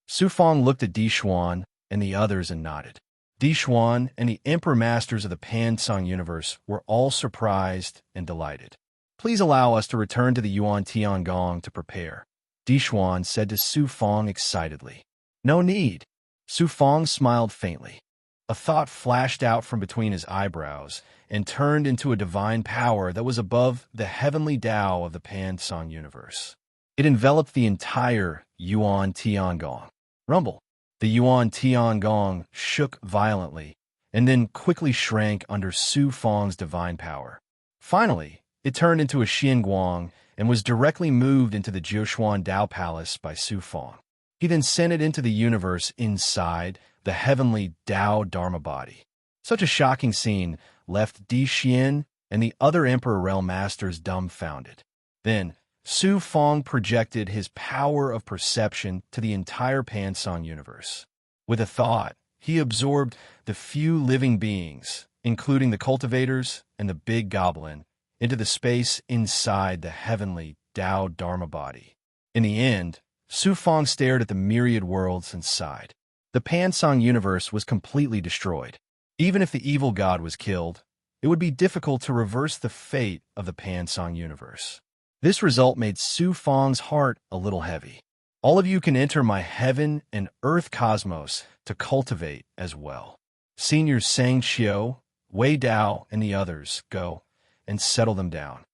Su Fong looked at Dixuan and the others and nodded. Dixuan and the Emperor Masters of the Pansong universe were all surprised and delighted. "Please allow us to return to the Yuan Tiangong to prepare," Dixuan said to Su Fong excitedly. "No need." Su Fong smiled faintly. A thought flashed out from between his eyebrows and turned into a divine power that was above the heavenly Tao of the Pan-Song universe. It enveloped the entire Yuan Tiangong. Rumble. The Yuan Tiangong shook violently and then quickly shrank under Su Fang's divine power. Finally, it turned into a Xianguang and was directly moved into the Jiushuan Dao Palace by Su Fang. He then sent it into the universe inside the heavenly Dao Dharma body. Such a shocking scene left Di Xian and the other Emperor Realm Masters dumbfounded. Then, Su Fang projected his power of perception to the entire Pan-Song universe. With a thought, he absorbed the few living beings, including the cultivators and the big goblin, into the space inside the heavenly Dao Dharma body. In the end, Su Fang stared at the myriad worlds and sighed. The Pan-Song universe was completely destroyed. Even if the evil god was killed, it would be difficult to reverse the fate of the Pan-Song universe. This result made Su Fang's heart a little heavy. All of you can enter my heaven and earth cosmos to cultivate as well. Seniors Sang Xiao, Wei Dao, and the others go and settle them down.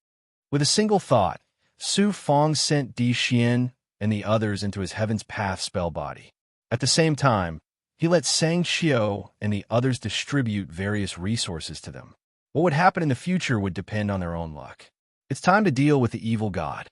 With a single thought, Su Fang sent Di Xian and the others into his Heaven's Path spell body. At the same time, he let Sang Xiao and the others distribute various resources to them. What would happen in the future would depend on their own luck. It's time to deal with the evil god.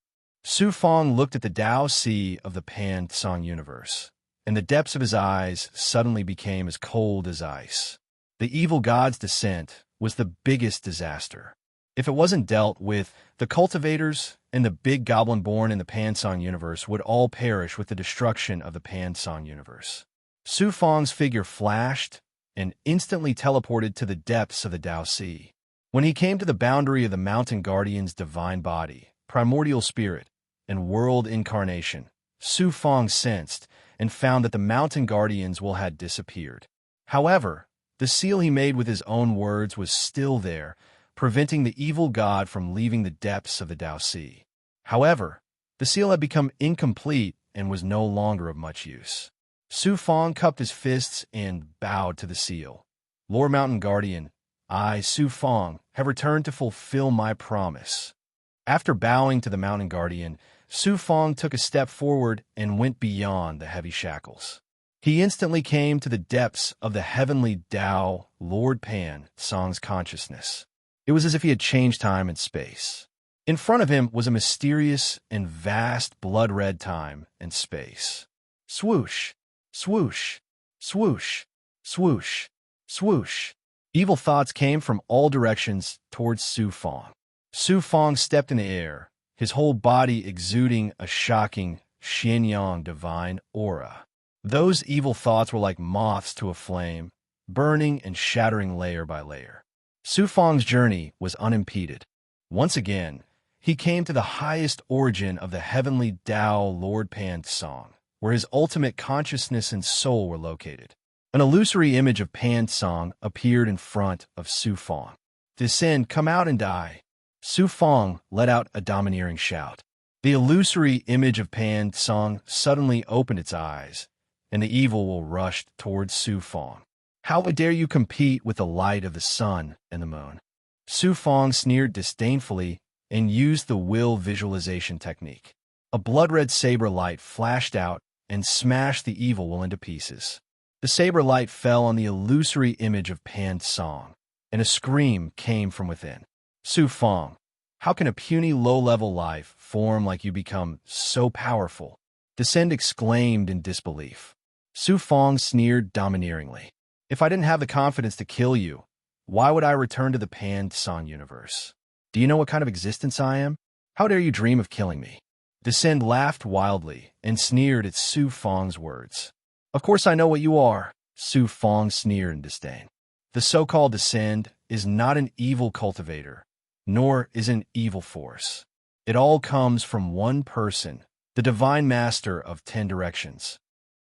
Su Fang looked at the Dao Sea of the Pan-Song universe, and the depths of his eyes suddenly became as cold as ice. The evil god's descent was the biggest disaster. If it wasn't dealt with, the cultivators and the big goblin born in the Pan-Song universe would all perish with the destruction of the Pan-Song universe. Su Fang's figure flashed and instantly teleported to the depths of the Dao Sea. When he came to the boundary of the Mountain Guardian's divine body, primordial spirit, and world incarnation, Su Fang sensed and found that the Mountain Guardians had disappeared. However, the seal he made with his own words was still there, preventing the evil god from leaving the depths of the Dao Sea. However, the seal had become incomplete and was no longer of much use. Su Fang cupped his fists and bowed to the seal. Lord Mountain Guardian, I, Su Fang, have returned to fulfill my promise. After bowing to the Mountain Guardian, Su Fang took a step forward and went beyond the heavy shackles. He instantly came to the depths of the heavenly Tao, Lord Pan-Song's consciousness. It was as if he had changed time and space. In front of him was a mysterious and vast blood-red time and space. Swoosh, swoosh, swoosh, swoosh, swoosh. Evil thoughts came from all directions towards Su Fang. Su Fang stepped in the air, his whole body exuding a shocking Xianyang divine aura. Those evil thoughts were like moths to a flame, burning and shattering layer by layer. Su Fang's journey was unimpeded. Once again, he came to the highest origin of the heavenly Tao Lord Pan-Song, where his ultimate consciousness and soul were located. An illusory image of Pan-Song appeared in front of Su Fang. Descend, come out and die. Su Fang let out a domineering shout. The illusory image of Pan-Song suddenly opened its eyes, and the evil rushed towards Su Fang. How dare you compete with the light of the sun and the moon? Su Fang sneered disdainfully and used the will visualization technique. A blood-red saber light flashed out and smashed the evil into pieces. The saber light fell on the illusory image of Pan-Song, and a scream came from within. Su Fang, how can a puny low-level life form like you become so powerful? Descend exclaimed in disbelief. Su Fang sneered domineeringly. If I didn't have the confidence to kill you, why would I return to the Pan-Song universe? Do you know what kind of existence I am? How dare you dream of killing me? Descend laughed wildly and sneered at Su Fang's words. Of course I know what you are, Su Fang sneered in disdain. The so-called Descend is not an evil cultivator, nor is an evil force. It all comes from one person, the Divine Master of 10 Directions.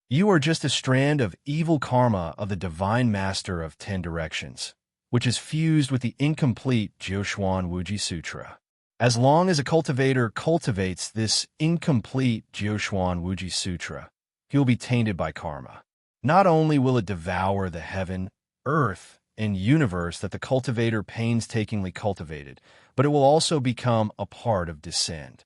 You are just a strand of evil karma of the Divine Master of 10 Directions, which is fused with the incomplete Jiushuan Wuji Sutra. As long as a cultivator cultivates this incomplete Jiushuan Wuji Sutra, he will be tainted by karma. Not only will it devour the heaven, earth and universe that the cultivator painstakingly cultivated, but it will also become a part of Descend.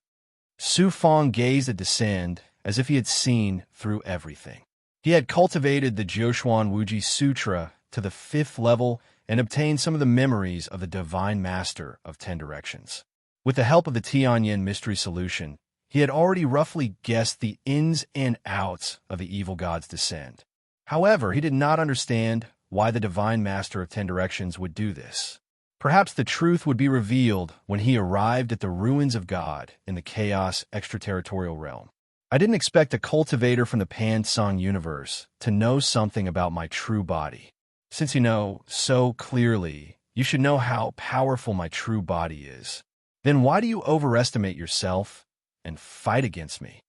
Su Fong gazed at Descend as if he had seen through everything. He had cultivated the Joshuan Wuji Sutra to the 5th level and obtained some of the memories of the Divine Master of 10 Directions. With the help of the Tianyin mystery solution, he had already roughly guessed the ins and outs of the evil god's descent. However, he did not understand why the Divine Master of 10 Directions would do this. Perhaps the truth would be revealed when he arrived at the ruins of God in the Chaos extraterritorial realm. I didn't expect a cultivator from the Pan Song universe to know something about my true body. Since you know so clearly, you should know how powerful my true body is. Then why do you overestimate yourself and fight against me?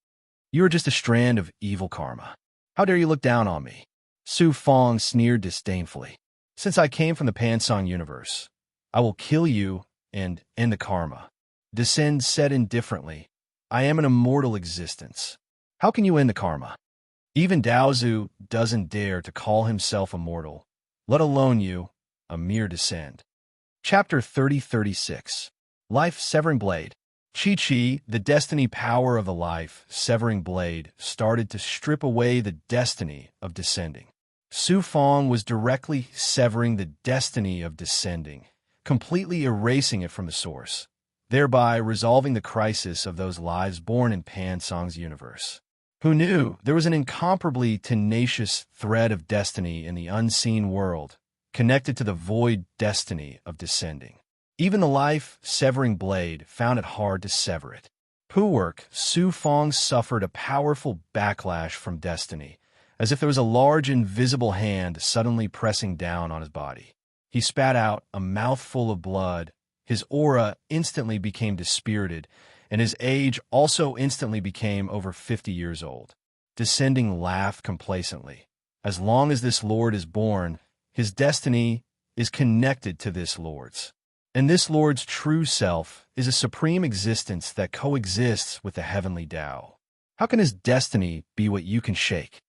You are just a strand of evil karma. How dare you look down on me? Su Fong sneered disdainfully. Since I came from the Pan Song universe, I will kill you and end the karma. Descend said indifferently, I am an immortal existence. How can you end the karma? Even Daozu doesn't dare to call himself immortal, let alone you, a mere Descend. Chapter 3036. Life-Severing Blade. Chi-Chi, the destiny power of the life-severing blade, started to strip away the destiny of descending. Su Fong was directly severing the destiny of descending, completely erasing it from the source, thereby resolving the crisis of those lives born in Pan Song's universe. Who knew there was an incomparably tenacious thread of destiny in the unseen world, connected to the void destiny of descending? Even the life-severing blade found it hard to sever it. Puwork, Su Fong suffered a powerful backlash from destiny, as if there was a large invisible hand suddenly pressing down on his body. He spat out a mouthful of blood, his aura instantly became dispirited, and his age also instantly became over 50 years old. Descending laughed complacently. As long as this lord is born, his destiny is connected to this lord's. And this lord's true self is a supreme existence that coexists with the heavenly Tao. How can his destiny be what you can shake?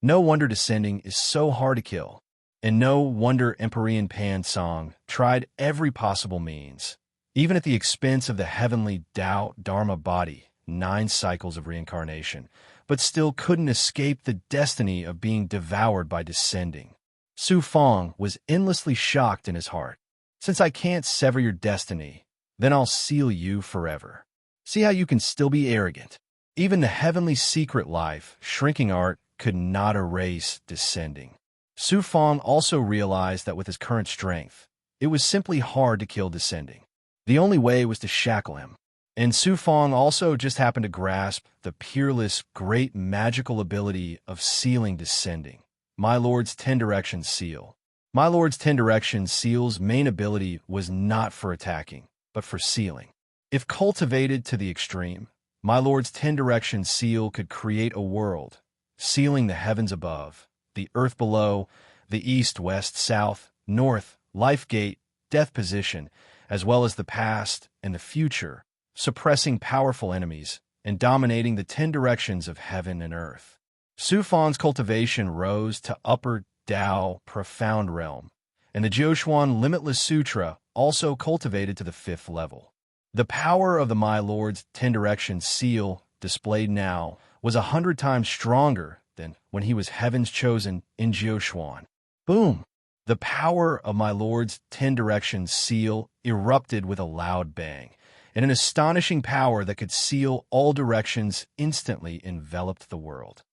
No wonder Descending is so hard to kill. And no wonder Empyrean Pan Song tried every possible means, even at the expense of the heavenly Tao Dharma body, 9 cycles of reincarnation, but still couldn't escape the destiny of being devoured by Descending. Su Fong was endlessly shocked in his heart. Since I can't sever your destiny, then I'll seal you forever. See how you can still be arrogant. Even the heavenly secret life, shrinking art, could not erase Descending. Su Fong also realized that with his current strength, it was simply hard to kill Descending. The only way was to shackle him. And Su Fong also just happened to grasp the peerless, great magical ability of sealing Descending, my lord's 10 Directions seal. My lord's 10 Directions seal's main ability was not for attacking, but for sealing. If cultivated to the extreme, my lord's 10 Directions seal could create a world, sealing the heavens above, the earth below, the east, west, south, north, life gate, death position, as well as the past and the future, suppressing powerful enemies and dominating the 10 directions of heaven and earth. Su Fong's cultivation rose to upper Tao profound realm, and the Joshuan Limitless Sutra also cultivated to the 5th level. The power of the My Lord's 10 Directions seal, displayed now, was 100 times stronger than when he was heaven's chosen in Joshuan. Boom! The power of my Lord's 10 Directions seal erupted with a loud bang, and an astonishing power that could seal all directions instantly enveloped the world.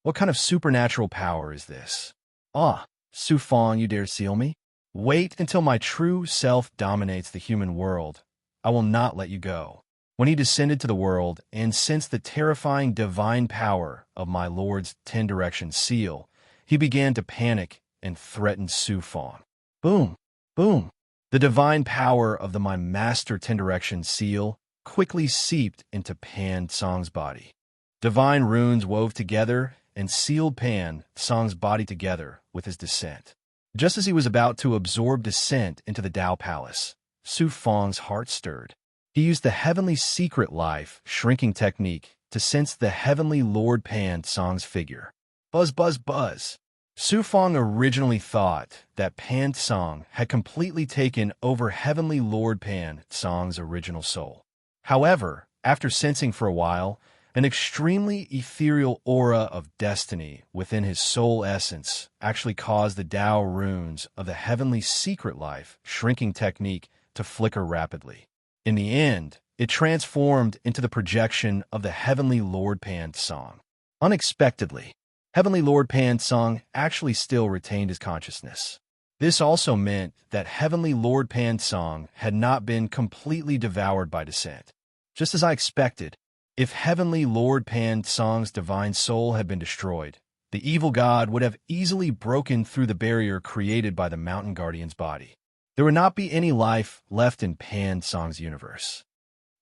What kind of supernatural power is this? Ah, Su Fong, you dare seal me? Wait until my true self dominates the human world. I will not let you go. When he descended to the world and sensed the terrifying divine power of my Lord's 10 Directions seal, he began to panic and threaten Su Fong. Boom! Boom! The divine power of the My Master 10 Directions seal quickly seeped into Pan Song's body. Divine runes wove together and sealed Pan Song's body together with his descent. Just as he was about to absorb descent into the Tao Palace, Su Fong's heart stirred. He used the heavenly secret life shrinking technique to sense the heavenly Lord Pan Song's figure. Buzz, buzz, buzz. Su Fong originally thought that Pan Song had completely taken over Heavenly Lord Pan Song's original soul. However, after sensing for a while an extremely ethereal aura of destiny within his soul essence actually caused the Tao runes of the Heavenly Secret Life shrinking technique to flicker rapidly. In the end, it transformed into the projection of the Heavenly Lord Pan Song. Unexpectedly, Heavenly Lord Pan Song actually still retained his consciousness. This also meant that Heavenly Lord Pan Song had not been completely devoured by descent. Just as I expected, if Heavenly Lord Pan Song's divine soul had been destroyed, the evil god would have easily broken through the barrier created by the mountain guardian's body. There would not be any life left in Pan Song's universe.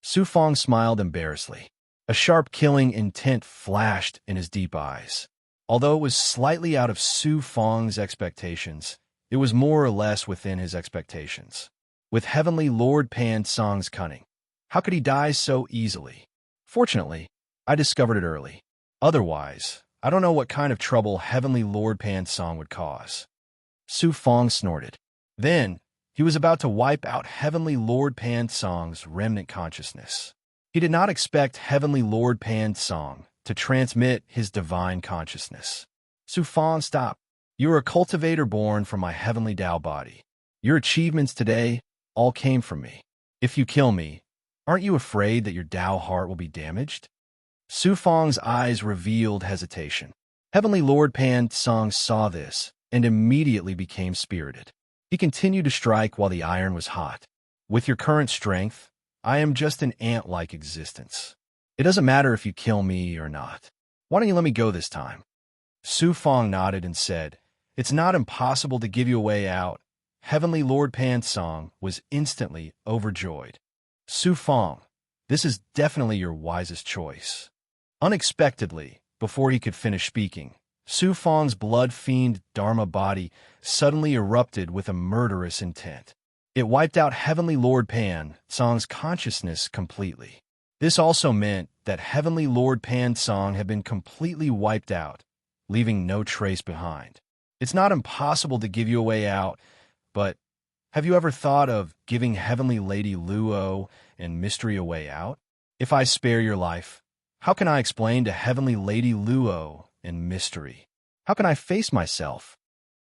Su Fong smiled embarrassedly. A sharp killing intent flashed in his deep eyes. Although it was slightly out of Su Fong's expectations, it was more or less within his expectations. With Heavenly Lord Pan Song's cunning, how could he die so easily? Fortunately, I discovered it early. Otherwise, I don't know what kind of trouble Heavenly Lord Pan Song would cause. Su Fong snorted. Then, he was about to wipe out Heavenly Lord Pan Song's remnant consciousness. He did not expect Heavenly Lord Pan Song to transmit his divine consciousness. Su Fong, stop. You are a cultivator born from my heavenly Tao body. Your achievements today all came from me. If you kill me, aren't you afraid that your Tao heart will be damaged? Su Fong's eyes revealed hesitation. Heavenly Lord Pan Song saw this and immediately became spirited. He continued to strike while the iron was hot. With your current strength, I am just an ant-like existence. It doesn't matter if you kill me or not. Why don't you let me go this time? Su Fong nodded and said, It's not impossible to give you a way out. Heavenly Lord Pan Song was instantly overjoyed. Su Fong, this is definitely your wisest choice. Unexpectedly, before he could finish speaking, Su Fong's blood-fiend Dharma body suddenly erupted with a murderous intent. It wiped out Heavenly Lord Pan Song's consciousness completely. This also meant that Heavenly Lord Pan Song had been completely wiped out, leaving no trace behind. It's not impossible to give you a way out, but have you ever thought of giving Heavenly Lady Luo and Mystery a way out? If I spare your life, how can I explain to Heavenly Lady Luo and Mystery? How can I face myself?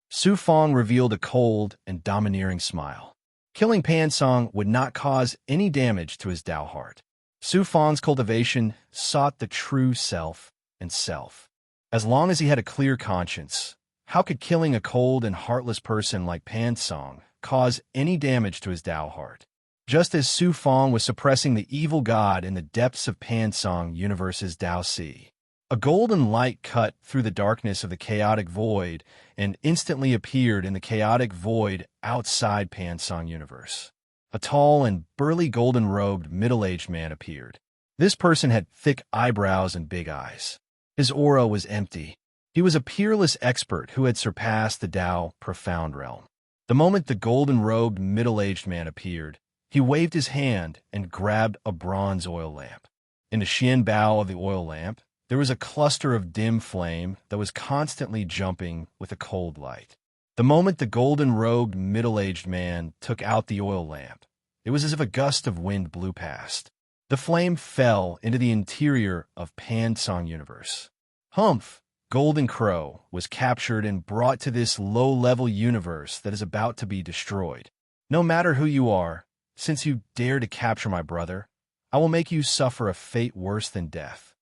Su Fong revealed a cold and domineering smile. Killing Pan Song would not cause any damage to his Tao heart. Su Fong's cultivation sought the true self and self. As long as he had a clear conscience, how could killing a cold and heartless person like Pan Song cause any damage to his Tao heart? Just as Su Fong was suppressing the evil god in the depths of Pan Song Universe's Tao Sea, a golden light cut through the darkness of the chaotic void and instantly appeared in the chaotic void outside Pan Song Universe. A tall and burly golden-robed middle-aged man appeared. This person had thick eyebrows and big eyes. His aura was empty. He was a peerless expert who had surpassed the Tao profound realm. The moment the golden-robed middle-aged man appeared, he waved his hand and grabbed a bronze oil lamp. In the shin bow of the oil lamp, there was a cluster of dim flame that was constantly jumping with a cold light. The moment the golden-robed middle-aged man took out the oil lamp, it was as if a gust of wind blew past. The flame fell into the interior of Pan Song Universe. Humph! Golden Crow was captured and brought to this low-level universe that is about to be destroyed. No matter who you are, since you dare to capture my brother, I will make you suffer a fate worse than death.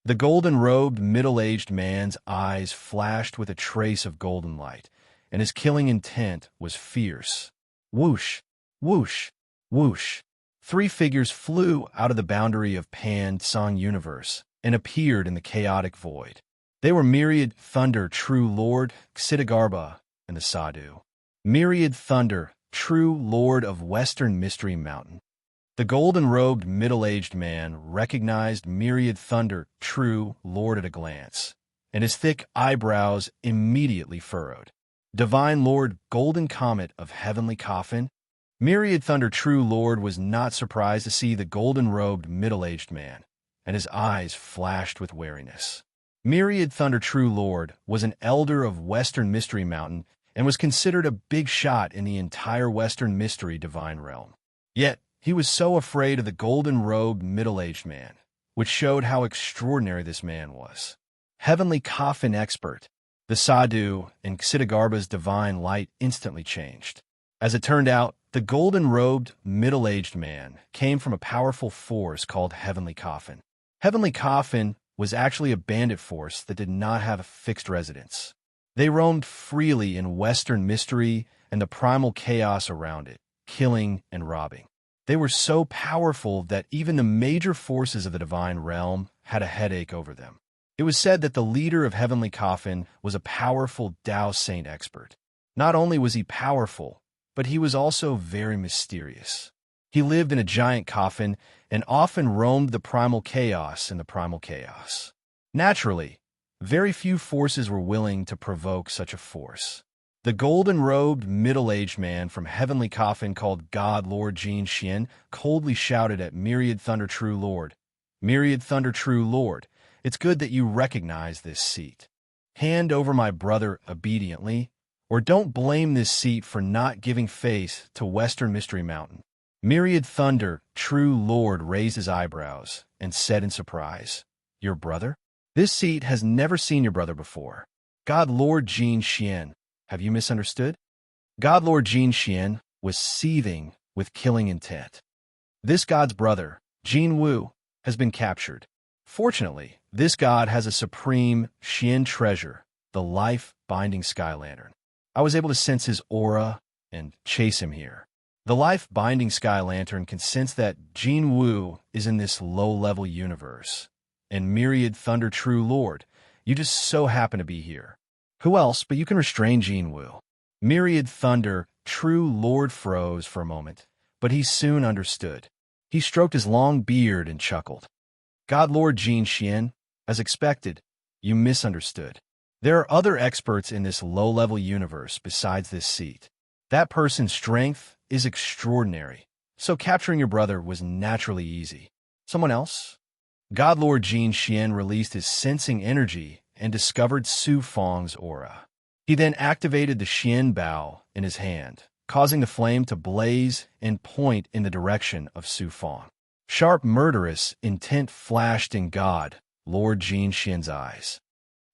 The golden-robed middle-aged man's eyes flashed with a trace of golden light, and his killing intent was fierce. Whoosh, whoosh, whoosh. 3 figures flew out of the boundary of Pan Song Universe and appeared in the chaotic void. They were Myriad Thunder, True Lord, Xitigarbha, and the Sadhu. Myriad Thunder, True Lord of Western Mystery Mountain. The golden-robed middle-aged man recognized Myriad Thunder, True Lord at a glance, and his thick eyebrows immediately furrowed. Divine Lord Golden Comet of Heavenly Coffin, Myriad Thunder True Lord was not surprised to see the golden-robed middle-aged man, and his eyes flashed with wariness. Myriad Thunder True Lord was an elder of Western Mystery Mountain and was considered a big shot in the entire Western Mystery Divine realm. Yet, he was so afraid of the golden-robed middle-aged man, which showed how extraordinary this man was. Heavenly Coffin Expert. The Sadhu and Ksitigarbha's divine light instantly changed. As it turned out, the golden-robed, middle-aged man came from a powerful force called Heavenly Coffin. Heavenly Coffin was actually a bandit force that did not have a fixed residence. They roamed freely in Western mystery and the primal chaos around it, killing and robbing. They were so powerful that even the major forces of the divine realm had a headache over them. It was said that the leader of Heavenly Coffin was a powerful Tao Saint expert. Not only was he powerful, but he was also very mysterious. He lived in a giant coffin and often roamed the primal chaos in the primal chaos. Naturally, very few forces were willing to provoke such a force. The golden-robed, middle-aged man from Heavenly Coffin called God Lord Jin Xian coldly shouted at Myriad Thunder True Lord, "Myriad Thunder True Lord, it's good that you recognize this seat. Hand over my brother obediently, or don't blame this seat for not giving face to Western Mystery Mountain." Myriad Thunder True Lord raised his eyebrows and said in surprise, "Your brother? This seat has never seen your brother before. God Lord Jin Xian, have you misunderstood?" God Lord Jin Xian was seething with killing intent. This god's brother, Jin Wu, has been captured. Fortunately, this god has a supreme Xian treasure, the life-binding sky lantern. I was able to sense his aura and chase him here. The life-binding sky lantern can sense that Jin Wu is in this low-level universe. And Myriad Thunder True Lord, you just so happen to be here. Who else but you can restrain Jin Wu? Myriad Thunder True Lord froze for a moment, but he soon understood. He stroked his long beard and chuckled. God Lord Jin Xian, as expected, you misunderstood. There are other experts in this low-level universe besides this seat. That person's strength is extraordinary, so capturing your brother was naturally easy. Someone else? God Lord Jin Xian released his sensing energy and discovered Su Fang's aura. He then activated the Xian Bao in his hand, causing the flame to blaze and point in the direction of Su Fang. Sharp, murderous intent flashed in God Lord Jin Xian's eyes.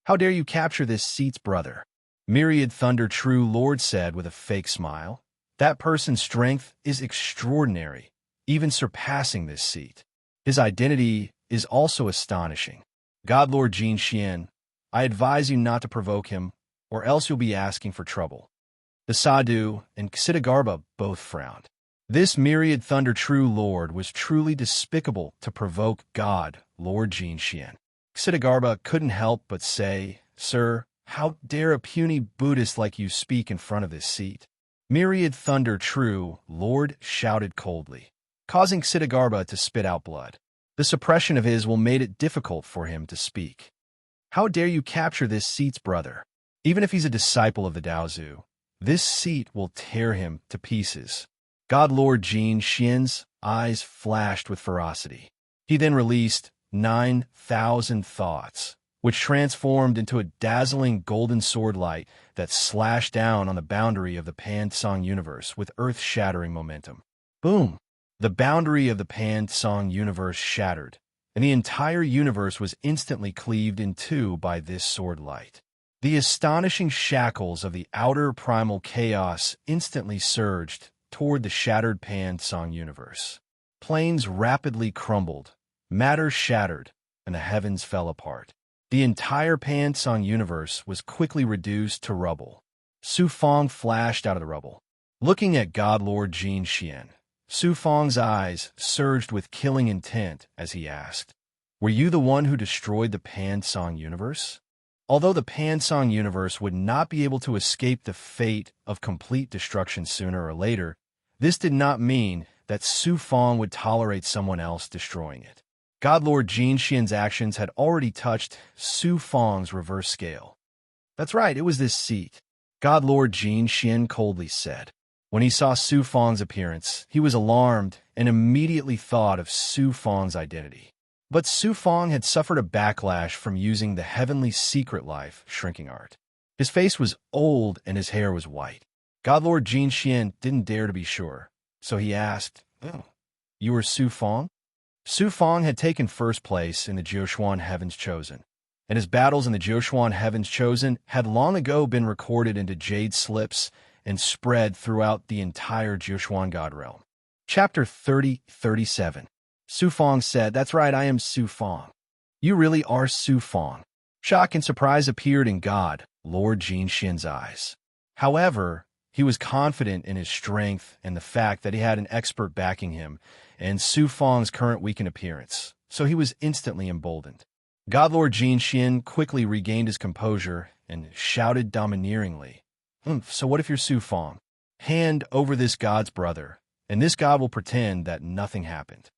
"How dare you capture this seat's brother?" Myriad Thunder True Lord said with a fake smile. "That person's strength is extraordinary, even surpassing this seat. His identity is also astonishing. God Lord Jin Xian, I advise you not to provoke him, or else you'll be asking for trouble." The Sadhu and Ksitigarbha both frowned. This Myriad Thunder True Lord was truly despicable to provoke God Lord Jin Xian. Ksitigarbha couldn't help but say, "Sir, how dare a puny Buddhist like you speak in front of this seat?" Myriad Thunder True Lord shouted coldly, causing Ksitigarbha to spit out blood. The suppression of his will made it difficult for him to speak. "How dare you capture this seat's brother? Even if he's a disciple of the Daozu, this seat will tear him to pieces." God Lord Jin Xian's eyes flashed with ferocity. He then released 9,000 thoughts, which transformed into a dazzling golden sword light that slashed down on the boundary of the Pan-Song universe with earth-shattering momentum. Boom! The boundary of the Pan-Song universe shattered, and the entire universe was instantly cleaved in two by this sword light. The astonishing shackles of the outer primal chaos instantly surged toward the shattered Pan-Song universe. Planes rapidly crumbled, matter shattered, and the heavens fell apart. The entire Pan-Song universe was quickly reduced to rubble. Su Fang flashed out of the rubble. Looking at God Lord Jin Xian, Su Fang's eyes surged with killing intent as he asked, "Were you the one who destroyed the Pan-Song universe?" Although the Pan-Song universe would not be able to escape the fate of complete destruction sooner or later, this did not mean that Su Fang would tolerate someone else destroying it. God Lord Jin Xian's actions had already touched Su Fang's reverse scale. "That's right, it was this seat," God Lord Jin Xian coldly said. When he saw Su Fang's appearance, he was alarmed and immediately thought of Su Fang's identity. But Su Fong had suffered a backlash from using the heavenly secret life shrinking art. His face was old and his hair was white. Godlord Jin Xian didn't dare to be sure, so he asked, "Oh, you are Su Fong?" Su Fong had taken first place in the Jiuquan Heavens Chosen, and his battles in the Jiuquan Heavens Chosen had long ago been recorded into jade slips and spread throughout the entire Jiuquan God realm. Chapter 30:37. Su Fong said, "That's right, I am Su Fong." "You really are Su Fong." Shock and surprise appeared in God, Lord Jin Xian's eyes. However, he was confident in his strength and the fact that he had an expert backing him, and Su Fong's current weakened appearance, so he was instantly emboldened. Godlord Jin Xian quickly regained his composure and shouted domineeringly, "So what if you're Su Fong? Hand over this god's brother, and this god will pretend that nothing happened."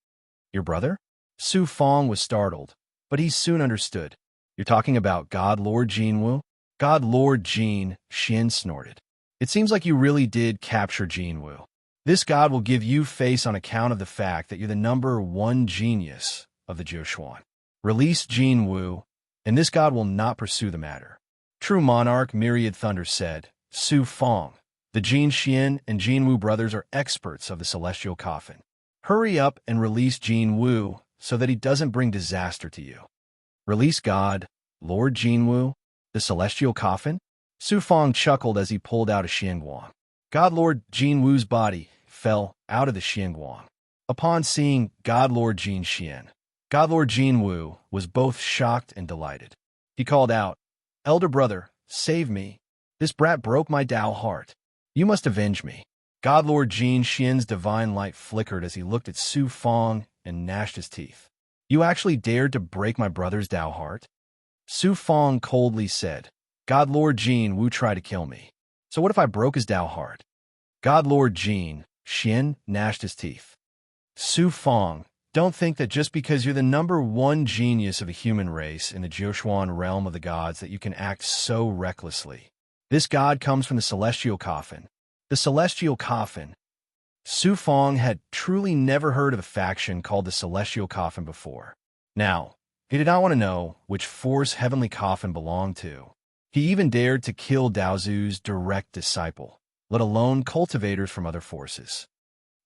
"Your brother?" Su Fong was startled, but he soon understood. "You're talking about God Lord Jinwu?" God Lord Jin Xian snorted. "It seems like you really did capture Jinwu. This god will give you face on account of the fact that you're the number one genius of the Jiuquan. Release Jinwu, and this god will not pursue the matter." True monarch Myriad Thunder said, "Su Fong, the Jin Xian and Jinwu brothers are experts of the celestial coffin. Hurry up and release Jinwu so that he doesn't bring disaster to you." "Release God, Lord Jinwu, the celestial coffin?" Su Fong chuckled as he pulled out a xianguang. God Lord Jinwu's body fell out of the xianguang. Upon seeing God Lord Jin Xian, God Lord Jinwu was both shocked and delighted. He called out, "Elder brother, save me. This brat broke my Tao heart. You must avenge me." God Lord Jin Xian's divine light flickered as he looked at Su Fong and gnashed his teeth. "You actually dared to break my brother's Tao heart?" Su Fong coldly said, "God Lord Jin Wu tried to kill me. So what if I broke his Tao heart?" God Lord Jin Xian gnashed his teeth. "Su Fong, don't think that just because you're the number one genius of the human race in the Jiuquan realm of the gods that you can act so recklessly. This god comes from the celestial coffin." The celestial coffin. Su Fong had truly never heard of a faction called the celestial coffin before. Now, he did not want to know which force heavenly coffin belonged to. He even dared to kill Daozu's direct disciple, let alone cultivators from other forces.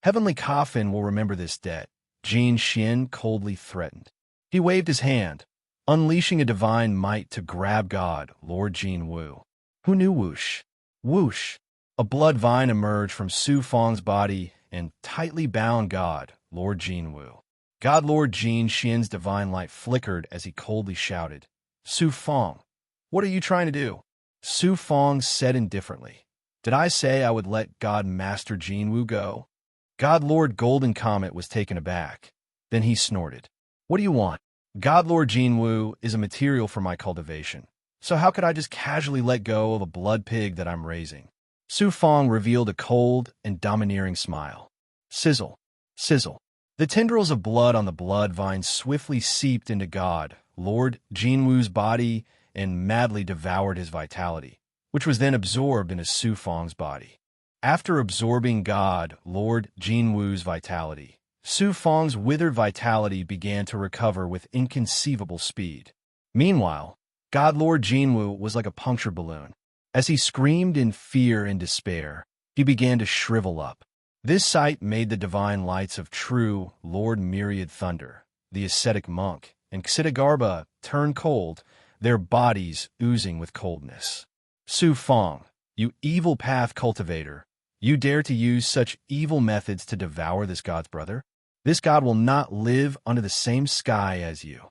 "Heavenly coffin will remember this debt," Jin Xian coldly threatened. He waved his hand, unleashing a divine might to grab God, Lord Jinwu. Who knew whoosh? Whoosh! A blood vine emerged from Su Fong's body and tightly bound God, Lord Jinwu. God Lord Jin Xian's divine light flickered as he coldly shouted, "Su Fong, what are you trying to do?" Su Fong said indifferently, "Did I say I would let God Master Jinwu go?" God Lord Golden Comet was taken aback. Then he snorted, "What do you want?" "God Lord Jinwu is a material for my cultivation, so how could I just casually let go of a blood pig that I'm raising?" Su Fong revealed a cold and domineering smile. Sizzle, sizzle. The tendrils of blood on the blood vine swiftly seeped into God, Lord Jinwu's body, and madly devoured his vitality, which was then absorbed into Su Fong's body. After absorbing God, Lord Jinwu's vitality, Su Fong's withered vitality began to recover with inconceivable speed. Meanwhile, God Lord Jinwu was like a punctured balloon. As he screamed in fear and despair, he began to shrivel up. This sight made the divine lights of true Lord Myriad Thunder, the ascetic monk, and Xitigarbha turn cold, their bodies oozing with coldness. "Su Fong, you evil path cultivator, you dare to use such evil methods to devour this god's brother? This god will not live under the same sky as you."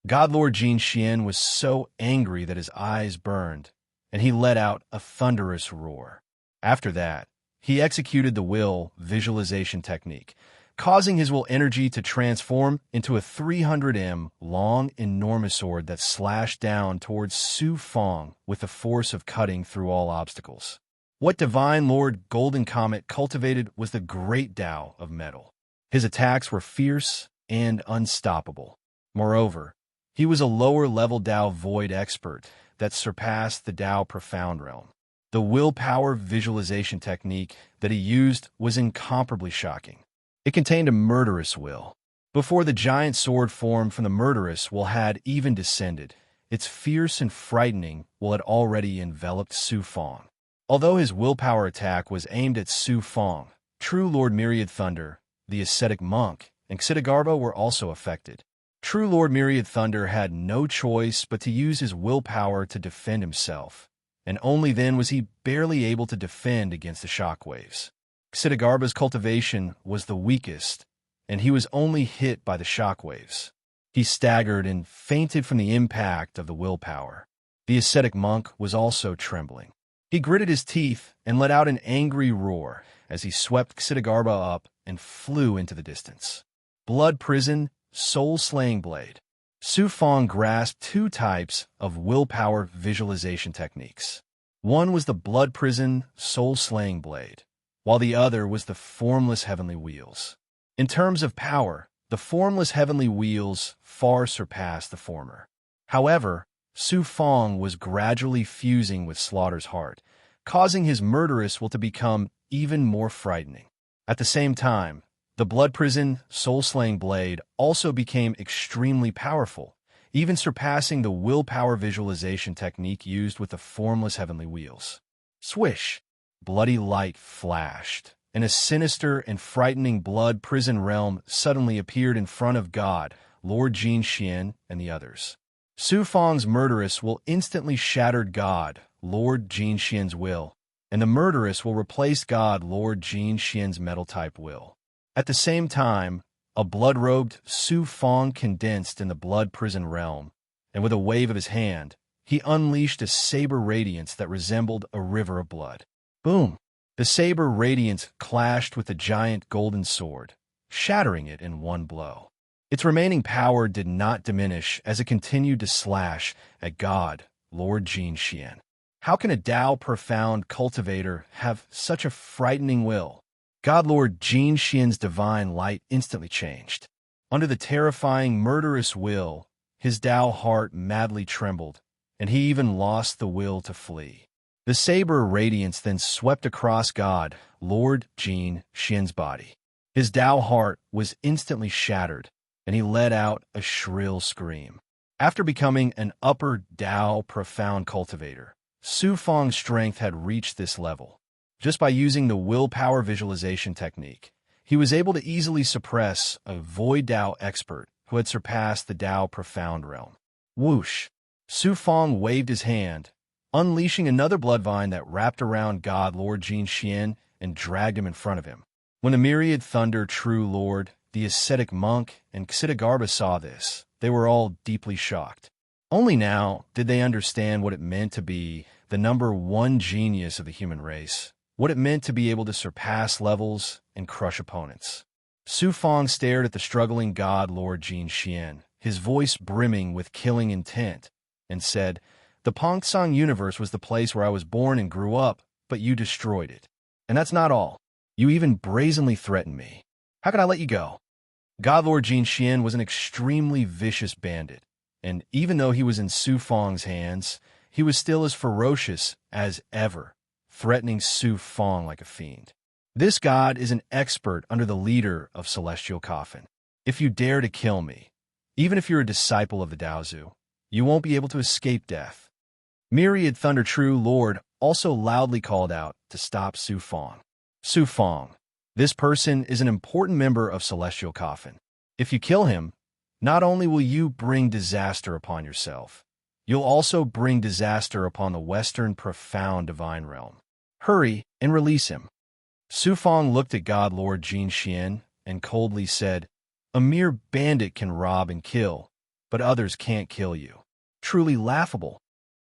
God Lord Jin Xian was so angry that his eyes burned, and he let out a thunderous roar. After that, he executed the will visualization technique, causing his will energy to transform into a 300 long, enormous sword that slashed down towards Su Fong with the force of cutting through all obstacles. What Divine Lord Golden Comet cultivated was the great Tao of metal. His attacks were fierce and unstoppable. Moreover, he was a lower-level Tao Void expert that surpassed the Tao Profound realm. The willpower visualization technique that he used was incomparably shocking. It contained a murderous will. Before the giant sword form from the murderous will had even descended, its fierce and frightening will had already enveloped Su Fong. Although his willpower attack was aimed at Su Fong, true Lord Myriad Thunder, the ascetic monk, and Xidagarba were also affected. True Lord Myriad Thunder had no choice but to use his willpower to defend himself, and only then was he barely able to defend against the shockwaves. Xidagarba's cultivation was the weakest, and he was only hit by the shockwaves. He staggered and fainted from the impact of the willpower. The ascetic monk was also trembling. He gritted his teeth and let out an angry roar as he swept Xidagarba up and flew into the distance. Blood Prison, Soul-Slaying Blade. Su Fong grasped two types of willpower visualization techniques. One was the Blood Prison, Soul-Slaying Blade, while the other was the Formless Heavenly Wheels. In terms of power, the Formless Heavenly Wheels far surpassed the former. However, Su Fong was gradually fusing with Slaughter's heart, causing his murderous will to become even more frightening. At the same time, the Blood Prison, Soul-Slaying Blade also became extremely powerful, even surpassing the willpower visualization technique used with the Formless Heavenly Wheels. Swish! Bloody light flashed, and a sinister and frightening Blood Prison realm suddenly appeared in front of God, Lord Jin Xian, and the others. Su Fong's murderous will instantly shattered God, Lord Jin Xian's will, and the murderous will replace God, Lord Jin Xian's metal-type will. At the same time, a blood-robed Su Fong condensed in the Blood Prison realm, and with a wave of his hand, he unleashed a saber radiance that resembled a river of blood. Boom! The saber radiance clashed with the giant golden sword, shattering it in one blow. Its remaining power did not diminish as it continued to slash at God, Lord Jin Xian. How can a Tao profound cultivator have such a frightening will? God Lord Jin Xian's divine light instantly changed. Under the terrifying, murderous will, his Tao heart madly trembled, and he even lost the will to flee. The saber radiance then swept across God, Lord Jin Xian's body. His Tao heart was instantly shattered, and he let out a shrill scream. After becoming an upper Tao profound cultivator, Su Fong's strength had reached this level. Just by using the willpower visualization technique, he was able to easily suppress a void Tao expert who had surpassed the Tao profound realm. Whoosh! Su Fong waved his hand, unleashing another blood vine that wrapped around God Lord Jin Xian and dragged him in front of him. When the Myriad Thunder True Lord, the ascetic monk, and Xidagarba saw this, they were all deeply shocked. Only now did they understand what it meant to be the number one genius of the human race, what it meant to be able to surpass levels and crush opponents. Su Fong stared at the struggling God Lord Jin Xian, his voice brimming with killing intent, and said, "The Pongsong universe was the place where I was born and grew up, but you destroyed it. And that's not all. You even brazenly threatened me. How could I let you go?" God Lord Jin Xian was an extremely vicious bandit, and even though he was in Su Fong's hands, he was still as ferocious as ever, threatening Su Fong like a fiend. This god is an expert under the leader of Celestial Coffin. If you dare to kill me, even if you're a disciple of the Daozu, you won't be able to escape death. Myriad Thunder True Lord also loudly called out to stop Su Fong. Su Fong, this person is an important member of Celestial Coffin. If you kill him, not only will you bring disaster upon yourself, you'll also bring disaster upon the Western Profound Divine Realm. Hurry and release him. Su Fong looked at God Lord Jin Xian and coldly said, "A mere bandit can rob and kill, but others can't kill you. Truly laughable."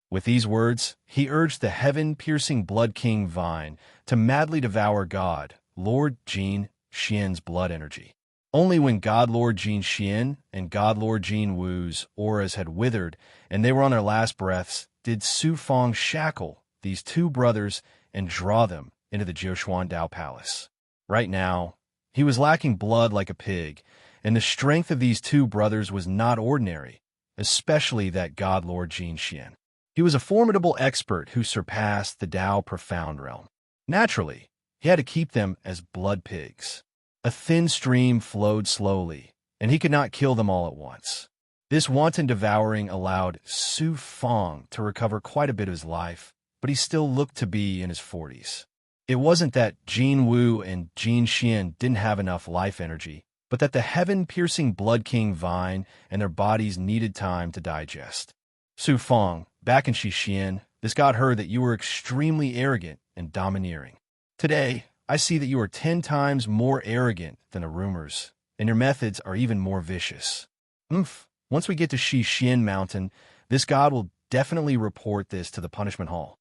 With these words, he urged the heaven-piercing Blood King Vine to madly devour God, Lord Jin Xian's blood energy. Only when God Lord Jin Xian and God Lord Jin Wu's auras had withered and they were on their last breaths did Su Fong shackle these two brothers and draw them into the Jiuquan Dao Palace. Right now, he was lacking blood like a pig, and the strength of these two brothers was not ordinary, especially that God Lord Jin Xian. He was a formidable expert who surpassed the Tao Profound Realm. Naturally, he had to keep them as blood pigs. A thin stream flowed slowly, and he could not kill them all at once. This wanton devouring allowed Su Fong to recover quite a bit of his life, but he still looked to be in his 40s. It wasn't that Jin Wu and Jin Xian didn't have enough life energy, but that the heaven-piercing Blood King vine and their bodies needed time to digest. Su Fong, back in Xixian, this god heard that you were extremely arrogant and domineering. Today, I see that you are 10 times more arrogant than the rumors, and your methods are even more vicious. Once we get to Xixian Mountain, this god will definitely report this to the punishment hall.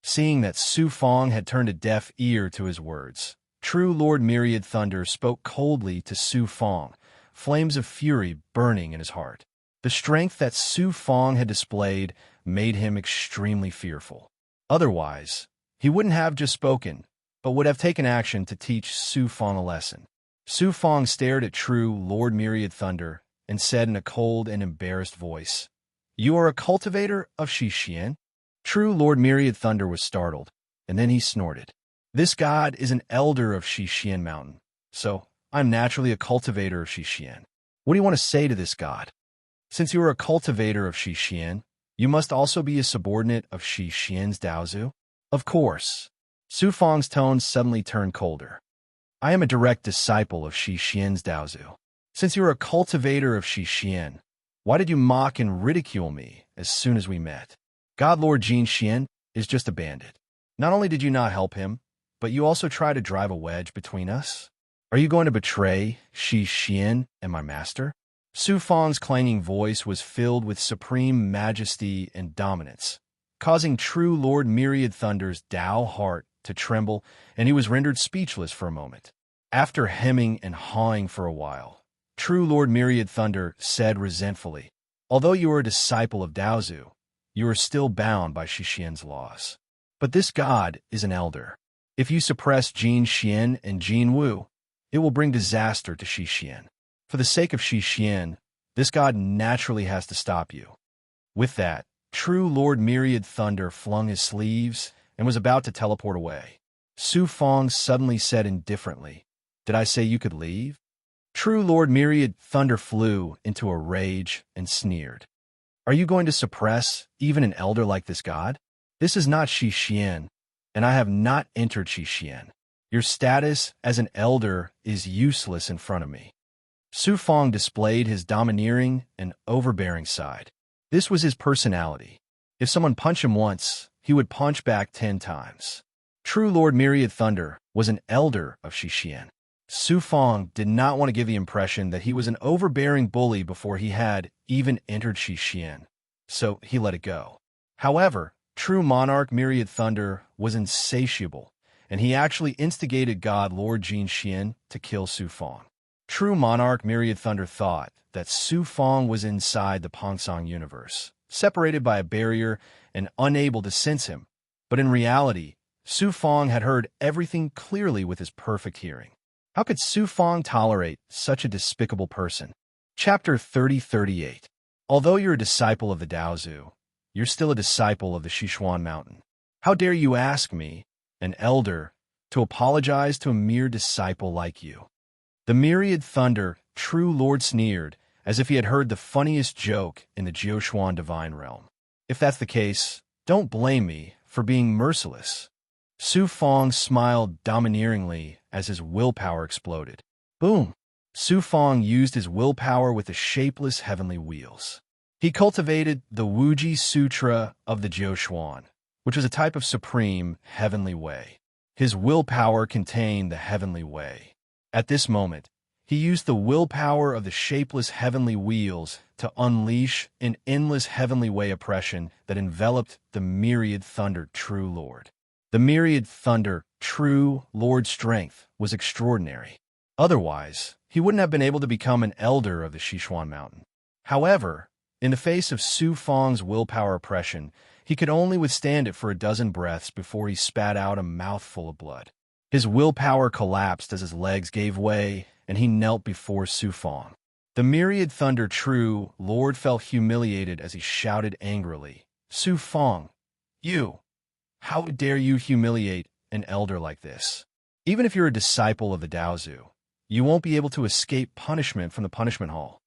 Seeing that Su Fong had turned a deaf ear to his words, true Lord Myriad Thunder spoke coldly to Su Fong, flames of fury burning in his heart. The strength that Su Fong had displayed made him extremely fearful. Otherwise, he wouldn't have just spoken, but would have taken action to teach Su Fong a lesson. Su Fong stared at true Lord Myriad Thunder and said in a cold and embarrassed voice, "You are a cultivator of Xixian?" True Lord Myriad Thunder was startled, and then he snorted. "This god is an elder of Xixian Mountain, so I'm naturally a cultivator of Xixian. What do you want to say to this god? Since you are a cultivator of Xixian, you must also be a subordinate of Xixian's Daozu?" "Of course." Su Fong's tone suddenly turned colder. "I am a direct disciple of Xixian's Daozu. Since you are a cultivator of Xixian, why did you mock and ridicule me as soon as we met? God Lord Jin Xian is just a bandit. Not only did you not help him, but you also try to drive a wedge between us? Are you going to betray Xixian and my master?" Su Fong's clanging voice was filled with supreme majesty and dominance, causing true Lord Myriad Thunder's Tao heart to tremble, and he was rendered speechless for a moment. After hemming and hawing for a while, true Lord Myriad Thunder said resentfully, "Although you are a disciple of Daozu, you are still bound by Xixian's laws. But this god is an elder. If you suppress Jin Xian and Jin Wu, it will bring disaster to Xixian. For the sake of Xixian, this god naturally has to stop you." With that, true Lord Myriad Thunder flung his sleeves and was about to teleport away. Su Fong suddenly said indifferently, "Did I say you could leave?" True Lord Myriad Thunder flew into a rage and sneered. "Are you going to suppress even an elder like this god? This is not Xixian, and I have not entered Xixian. Your status as an elder is useless in front of me." Su Fong displayed his domineering and overbearing side. This was his personality. If someone punched him once, he would punch back 10 times. True Lord Myriad Thunder was an elder of Xixian. Su Fong did not want to give the impression that he was an overbearing bully before he had even entered Xixian, so he let it go. However, true Monarch Myriad Thunder was insatiable, and he actually instigated God Lord Jin Xian to kill Su Fong. True Monarch Myriad Thunder thought that Su Fong was inside the Pongsong universe, separated by a barrier and unable to sense him, but in reality, Su Fong had heard everything clearly with his perfect hearing. How could Su Fong tolerate such a despicable person? Chapter 3038. Although you're a disciple of the Daozu, you're still a disciple of the Sichuan Mountain. How dare you ask me, an elder, to apologize to a mere disciple like you? The Myriad Thunder, true Lord sneered, as if he had heard the funniest joke in the Jioshuan divine realm. If that's the case, don't blame me for being merciless. Su Fong smiled domineeringly as his willpower exploded. Boom! Su Fong used his willpower with the shapeless heavenly wheels. He cultivated the Wuji Sutra of the Jioshuan, which was a type of supreme heavenly way. His willpower contained the heavenly way. At this moment, he used the willpower of the shapeless heavenly wheels to unleash an endless heavenly way oppression that enveloped the Myriad Thunder True Lord. The Myriad Thunder True Lord's strength was extraordinary. Otherwise, he wouldn't have been able to become an elder of the Sichuan Mountain. However, in the face of Su Fong's willpower oppression, he could only withstand it for a dozen breaths before he spat out a mouthful of blood. His willpower collapsed as his legs gave way, and he knelt before Su Fong. The Myriad Thunder True Lord felt humiliated as he shouted angrily, "Su Fong, how dare you humiliate an elder like this? Even if you're a disciple of the Daozu, you won't be able to escape punishment from the punishment hall.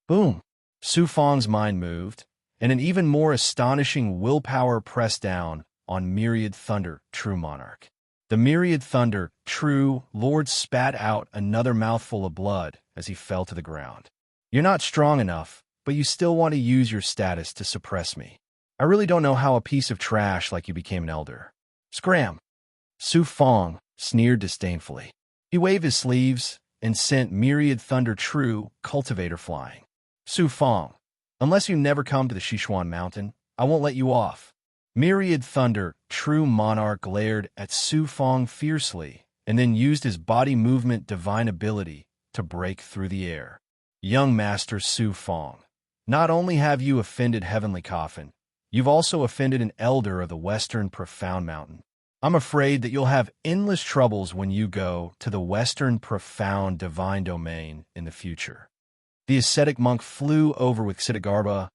Boom! Su Fong's mind moved, and an even more astonishing willpower pressed down on Myriad Thunder, True Monarch. The Myriad Thunder, True Lord spat out another mouthful of blood as he fell to the ground. You're not strong enough, but you still want to use your status to suppress me. I really don't know how a piece of trash like you became an elder. Scram! Su Fong sneered disdainfully. He waved his sleeves and sent Myriad Thunder True Cultivator flying. Su Fong, unless you never come to the Sichuan Mountain, I won't let you off. Myriad Thunder True Monarch glared at Su Fong fiercely and then used his body movement divine ability to break through the air. Young Master Su Fong, not only have you offended Heavenly Coffin, you've also offended an elder of the Western Profound Mountain. I'm afraid that you'll have endless troubles when you go to the Western Profound Divine Domain in the future. The ascetic monk flew over with Xidagarba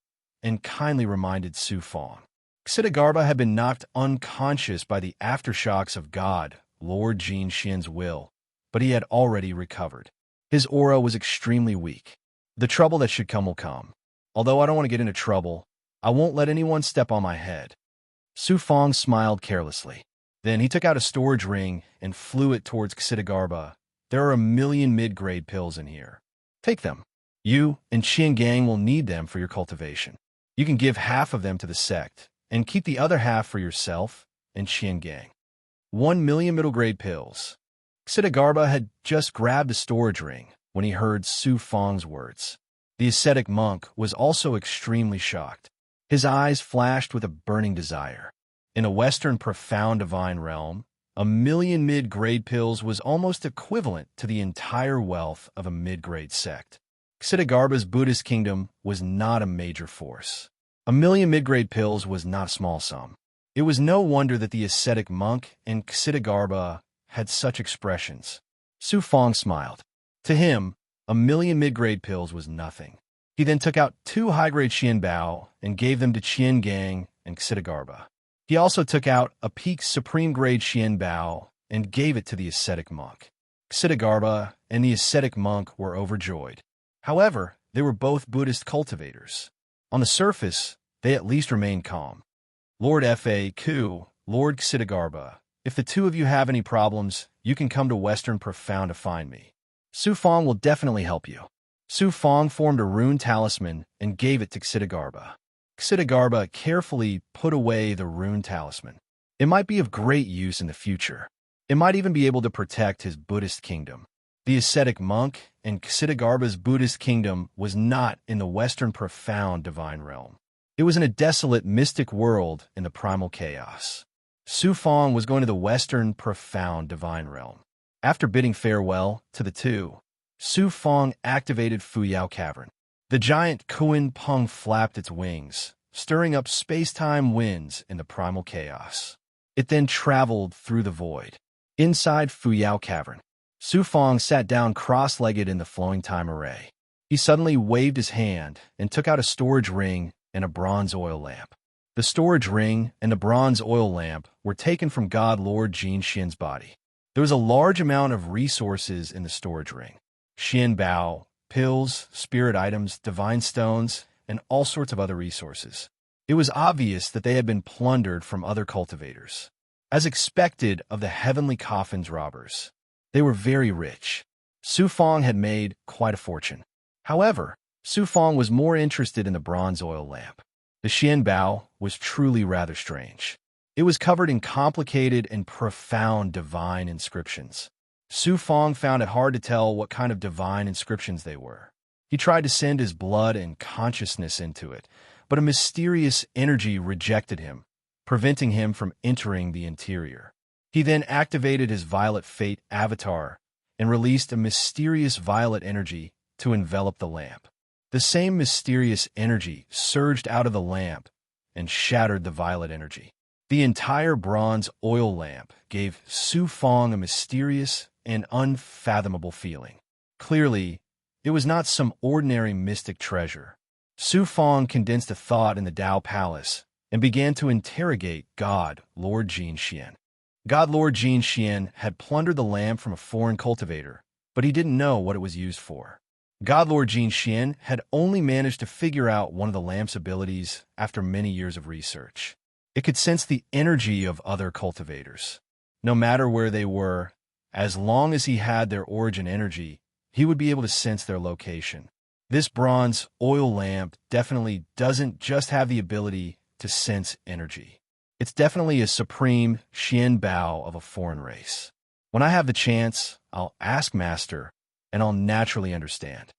and kindly reminded Su Fong. Xidagarba had been knocked unconscious by the aftershocks of God, Lord Jin Xian's will, but he had already recovered. His aura was extremely weak. The trouble that should come will come. Although I don't want to get into trouble, I won't let anyone step on my head. Su Fong smiled carelessly. Then he took out a storage ring and flew it towards Xidagarba. There are 1,000,000 mid-grade pills in here. Take them. You and Qian Gang will need them for your cultivation. You can give half of them to the sect, and keep the other half for yourself and Qian Gang. 1,000,000 middle-grade pills. Xidagarba had just grabbed the storage ring when he heard Su Fong's words. The ascetic monk was also extremely shocked. His eyes flashed with a burning desire. In a Western Profound Divine realm, 1,000,000 mid-grade pills was almost equivalent to the entire wealth of a mid-grade sect. Xidagarba's Buddhist kingdom was not a major force. 1,000,000 mid-grade pills was not a small sum. It was no wonder that the ascetic monk and Xidagarba had such expressions. Su Fong smiled. To him, 1,000,000 mid-grade pills was nothing. He then took out 2 high-grade Qian Bao and gave them to Qian Gang and Xidagarba. He also took out a peak supreme-grade Qian Bao and gave it to the ascetic monk. Xidagarba and the ascetic monk were overjoyed. However, they were both Buddhist cultivators. On the surface, they at least remained calm. Lord F.A.Q., Lord Xidagarba, if the two of you have any problems, you can come to Western Profound to find me. Su Fong will definitely help you. Su Fong formed a rune talisman and gave it to Xidagarba. Xidagarba carefully put away the rune talisman. It might be of great use in the future. It might even be able to protect his Buddhist kingdom. The ascetic monk and Xidagarba's Buddhist kingdom was not in the Western Profound Divine realm. It was in a desolate mystic world in the primal chaos. Su Fong was going to the Western Profound Divine realm. After bidding farewell to the two, Su Fong activated Fuyao Cavern. The giant Kuan Peng flapped its wings, stirring up space-time winds in the primal chaos. It then traveled through the void. Inside Fuyao Cavern, Su Fong sat down cross-legged in the flowing time array. He suddenly waved his hand and took out a storage ring and a bronze oil lamp. The storage ring and the bronze oil lamp were taken from God Lord Jin Xian's body. There was a large amount of resources in the storage ring. Xian Bao, pills, spirit items, divine stones, and all sorts of other resources. It was obvious that they had been plundered from other cultivators. As expected of the Heavenly Coffin's robbers, they were very rich. Su Fong had made quite a fortune. However, Su Fong was more interested in the bronze oil lamp. The Xian Bao was truly rather strange. It was covered in complicated and profound divine inscriptions. Su Fong found it hard to tell what kind of divine inscriptions they were. He tried to send his blood and consciousness into it, but a mysterious energy rejected him, preventing him from entering the interior. He then activated his Violet Fate avatar and released a mysterious violet energy to envelop the lamp. The same mysterious energy surged out of the lamp and shattered the violet energy. The entire bronze oil lamp gave Su Fong a mysterious and unfathomable feeling. Clearly, it was not some ordinary mystic treasure. Su Fong condensed a thought in the Tao Palace and began to interrogate God Lord Jin Xian. God Lord Jin Xian had plundered the lamp from a foreign cultivator but he didn't know what it was used for. God Lord Jin Xian had only managed to figure out one of the lamp's abilities after many years of research. It could sense the energy of other cultivators. No matter where they were, as long as he had their origin energy, he would be able to sense their location. This bronze oil lamp definitely doesn't just have the ability to sense energy. It's definitely a supreme Xian Bao of a foreign race. When I have the chance, I'll ask Master, and I'll naturally understand.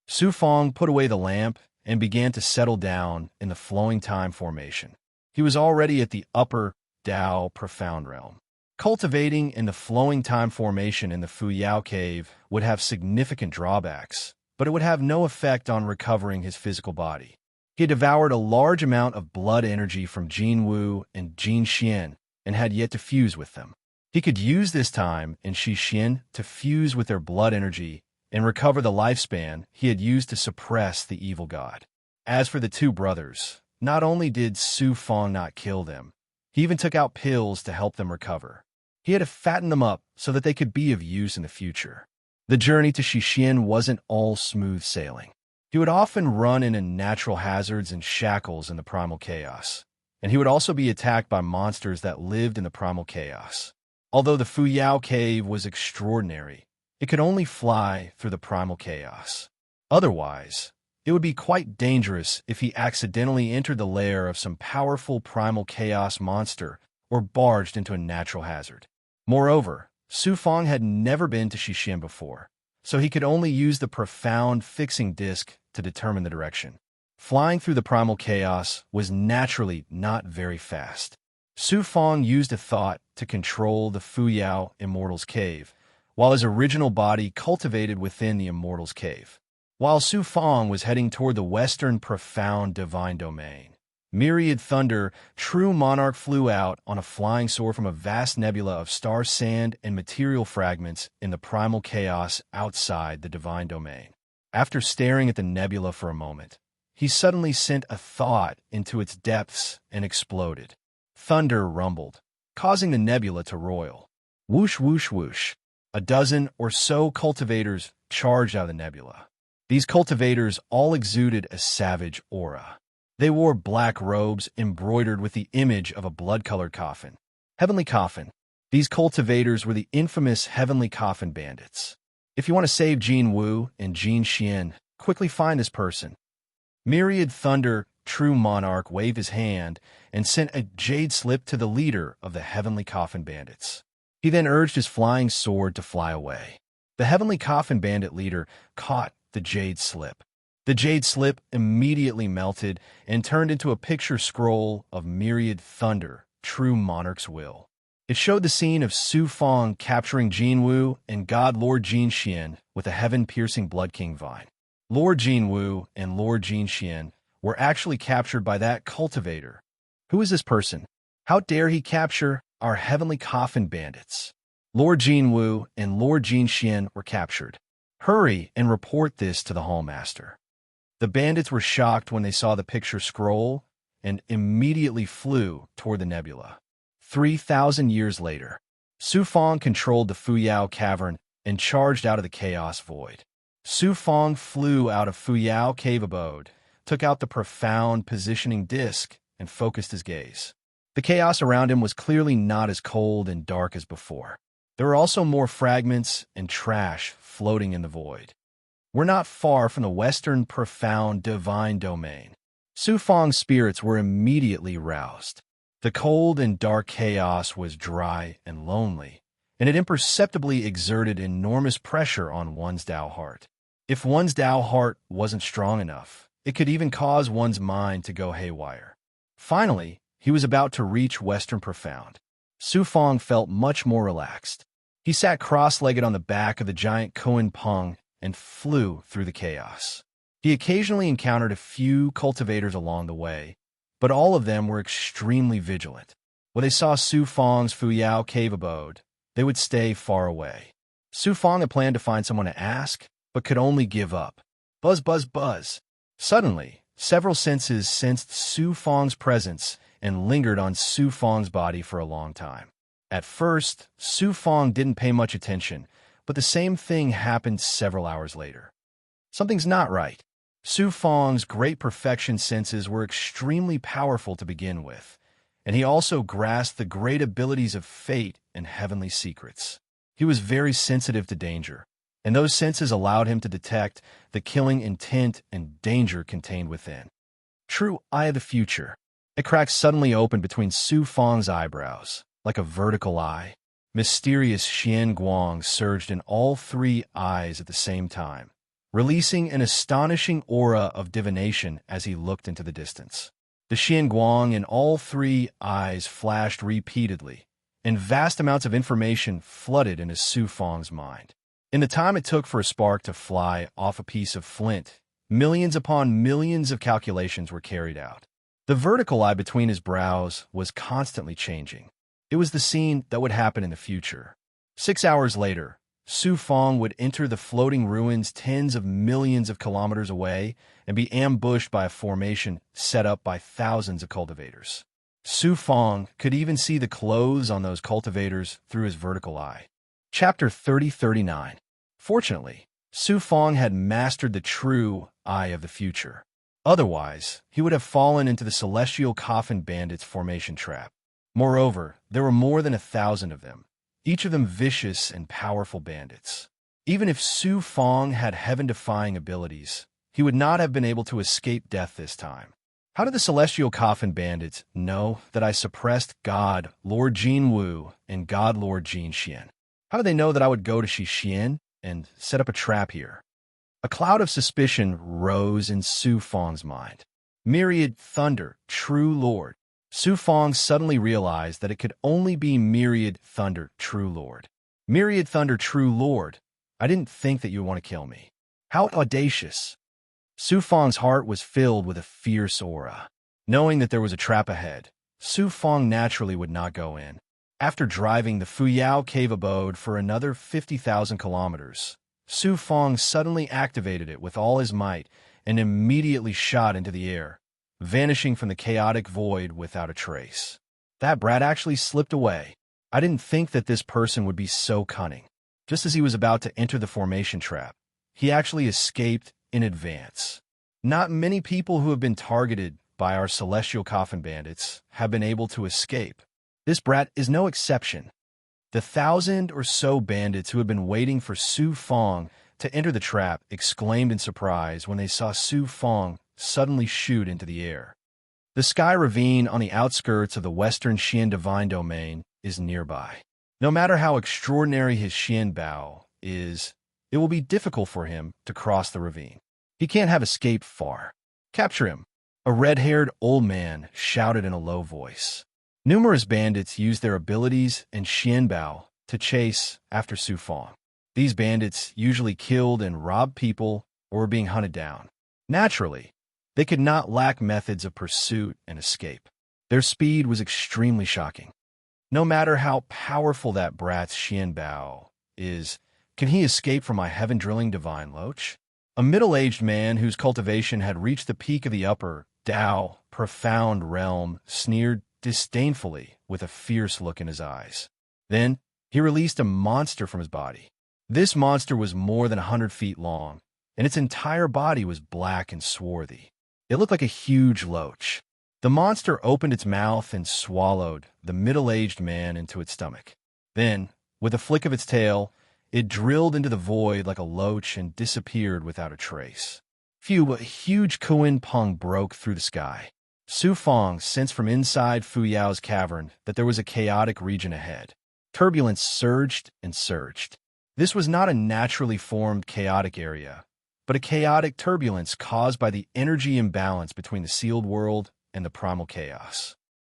Su Fong put away the lamp and began to settle down in the flowing time formation. He was already at the upper Dao profound realm. Cultivating in the flowing time formation in the Fuyao cave would have significant drawbacks, but it would have no effect on recovering his physical body. He had devoured a large amount of blood energy from Jin Wu and Jin Xian and had yet to fuse with them. He could use this time in Shi Xian to fuse with their blood energy and recover the lifespan he had used to suppress the evil god. As for the two brothers, not only did Su Fong not kill them, he even took out pills to help them recover. He had to fatten them up so that they could be of use in the future. The journey to Shixian wasn't all smooth sailing. He would often run into natural hazards and shackles in the primal chaos, and he would also be attacked by monsters that lived in the primal chaos. Although the Fuyao cave was extraordinary, it could only fly through the primal chaos. Otherwise, it would be quite dangerous if he accidentally entered the lair of some powerful primal chaos monster or barged into a natural hazard. Moreover, Su Fong had never been to Shixian before, so he could only use the profound fixing disc to determine the direction. Flying through the primal chaos was naturally not very fast. Su Fong used a thought to control the Fuyao Immortal's Cave, while his original body cultivated within the Immortal's Cave. While Su Fong was heading toward the western profound divine domain, Myriad Thunder, true monarch, flew out on a flying sword from a vast nebula of star sand and material fragments in the primal chaos outside the divine domain. After staring at the nebula for a moment, he suddenly sent a thought into its depths and exploded. Thunder rumbled, causing the nebula to roil. Whoosh, whoosh, whoosh. A dozen or so cultivators charged out of the nebula. These cultivators all exuded a savage aura. They wore black robes embroidered with the image of a blood-colored coffin. Heavenly Coffin. These cultivators were the infamous Heavenly Coffin Bandits. If you want to save Jin Wu and Jin Xian, quickly find this person. Myriad Thunder, true monarch, waved his hand and sent a jade slip to the leader of the Heavenly Coffin Bandits. He then urged his flying sword to fly away. The Heavenly Coffin Bandit leader caught the jade slip. The jade slip immediately melted and turned into a picture scroll of Myriad Thunder, true monarch's will. It showed the scene of Su Fong capturing Jin Wu and God Lord Jin Xian with a heaven-piercing Blood King vine. Lord Jin Wu and Lord Jin Xian were actually captured by that cultivator. Who is this person? How dare he capture our Heavenly Coffin Bandits? Lord Jin Wu and Lord Jin Xian were captured. Hurry and report this to the Hallmaster. The bandits were shocked when they saw the picture scroll and immediately flew toward the nebula. 3,000 years later, Su Fong controlled the Fuyao cavern and charged out of the chaos void. Su Fong flew out of Fuyao cave abode, took out the profound positioning disc, and focused his gaze. The chaos around him was clearly not as cold and dark as before. There were also more fragments and trash floating in the void. We're not far from the western profound divine domain. Su Fong's spirits were immediately roused. The cold and dark chaos was dry and lonely, and it imperceptibly exerted enormous pressure on one's Dao heart. If one's Dao heart wasn't strong enough, it could even cause one's mind to go haywire. Finally, he was about to reach Western Profound. Su Fong felt much more relaxed. He sat cross-legged on the back of the giant Koan Peng and flew through the chaos. He occasionally encountered a few cultivators along the way, but all of them were extremely vigilant. When they saw Su Fong's Fuyao cave abode, they would stay far away. Su Fong had planned to find someone to ask, but could only give up. Buzz, buzz, buzz. Suddenly, several senses sensed Su Fong's presence and lingered on Su Fong's body for a long time. At first, Su Fong didn't pay much attention, but the same thing happened several hours later. Something's not right. Su Fang's great perfection senses were extremely powerful to begin with, and he also grasped the great abilities of fate and heavenly secrets. He was very sensitive to danger, and those senses allowed him to detect the killing intent and danger contained within. True Eye of the Future. A crack suddenly opened between Su Fang's eyebrows, like a vertical eye. Mysterious Xian Guang surged in all three eyes at the same time, releasing an astonishing aura of divination as he looked into the distance. The Xian Guang in all three eyes flashed repeatedly, and vast amounts of information flooded into Su Fang's mind. In the time it took for a spark to fly off a piece of flint, millions upon millions of calculations were carried out. The vertical eye between his brows was constantly changing. It was the scene that would happen in the future. 6 hours later, Su Fang would enter the floating ruins tens of millions of kilometers away and be ambushed by a formation set up by thousands of cultivators. Su Fang could even see the clothes on those cultivators through his vertical eye. Chapter 3039. Fortunately, Su Fang had mastered the true Eye of the Future. Otherwise, he would have fallen into the Celestial Coffin Bandits formation trap. Moreover, there were more than 1,000 of them, each of them vicious and powerful bandits. Even if Su Fang had heaven-defying abilities, he would not have been able to escape death this time. How did the Celestial Coffin Bandits know that I suppressed God Lord Jin Wu and God Lord Jin Xian? How did they know that I would go to Xian and set up a trap here? A cloud of suspicion rose in Su Fang's mind. Myriad Thunder, True Lord. Su Fang suddenly realized that it could only be Myriad Thunder, True Lord. Myriad Thunder, True Lord, I didn't think that you would want to kill me. How audacious! Su Fang's heart was filled with a fierce aura. Knowing that there was a trap ahead, Su Fang naturally would not go in. After driving the Fuyao cave abode for another 50,000 kilometers, Su Fang suddenly activated it with all his might and immediately shot into the air, vanishing from the chaotic void without a trace. That brat actually slipped away. I didn't think that this person would be so cunning. Just as he was about to enter the formation trap, he actually escaped in advance. Not many people who have been targeted by our Celestial Coffin Bandits have been able to escape. This brat is no exception. The 1,000 or so bandits who had been waiting for Su Fang to enter the trap exclaimed in surprise when they saw Su Fang suddenly shoot into the air. The Sky Ravine on the outskirts of the Western Xian Divine Domain is nearby. No matter how extraordinary his Xian Bao is, it will be difficult for him to cross the ravine. He can't have escaped far. Capture him! A red-haired old man shouted in a low voice. Numerous bandits used their abilities and Xian Bao to chase after Su Fang. These bandits usually killed and robbed people or were being hunted down. Naturally, they could not lack methods of pursuit and escape. Their speed was extremely shocking. No matter how powerful that brat's Xian Bao is, can he escape from my heaven-drilling divine loach? A middle-aged man whose cultivation had reached the peak of the upper Dao, profound realm, sneered disdainfully with a fierce look in his eyes. Then, he released a monster from his body. This monster was more than 100 feet long, and its entire body was black and swarthy. It looked like a huge loach. The monster opened its mouth and swallowed the middle-aged man into its stomach. Then, with a flick of its tail, it drilled into the void like a loach and disappeared without a trace. Phew, a huge Kuan Peng broke through the sky. Su Fang sensed from inside Fuyao's cavern that there was a chaotic region ahead. Turbulence surged and surged. This was not a naturally formed chaotic area, but a chaotic turbulence caused by the energy imbalance between the sealed world and the primal chaos.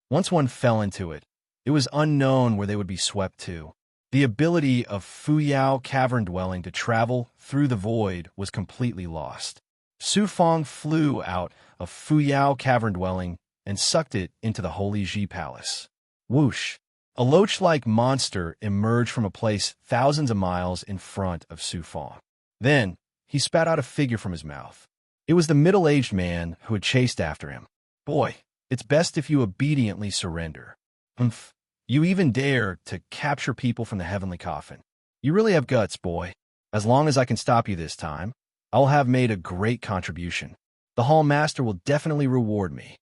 Once one fell into it, it was unknown where they would be swept to. The ability of Fuyao cavern dwelling to travel through the void was completely lost. Su Fang flew out of Fuyao cavern dwelling and sucked it into the Holy Ji Palace. Whoosh! A loach-like monster emerged from a place thousands of miles in front of Su Fang. Then, he spat out a figure from his mouth. It was the middle-aged man who had chased after him. Boy, it's best if you obediently surrender. Humph! You even dare to capture people from the heavenly coffin. You really have guts, boy. As long as I can stop you this time, I will have made a great contribution. The hall master will definitely reward me."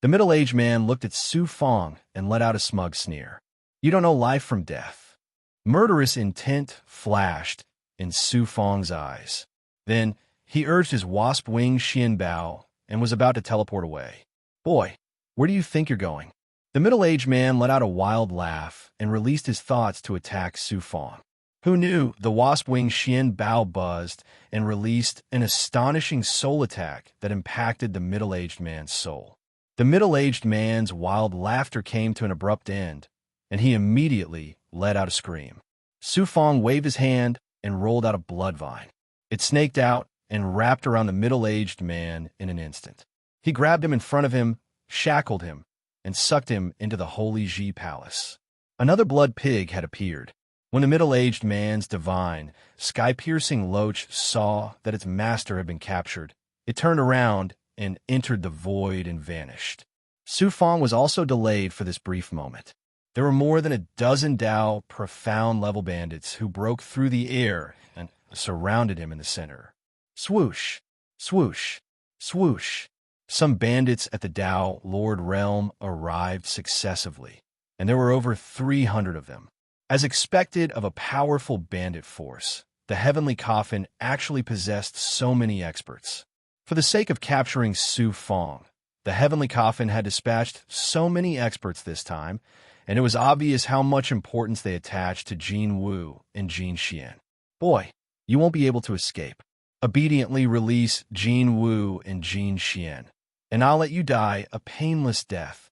The middle-aged man looked at Su Fong and let out a smug sneer. "You don't know life from death." Murderous intent flashed in Su Fong's eyes. Then he urged his wasp-winged Xian Bao and was about to teleport away. "Boy, where do you think you're going?" The middle-aged man let out a wild laugh and released his thoughts to attack Su Fong. Who knew? The wasp-winged Xian Bao buzzed and released an astonishing soul attack that impacted the middle-aged man's soul. The middle-aged man's wild laughter came to an abrupt end, and he immediately let out a scream. Su Fong waved his hand and rolled out a blood vine. It snaked out and wrapped around the middle-aged man in an instant. He grabbed him in front of him, shackled him, and sucked him into the Holy Ji Palace. Another blood pig had appeared. When the middle-aged man's divine, sky-piercing loach saw that its master had been captured, it turned around and entered the void and vanished. Su Fong was also delayed for this brief moment. There were more than a dozen Dao profound-level bandits who broke through the air and surrounded him in the center. Swoosh, swoosh, swoosh. Some bandits at the Dao Lord Realm arrived successively, and there were over 300 of them. As expected of a powerful bandit force, the Heavenly Coffin actually possessed so many experts. For the sake of capturing Su Fong, the Heavenly Coffin had dispatched so many experts this time, and it was obvious how much importance they attached to Jin Wu and Jin Xian. "Boy, you won't be able to escape. Obediently release Jin Wu and Jin Xian, and I'll let you die a painless death."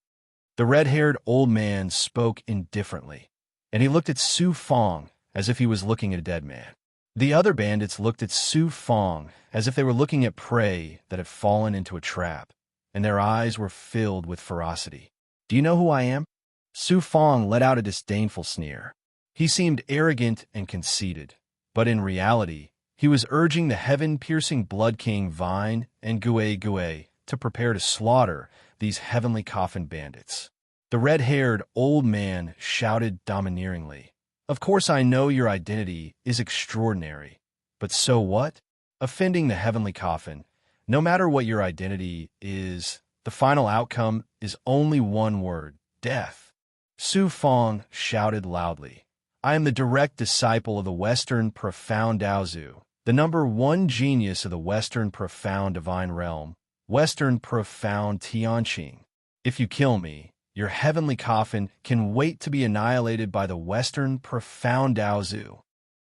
The red-haired old man spoke indifferently, and he looked at Su Fong as if he was looking at a dead man. The other bandits looked at Su Fong as if they were looking at prey that had fallen into a trap, and their eyes were filled with ferocity. "Do you know who I am?" Su Fong let out a disdainful sneer. He seemed arrogant and conceited, but in reality, he was urging the heaven-piercing Blood King Vine and Gue Gue to prepare to slaughter these Heavenly Coffin bandits. The red-haired old man shouted domineeringly, "Of course I know your identity is extraordinary, but so what? Offending the Heavenly Coffin, no matter what your identity is, the final outcome is only one word: death." Su Fong shouted loudly, "I am the direct disciple of the Western Profound Daozu, the #1 genius of the Western Profound Divine Realm, Western Profound Tianqing. If you kill me, your Heavenly Coffin can wait to be annihilated by the Western Profound Daozu."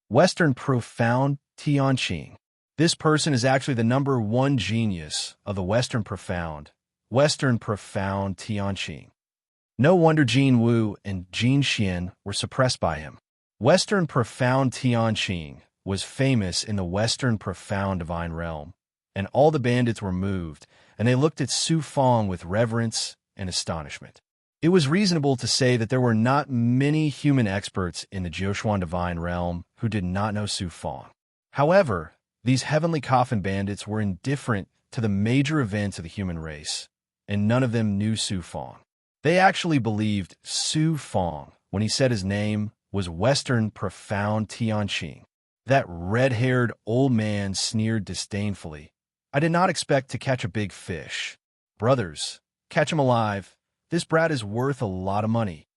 Western Profound Tianqing. This person is actually the #1 genius of the Western Profound Tianqing. No wonder Jin Wu and Jin Xian were suppressed by him. Western Profound Tianqing was famous in the Western Profound Divine Realm, and all the bandits were moved, and they looked at Su Fong with reverence and astonishment. It was reasonable to say that there were not many human experts in the Jiuquan Divine Realm who did not know Su Fong. However, these Heavenly Coffin bandits were indifferent to the major events of the human race, and none of them knew Su Fong. They actually believed Su Fong when he said his name was Western Profound Tianqing. That red-haired old man sneered disdainfully. "I did not expect to catch a big fish. Brothers, catch him alive. This brat is worth a lot of money."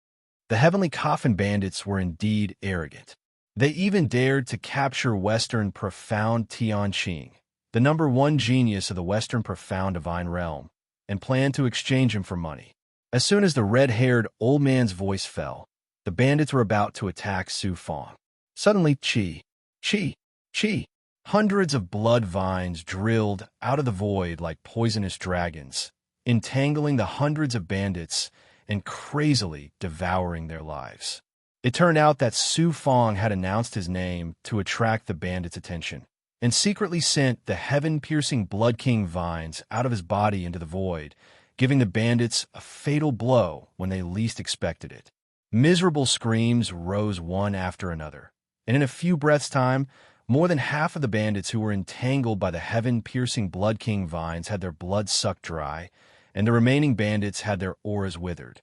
The Heavenly Coffin bandits were indeed arrogant. They even dared to capture Western Profound Tianqing, the #1 genius of the Western Profound Divine Realm, and planned to exchange him for money. As soon as the red-haired old man's voice fell, the bandits were about to attack Su Fong. Suddenly, chi, chi, hundreds of blood vines drilled out of the void like poisonous dragons, entangling the hundreds of bandits and crazily devouring their lives. It turned out that Su Fong had announced his name to attract the bandits' attention, and secretly sent the heaven-piercing Blood King vines out of his body into the void, giving the bandits a fatal blow when they least expected it. Miserable screams rose one after another, and in a few breaths' time, more than half of the bandits who were entangled by the heaven-piercing Blood King vines had their blood sucked dry, and the remaining bandits had their auras withered.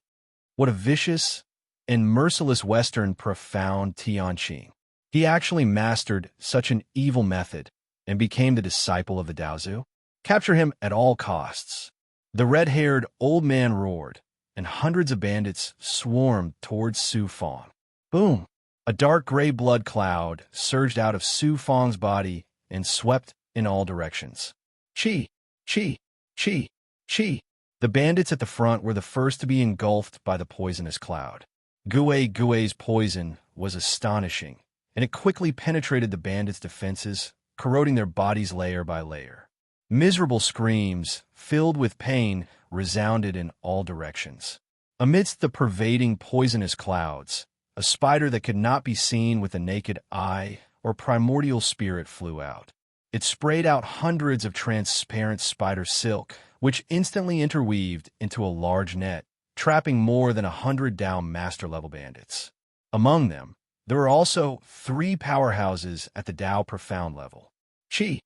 What a vicious and merciless Western Profound Tianqing. He actually mastered such an evil method and became the disciple of the Daozu? Capture him at all costs. The red-haired old man roared, and hundreds of bandits swarmed towards Su Fong. Boom! A dark gray blood cloud surged out of Su Fong's body and swept in all directions. Chi! Chi! Chi! Chi! The bandits at the front were the first to be engulfed by the poisonous cloud. Gui's poison was astonishing, and it quickly penetrated the bandits' defenses, corroding their bodies layer by layer. Miserable screams, filled with pain, resounded in all directions. Amidst the pervading poisonous clouds, a spider that could not be seen with the naked eye or primordial spirit flew out. It sprayed out hundreds of transparent spider silk, which instantly interweaved into a large net, trapping more than 100 down master-level bandits. Among them, there were also 3 powerhouses at the Dao Profound level. Chi,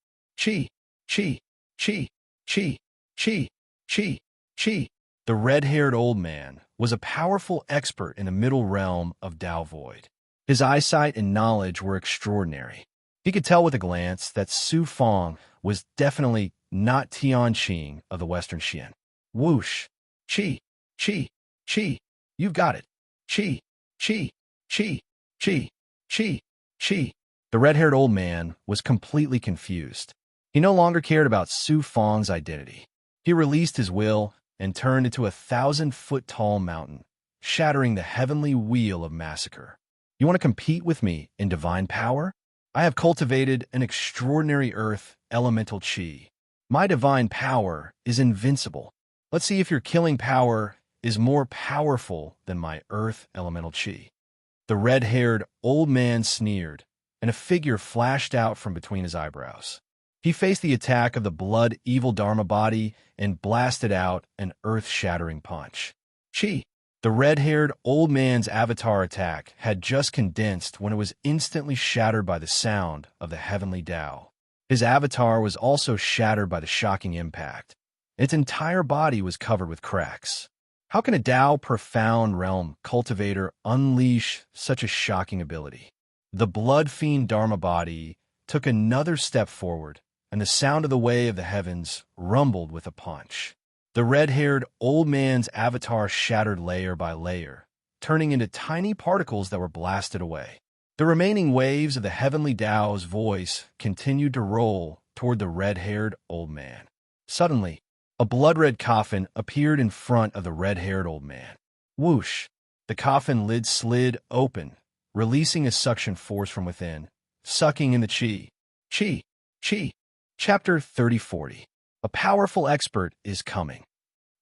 Chi, Chi, Chi, Chi, Chi, Chi, Chi. The red-haired old man was a powerful expert in the middle realm of Dao Void. His eyesight and knowledge were extraordinary. He could tell with a glance that Su Fong was definitely not Tianqing of the Western Xian. Whoosh! Chi! Chi! Chi! You've got it! Chi! Chi! Chi! Chi! Chi! Chi! The red-haired old man was completely confused. He no longer cared about Su Fong's identity. He released his will and turned into a 1,000-foot-tall mountain, shattering the heavenly wheel of massacre. You want to compete with me in divine power? I have cultivated an extraordinary earth elemental chi. My divine power is invincible. Let's see if your killing power is more powerful than my earth elemental chi. The red-haired old man sneered, and a figure flashed out from between his eyebrows. He faced the attack of the blood-evil Dharma body and blasted out an earth-shattering punch. Chi! The red-haired old man's avatar attack had just condensed when it was instantly shattered by the sound of the heavenly Tao. His avatar was also shattered by the shocking impact. Its entire body was covered with cracks. How can a Dao Profound Realm cultivator unleash such a shocking ability? The blood fiend Dharma body took another step forward, and the sound of the way of the heavens rumbled with a punch. The red-haired old man's avatar shattered layer by layer, turning into tiny particles that were blasted away. The remaining waves of the heavenly Tao's voice continued to roll toward the red-haired old man. Suddenly, a blood-red coffin appeared in front of the red-haired old man. Whoosh! The coffin lid slid open, releasing a suction force from within, sucking in the chi. Chi! Chi! Chapter 3040. A powerful expert is coming.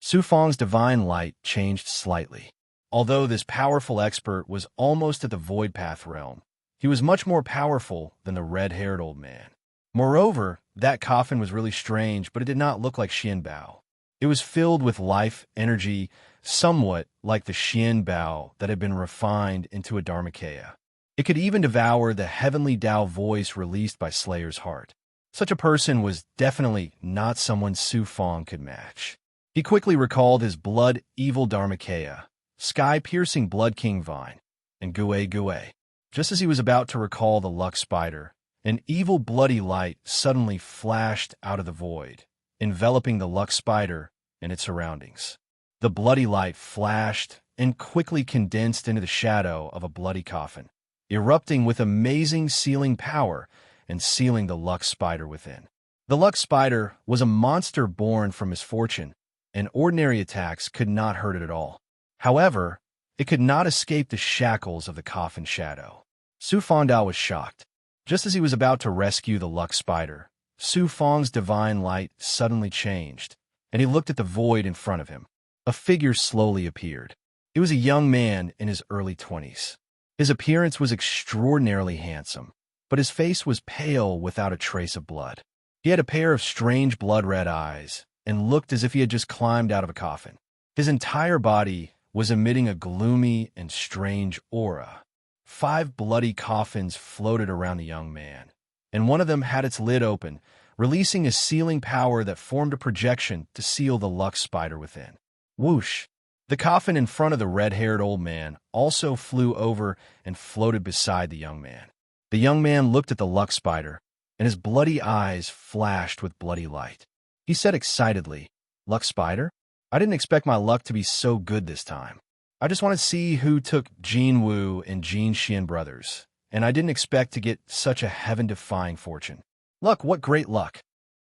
Su Fong's divine light changed slightly. Although this powerful expert was almost at the Void Path realm, he was much more powerful than the red-haired old man. Moreover, that coffin was really strange, but it did not look like Xian Bao. It was filled with life, energy, somewhat like the Xian Bao that had been refined into a Dharmakaya. It could even devour the heavenly Tao voice released by Slayer's heart. Such a person was definitely not someone Su Fong could match. He quickly recalled his blood-evil Dharmakaya, sky-piercing Blood King Vine, and Gue. Just as he was about to recall the Lux Spider, an evil bloody light suddenly flashed out of the void, enveloping the Lux Spider and its surroundings. The bloody light flashed and quickly condensed into the shadow of a bloody coffin, erupting with amazing sealing power and sealing the Lux Spider within. The Lux Spider was a monster born from misfortune, and ordinary attacks could not hurt it at all. However, it could not escape the shackles of the coffin shadow. Su Fongdao was shocked. Just as he was about to rescue the Lux Spider, Su Fong's divine light suddenly changed, and he looked at the void in front of him. A figure slowly appeared. It was a young man in his early 20s. His appearance was extraordinarily handsome, but his face was pale without a trace of blood. He had a pair of strange blood-red eyes and looked as if he had just climbed out of a coffin. His entire body was emitting a gloomy and strange aura. 5 bloody coffins floated around the young man, and one of them had its lid open, releasing a sealing power that formed a projection to seal the Lux Spider within. Whoosh! The coffin in front of the red-haired old man also flew over and floated beside the young man. The young man looked at the luck spider, and his bloody eyes flashed with bloody light. He said excitedly, "Luck spider? I didn't expect my luck to be so good this time. I just want to see who took Jin Wu and Jin Xian brothers, and I didn't expect to get such a heaven-defying fortune. Luck, what great luck!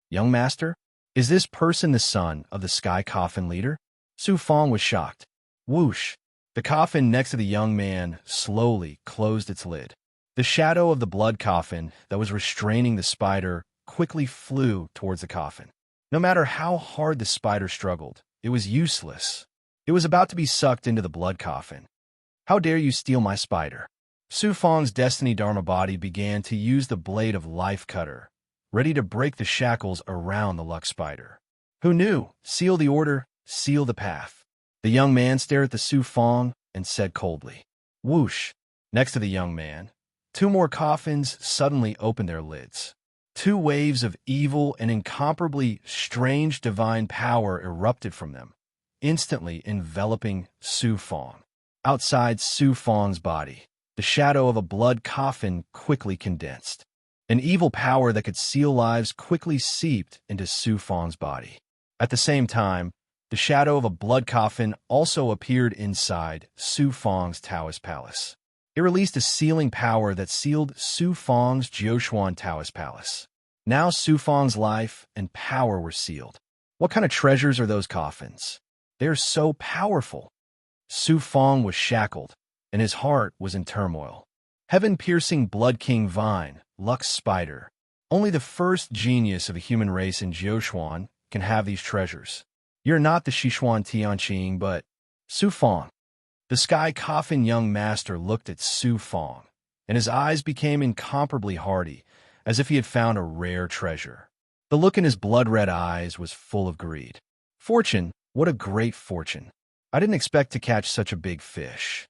Young master, is this person the son of the Sky Coffin leader?" Su Fong was shocked. Whoosh! The coffin next to the young man slowly closed its lid. The shadow of the blood coffin that was restraining the spider quickly flew towards the coffin. No matter how hard the spider struggled, it was useless. It was about to be sucked into the blood coffin. "How dare you steal my spider?" Su Fong's destiny dharma body began to use the blade of life cutter, ready to break the shackles around the luck spider. Who knew? Seal the order, seal the path. The young man stared at the Su Fong and said coldly. Whoosh! Next to the young man, two more coffins suddenly opened their lids. Two waves of evil and incomparably strange divine power erupted from them, instantly enveloping Su Fong. Outside Su Fong's body, the shadow of a blood coffin quickly condensed. An evil power that could seal lives quickly seeped into Su Fong's body. At the same time, the shadow of a blood coffin also appeared inside Su Fong's Taoist palace. It released a sealing power that sealed Su Fong's Jiushuan Taoist palace. Now Su Fong's life and power were sealed. What kind of treasures are those coffins? They're so powerful. Su Fong was shackled, and his heart was in turmoil. Heaven-piercing Blood King Vine, Lux Spider. Only the first genius of a human race in Jiushuan can have these treasures. You're not the Sichuan Tianqing, but Su Fong. The Sky Coffin young master looked at Su Fong, and his eyes became incomparably hardy, as if he had found a rare treasure. The look in his blood-red eyes was full of greed. Fortune, what a great fortune. I didn't expect to catch such a big fish.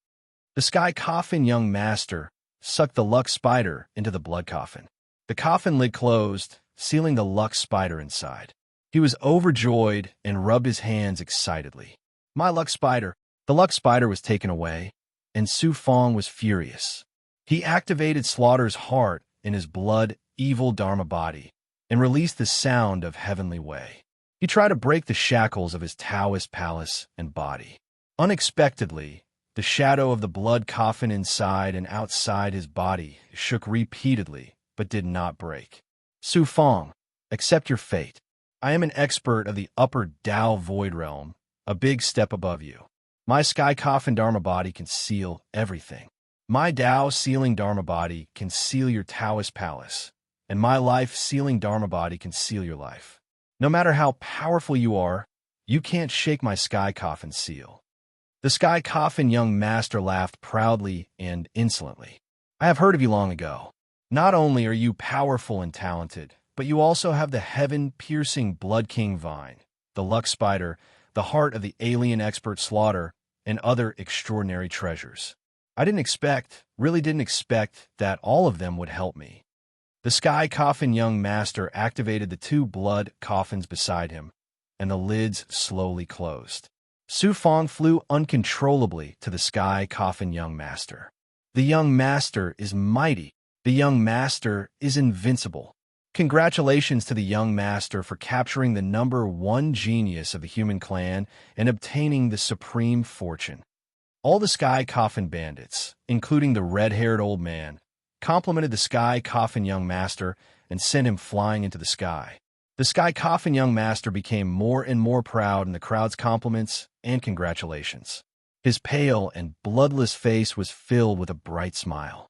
The Sky Coffin young master sucked the luck spider into the blood coffin. The coffin lid closed, sealing the luck spider inside. He was overjoyed and rubbed his hands excitedly. My luck spider! The luck spider was taken away, and Su Fong was furious. He activated Slaughter's heart in his blood, evil Dharma body, and released the sound of heavenly way. He tried to break the shackles of his Taoist palace and body. Unexpectedly, the shadow of the blood coffin inside and outside his body shook repeatedly, but did not break. Su Fong, accept your fate. I am an expert of the upper Tao void realm, a big step above you. My Sky Coffin Dharma body can seal everything. My Tao sealing Dharma body can seal your Taoist palace, and my life sealing Dharma body can seal your life. No matter how powerful you are, you can't shake my Sky Coffin seal. The Sky Coffin young master laughed proudly and insolently. I have heard of you long ago. Not only are you powerful and talented, but you also have the heaven-piercing Blood King Vine, the luck spider, the heart of the alien expert Slaughter, and other extraordinary treasures. I really didn't expect that all of them would help me. The Sky Coffin young master activated the two blood coffins beside him, and the lids slowly closed. Su Fong flew uncontrollably to the Sky Coffin young master. The young master is mighty. The young master is invincible. Congratulations to the young master for capturing the #1 genius of the human clan and obtaining the supreme fortune. All the Sky Coffin bandits, including the red-haired old man, complimented the Sky Coffin young master and sent him flying into the sky. The Sky Coffin young master became more and more proud in the crowd's compliments and congratulations. His pale and bloodless face was filled with a bright smile.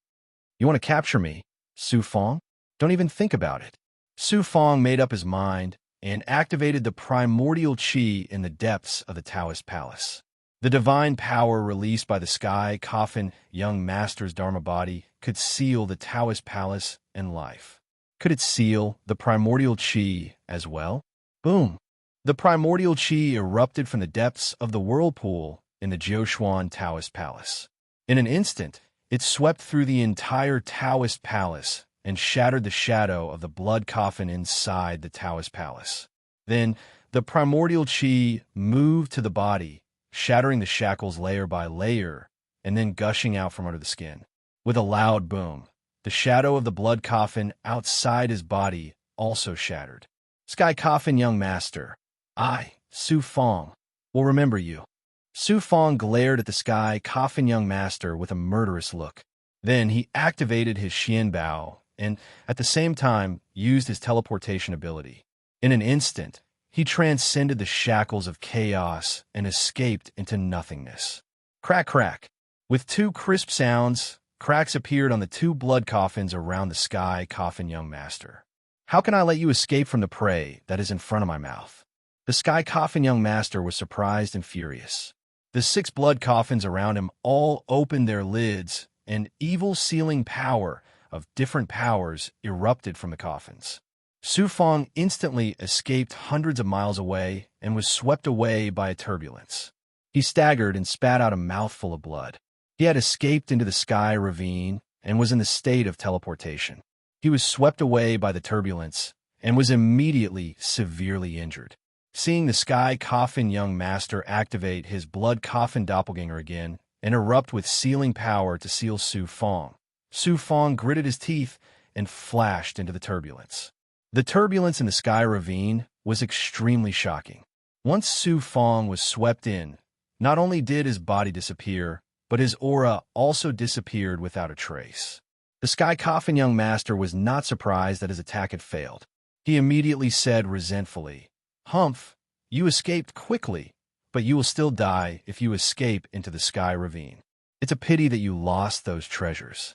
You want to capture me, Su Fong? Don't even think about it. Su Fong made up his mind and activated the primordial qi in the depths of the Taoist palace. The divine power released by the Sky Coffin young master's Dharma body could seal the Taoist palace and life. Could it seal the primordial qi as well? Boom! The primordial qi erupted from the depths of the whirlpool in the Jiushuan Taoist palace. In an instant, it swept through the entire Taoist palace and shattered the shadow of the blood coffin inside the Taoist palace. Then, the primordial qi moved to the body, shattering the shackles layer by layer, and then gushing out from under the skin. With a loud boom, The shadow of the blood coffin outside his body also shattered. Sky Coffin Young Master, I, Su Fong, will remember you. Su Fong glared at the Sky Coffin Young Master with a murderous look. Then he activated his Xian Bao and, at the same time, used his teleportation ability. In an instant, he transcended the shackles of chaos and escaped into nothingness. Crack, crack. With two crisp sounds, cracks appeared on the two blood coffins around the Sky Coffin Young Master. How can I let you escape from the prey that is in front of my mouth? The Sky Coffin Young Master was surprised and furious. The 6 blood coffins around him all opened their lids, and evil sealing power of different powers erupted from the coffins. Su Fong instantly escaped hundreds of miles away and was swept away by a turbulence. He staggered and spat out a mouthful of blood. He had escaped into the sky ravine and was in the state of teleportation. He was swept away by the turbulence and was immediately severely injured. Seeing the Sky Coffin Young Master activate his blood coffin doppelganger again and erupt with sealing power to seal Su Fong gritted his teeth and flashed into the turbulence. The turbulence in the sky ravine was extremely shocking. Once Su Fong was swept in, not only did his body disappear, but his aura also disappeared without a trace. The Sky Coffin Young Master was not surprised that his attack had failed. He immediately said resentfully, "Humph, you escaped quickly, but you will still die if you escape into the sky ravine. It's a pity that you lost those treasures."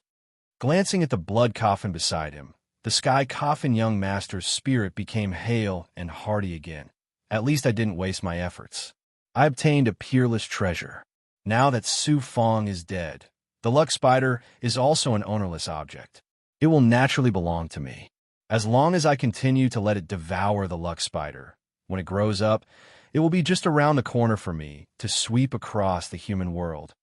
Glancing at the blood coffin beside him, the Sky Coffin Young Master's spirit became hale and hearty again. At least I didn't waste my efforts. I obtained a peerless treasure. Now that Su Fong is dead, the luck spider is also an ownerless object. It will naturally belong to me. As long as I continue to let it devour the luck spider, when it grows up, it will be just around the corner for me to sweep across the human world.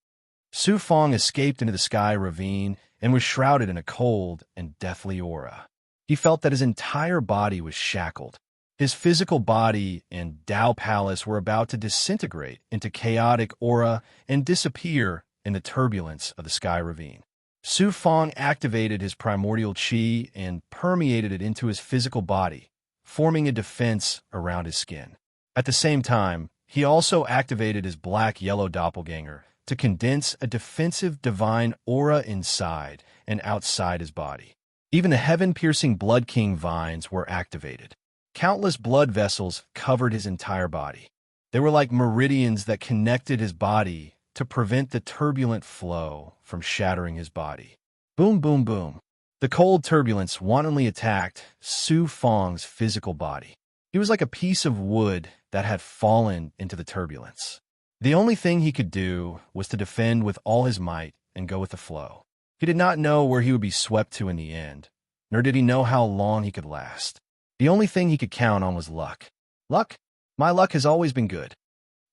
Su Fong escaped into the sky ravine and was shrouded in a cold and deathly aura. He felt that his entire body was shackled. His physical body and Dao Palace were about to disintegrate into chaotic aura and disappear in the turbulence of the sky ravine. Su Fong activated his primordial qi and permeated it into his physical body, forming a defense around his skin. At the same time, he also activated his black-yellow doppelganger to condense a defensive divine aura inside and outside his body. Even the heaven-piercing Blood King vines were activated. Countless blood vessels covered his entire body. They were like meridians that connected his body to prevent the turbulent flow from shattering his body. Boom, boom, boom. The cold turbulence wantonly attacked Su Fong's physical body. He was like a piece of wood that had fallen into the turbulence. The only thing he could do was to defend with all his might and go with the flow. He did not know where he would be swept to in the end, nor did he know how long he could last. The only thing he could count on was luck. Luck? My luck has always been good.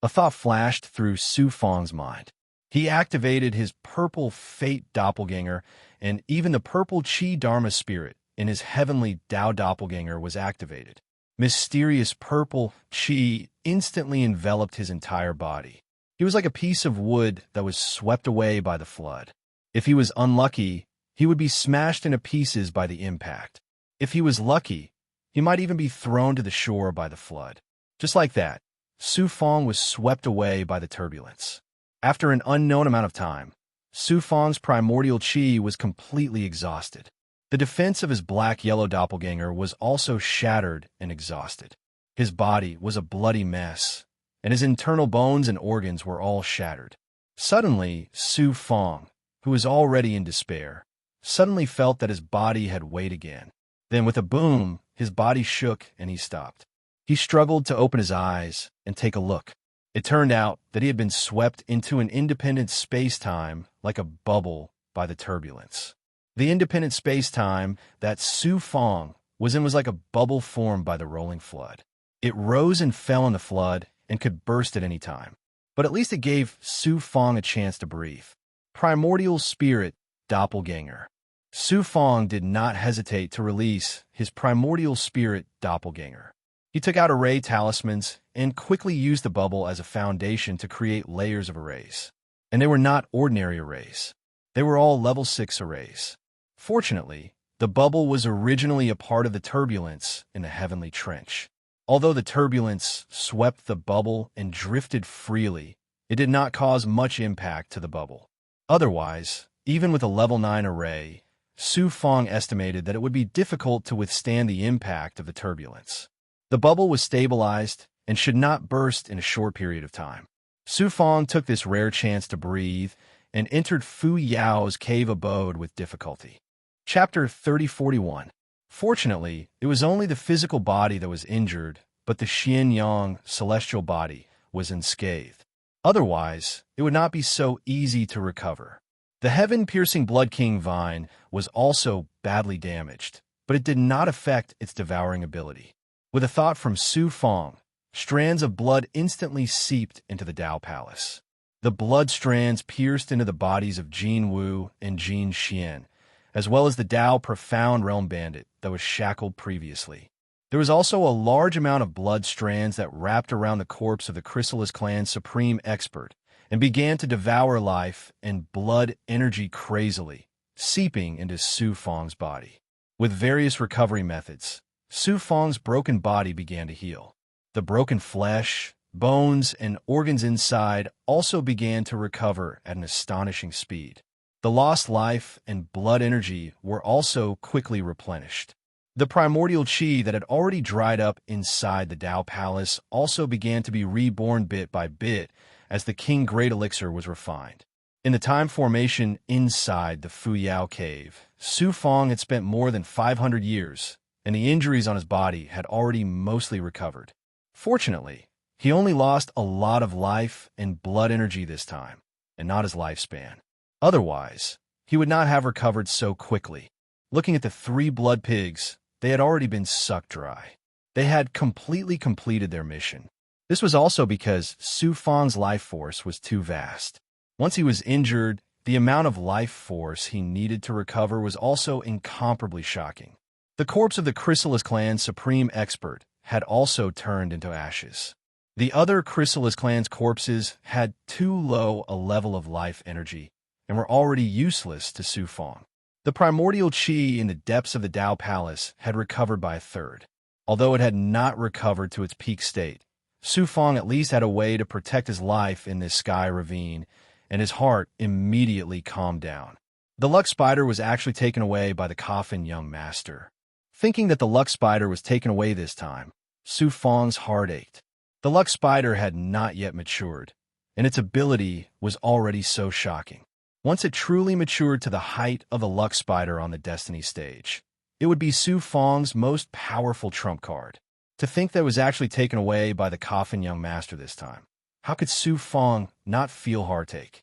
A thought flashed through Su Fong's mind. He activated his purple fate doppelganger, and even the purple Qi Dharma spirit in his heavenly Dao doppelganger was activated. Mysterious purple Qi instantly enveloped his entire body. He was like a piece of wood that was swept away by the flood. If he was unlucky, he would be smashed into pieces by the impact. If he was lucky, he might even be thrown to the shore by the flood. Just like that, Su Fong was swept away by the turbulence. After an unknown amount of time, Su Fong's primordial qi was completely exhausted. The defense of his black-yellow doppelganger was also shattered and exhausted. His body was a bloody mess, and his internal bones and organs were all shattered. Suddenly, Su Fong, who was already in despair, suddenly felt that his body had weight again. Then with a boom, his body shook and he stopped. He struggled to open his eyes and take a look. It turned out that he had been swept into an independent space-time like a bubble by the turbulence. The independent space-time that Su Fong was in was like a bubble formed by the rolling flood. It rose and fell in the flood and could burst at any time. But at least it gave Su Fong a chance to breathe. Primordial Spirit Doppelganger. Su Fong did not hesitate to release his Primordial Spirit Doppelganger. He took out array talismans and quickly used the bubble as a foundation to create layers of arrays. And they were not ordinary arrays. They were all level 6 arrays. Fortunately, the bubble was originally a part of the turbulence in the heavenly trench. Although the turbulence swept the bubble and drifted freely, it did not cause much impact to the bubble. Otherwise, even with a level 9 array, Su Fong estimated that it would be difficult to withstand the impact of the turbulence. The bubble was stabilized and should not burst in a short period of time. Su Fong took this rare chance to breathe and entered Fu Yao's cave abode with difficulty. Chapter 3041. Fortunately, it was only the physical body that was injured, but the Xian Yang celestial body was unscathed. Otherwise, it would not be so easy to recover. The heaven-piercing Blood King vine was also badly damaged, but it did not affect its devouring ability. With a thought from Su Fong, strands of blood instantly seeped into the Dao Palace. The blood strands pierced into the bodies of Jin Wu and Jin Xian, as well as the Dao Profound Realm Bandit that was shackled previously. There was also a large amount of blood strands that wrapped around the corpse of the Chrysalis Clan's Supreme Expert and began to devour life and blood energy crazily, seeping into Su Fong's body. With various recovery methods, Su Fong's broken body began to heal. The broken flesh, bones, and organs inside also began to recover at an astonishing speed. The lost life and blood energy were also quickly replenished. The primordial qi that had already dried up inside the Dao Palace also began to be reborn bit by bit as the King Great Elixir was refined. In the time formation inside the Fu Yao cave, Su Fong had spent more than 500 years, and the injuries on his body had already mostly recovered. Fortunately, he only lost a lot of life and blood energy this time, and not his lifespan. Otherwise, he would not have recovered so quickly. Looking at the 3 blood pigs, they had already been sucked dry. They had completely completed their mission. This was also because Su Fong's life force was too vast. Once he was injured, the amount of life force he needed to recover was also incomparably shocking. The corpse of the Chrysalis Clan's Supreme Expert had also turned into ashes. The other Chrysalis Clan's corpses had too low a level of life energy and were already useless to Su Fong. The primordial qi in the depths of the Dao Palace had recovered by a third. Although it had not recovered to its peak state, Su Fong at least had a way to protect his life in this sky ravine, and his heart immediately calmed down. The luck spider was actually taken away by the coffin young master. Thinking that the luck spider was taken away this time, Su Fong's heart ached. The luck spider had not yet matured, and its ability was already so shocking. Once it truly matured to the height of the luck spider on the destiny stage, it would be Su Fong's most powerful trump card. To think that it was actually taken away by the coffin young master this time. How could Su Fong not feel heartache?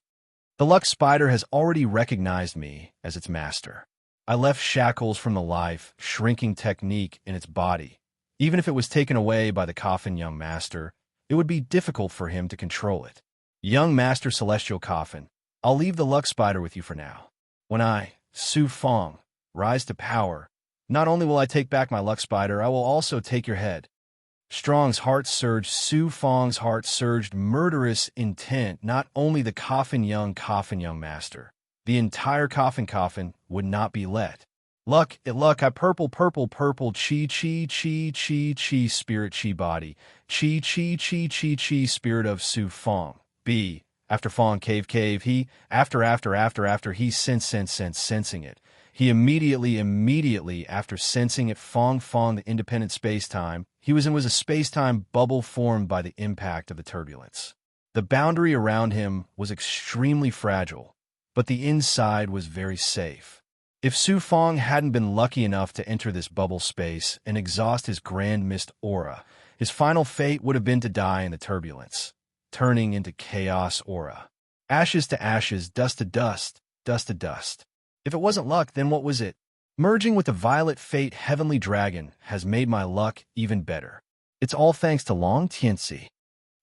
The luck spider has already recognized me as its master. I left shackles from the life shrinking technique in its body. Even if it was taken away by the coffin young master, it would be difficult for him to control it. Young Master Celestial Coffin, I'll leave the luck spider with you for now. When I, Su Fong, rise to power, not only will I take back my luck spider, I will also take your head. Strong's heart surged. Su Fong's heart surged. Murderous intent. Not only the coffin young master. The entire coffin would not be let. Luck, I purple, chi, spirit, chi body. Chi, spirit of Su Fong. B. After Fong cave, he, after he sensing it. He immediately after sensing it, Fong, the independent space-time, he was a space-time bubble formed by the impact of the turbulence. The boundary around him was extremely fragile, but the inside was very safe. If Su Fong hadn't been lucky enough to enter this bubble space and exhaust his grand mist aura, his final fate would have been to die in the turbulence, turning into chaos aura. Ashes to ashes, dust to dust, dust to dust. If it wasn't luck, then what was it? Merging with the violet fate heavenly dragon has made my luck even better. It's all thanks to Long Tianci.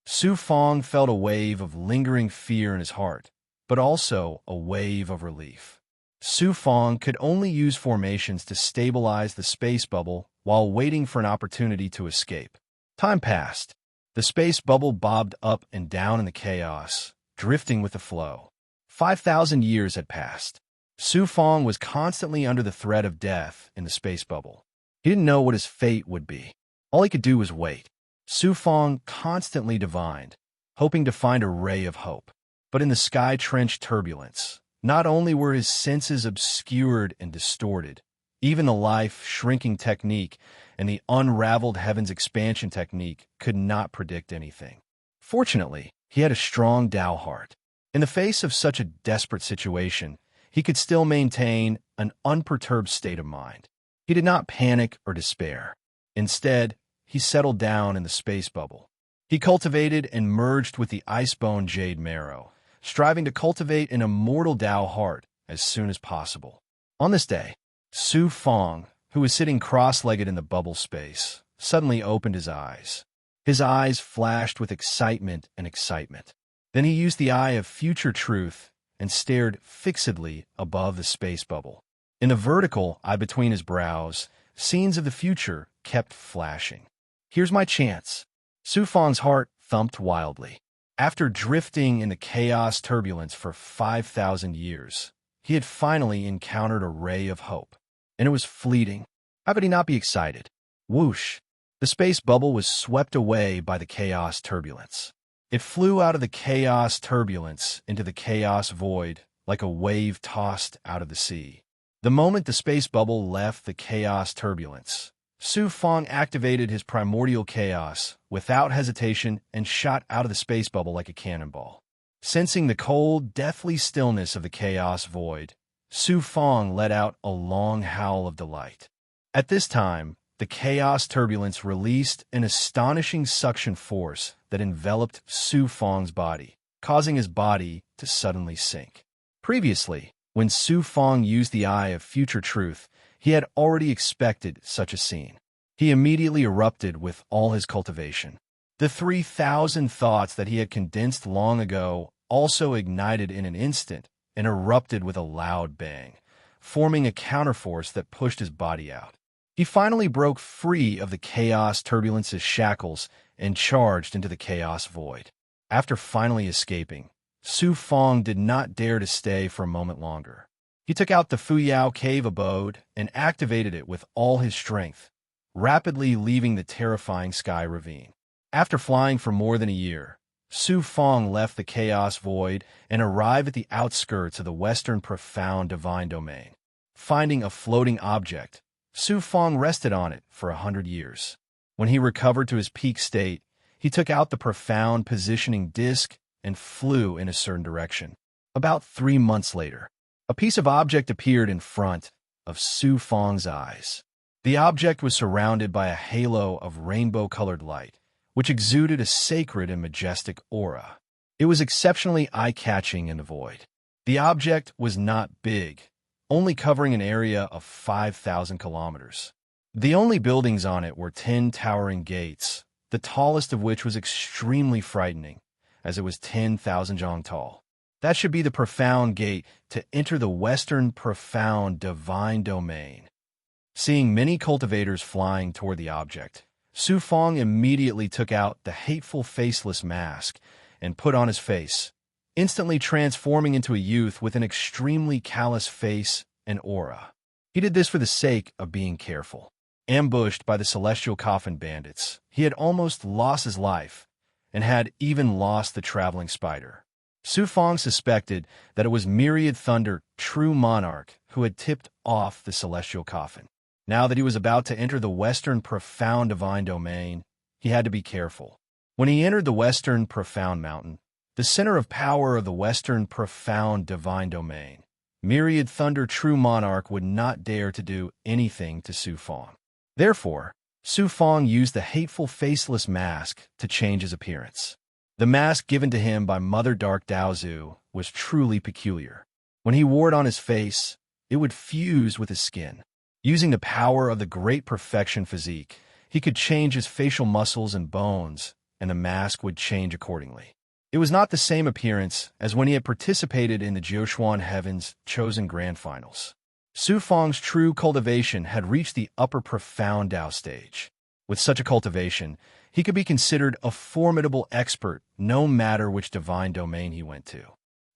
Su Fong felt a wave of lingering fear in his heart, but also a wave of relief. Su Fong could only use formations to stabilize the space bubble while waiting for an opportunity to escape. Time passed. The space bubble bobbed up and down in the chaos, drifting with the flow. 5,000 years had passed. Su Fong was constantly under the threat of death in the space bubble. He didn't know what his fate would be. All he could do was wait. Su Fong constantly divined, hoping to find a ray of hope. But in the sky-trenched turbulence, not only were his senses obscured and distorted, even the life-shrinking technique and the unraveled heavens expansion technique could not predict anything. Fortunately, he had a strong Tao heart. In the face of such a desperate situation, he could still maintain an unperturbed state of mind. He did not panic or despair. Instead, he settled down in the space bubble. He cultivated and merged with the icebone jade marrow, striving to cultivate an immortal Tao heart as soon as possible. On this day, Su Fong, who was sitting cross-legged in the bubble space, suddenly opened his eyes. His eyes flashed with excitement and excitement. Then he used the eye of future truth and stared fixedly above the space bubble. In the vertical eye between his brows, scenes of the future kept flashing. Here's my chance. Su Fong's heart thumped wildly. After drifting in the chaos turbulence for 5,000 years, he had finally encountered a ray of hope. And it was fleeting. How could he not be excited? Whoosh! The space bubble was swept away by the chaos turbulence. It flew out of the chaos turbulence into the chaos void like a wave tossed out of the sea. The moment the space bubble left the chaos turbulence, Su Fong activated his primordial chaos without hesitation and shot out of the space bubble like a cannonball. Sensing the cold, deathly stillness of the chaos void, Su Fong let out a long howl of delight. At this time, the chaos turbulence released an astonishing suction force that enveloped Su Fong's body, causing his body to suddenly sink. Previously, when Su Fong used the eye of future truth, he had already expected such a scene. He immediately erupted with all his cultivation. The 3,000 thoughts that he had condensed long ago also ignited in an instant and erupted with a loud bang, forming a counterforce that pushed his body out. He finally broke free of the chaos turbulence's shackles and charged into the chaos void. After finally escaping, Su Fong did not dare to stay for a moment longer. He took out the Fuyao cave abode and activated it with all his strength, rapidly leaving the terrifying sky ravine. After flying for more than a year, Su Fong left the chaos void and arrived at the outskirts of the western profound divine domain. Finding a floating object, Su Fong rested on it for 100 years. When he recovered to his peak state, he took out the profound positioning disc and flew in a certain direction. About 3 months later, a piece of object appeared in front of Su Fong's eyes. The object was surrounded by a halo of rainbow-colored light, which exuded a sacred and majestic aura. It was exceptionally eye-catching in the void. The object was not big, only covering an area of 5,000 kilometers. The only buildings on it were 10 towering gates, the tallest of which was extremely frightening, as it was 10,000 zhang tall. That should be the profound gate to enter the western profound divine domain. Seeing many cultivators flying toward the object, Su Fong immediately took out the hateful faceless mask and put on his face, instantly transforming into a youth with an extremely callous face and aura. He did this for the sake of being careful. Ambushed by the celestial coffin bandits, he had almost lost his life and had even lost the traveling spider. Su Fong suspected that it was Myriad Thunder, true monarch, who had tipped off the celestial coffin. Now that he was about to enter the western profound divine domain, he had to be careful. When he entered the western profound mountain, the center of power of the western profound divine domain, Myriad Thunder, true monarch, would not dare to do anything to Su Fong. Therefore, Su Fong used the hateful faceless mask to change his appearance. The mask given to him by Mother Dark Daozu was truly peculiar. When he wore it on his face, it would fuse with his skin. Using the power of the great perfection physique, he could change his facial muscles and bones, and the mask would change accordingly. It was not the same appearance as when he had participated in the Jiuquan Heaven's chosen grand finals. Su Fong's true cultivation had reached the upper profound Tao stage. With such a cultivation, he could be considered a formidable expert no matter which divine domain he went to.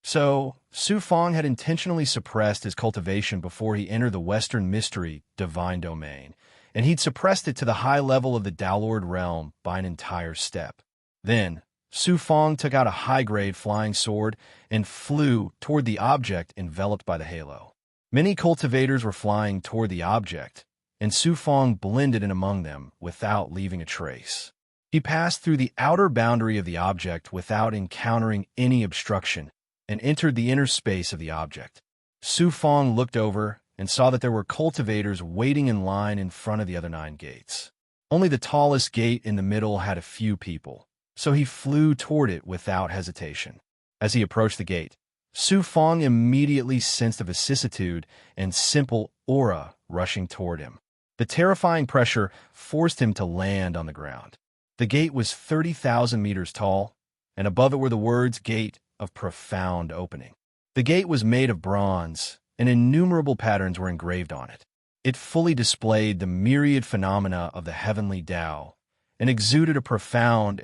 So, Su Fong had intentionally suppressed his cultivation before he entered the Western Mystery divine domain, and he'd suppressed it to the high level of the Downlord realm by an entire step. Then, Su Fong took out a high-grade flying sword and flew toward the object enveloped by the halo. Many cultivators were flying toward the object, and Su Fong blended in among them without leaving a trace. He passed through the outer boundary of the object without encountering any obstruction and entered the inner space of the object. Su Fong looked over and saw that there were cultivators waiting in line in front of the other 9 gates. Only the tallest gate in the middle had a few people, so he flew toward it without hesitation. As he approached the gate, Su Fong immediately sensed a vicissitude and simple aura rushing toward him. The terrifying pressure forced him to land on the ground. The gate was 30,000 meters tall, and above it were the words "Gate of Profound Opening." The gate was made of bronze, and innumerable patterns were engraved on it. It fully displayed the myriad phenomena of the heavenly Tao, and exuded a profound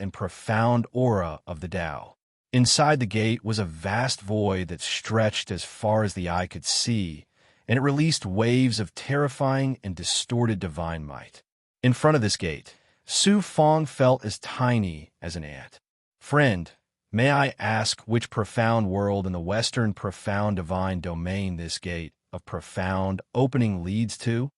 aura of the Tao. Inside the gate was a vast void that stretched as far as the eye could see, and it released waves of terrifying and distorted divine might. In front of this gate, Su Fong felt as tiny as an ant. "Friend, may I ask which profound world in the Western profound divine domain this gate of profound opening leads to?"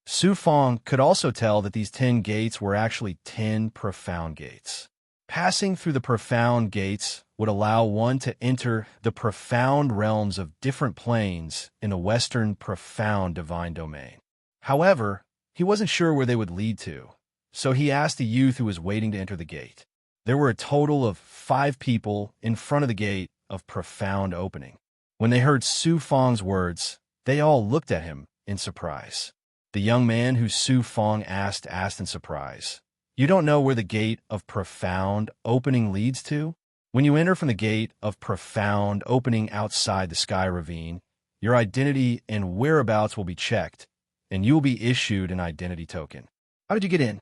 Su Fong could also tell that these 10 gates were actually 10 profound gates. Passing through the profound gates would allow one to enter the profound realms of different planes in the Western profound divine domain. However, he wasn't sure where they would lead to, so he asked the youth who was waiting to enter the gate. There were a total of 5 people in front of the gate of profound opening. When they heard Su Fong's words, they all looked at him in surprise. The young man who Su Fong asked in surprise, "You don't know where the gate of profound opening leads to?" When you enter from the gate of profound opening outside the sky ravine, your identity and whereabouts will be checked, and you will be issued an identity token. "How did you get in?"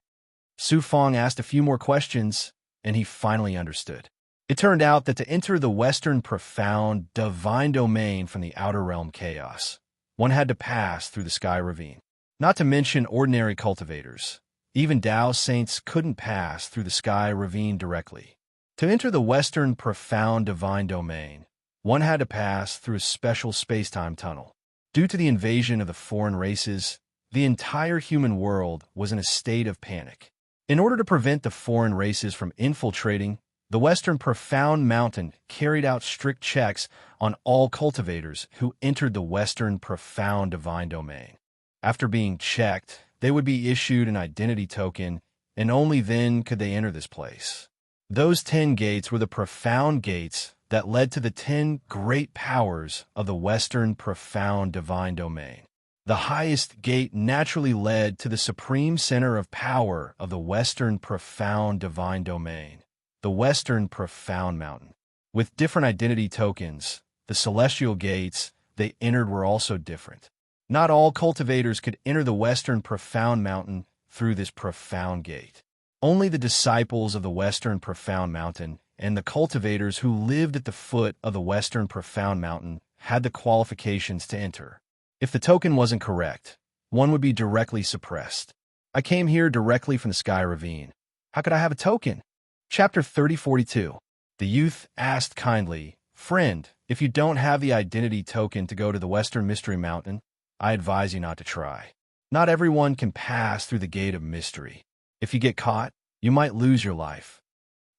Su Fong asked a few more questions, and he finally understood. It turned out that to enter the Western profound divine domain from the outer realm chaos, one had to pass through the sky ravine. Not to mention ordinary cultivators. Even Tao saints couldn't pass through the sky ravine directly. To enter the Western profound divine domain, one had to pass through a special space-time tunnel. Due to the invasion of the foreign races, the entire human world was in a state of panic. In order to prevent the foreign races from infiltrating, the Western Profound Mountain carried out strict checks on all cultivators who entered the Western Profound Divine Domain. After being checked, they would be issued an identity token, and only then could they enter this place. Those 10 gates were the profound gates that led to the 10 great powers of the Western Profound Divine Domain. The highest gate naturally led to the supreme center of power of the Western Profound Divine Domain, the Western Profound Mountain. With different identity tokens, the celestial gates they entered were also different. Not all cultivators could enter the Western Profound Mountain through this profound gate. Only the disciples of the Western Profound Mountain and the cultivators who lived at the foot of the Western Profound Mountain had the qualifications to enter. If the token wasn't correct, one would be directly suppressed. "I came here directly from the Sky Ravine. How could I have a token?" Chapter 3042. The youth asked kindly, "Friend, if you don't have the identity token to go to the Western Mystery Mountain, I advise you not to try. Not everyone can pass through the gate of mystery. If you get caught, you might lose your life."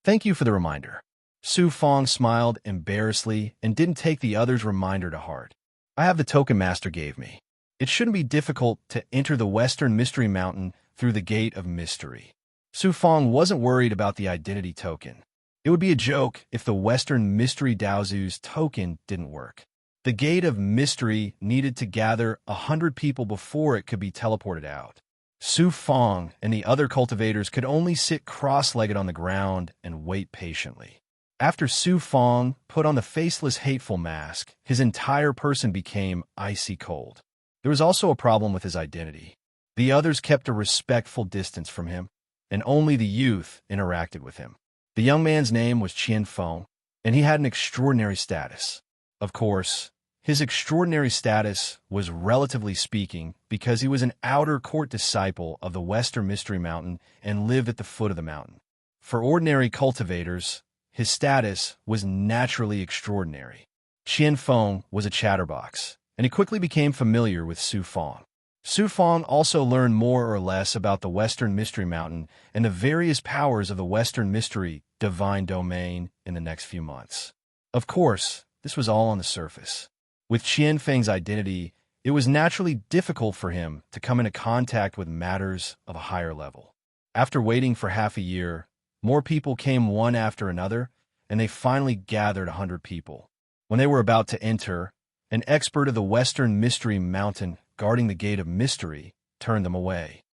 "Thank you for the reminder." Su Fong smiled embarrassedly and didn't take the other's reminder to heart. "I have the token Master gave me. It shouldn't be difficult to enter the Western Mystery Mountain through the Gate of Mystery." Su Fong wasn't worried about the identity token. It would be a joke if the Western Mystery Daozu's token didn't work. The Gate of Mystery needed to gather 100 people before it could be teleported out. Su Fong and the other cultivators could only sit cross-legged on the ground and wait patiently. After Su Fong put on the faceless hateful mask, his entire person became icy cold. There was also a problem with his identity. The others kept a respectful distance from him, and only the youth interacted with him. The young man's name was Qian Feng, and he had an extraordinary status. Of course, his extraordinary status was relatively speaking because he was an outer court disciple of the Western Mystery Mountain and lived at the foot of the mountain. For ordinary cultivators, his status was naturally extraordinary. Qian Feng was a chatterbox, and he quickly became familiar with Su Feng. Su Feng also learned more or less about the Western Mystery Mountain and the various powers of the Western Mystery Divine Domain in the next few months. Of course, this was all on the surface. With Qian Feng's identity, it was naturally difficult for him to come into contact with matters of a higher level. After waiting for half a year, more people came one after another, and they finally gathered 100 people. When they were about to enter, an expert of the Western Mystery Mountain guarding the Gate of Mystery turned them away.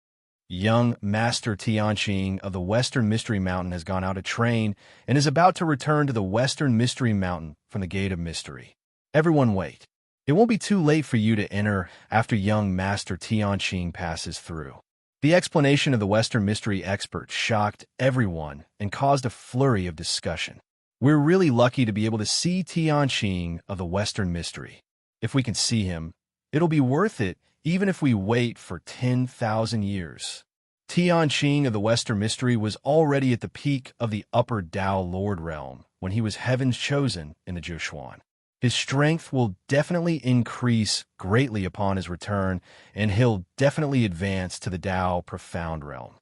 Young Master Tianqing of the Western Mystery Mountain has gone out to train and is about to return to the Western Mystery Mountain from the Gate of Mystery. Everyone wait. It won't be too late for you to enter after young Master Tianqing passes through. The explanation of the Western Mystery expert shocked everyone and caused a flurry of discussion. We're really lucky to be able to see Tianqing of the Western Mystery. If we can see him, it'll be worth it even if we wait for 10,000 years. Tianqing of the Western Mystery was already at the peak of the upper Tao Lord realm when he was Heaven's chosen in the Zhuxuan. His strength will definitely increase greatly upon his return, and he'll definitely advance to the Tao Profound realm.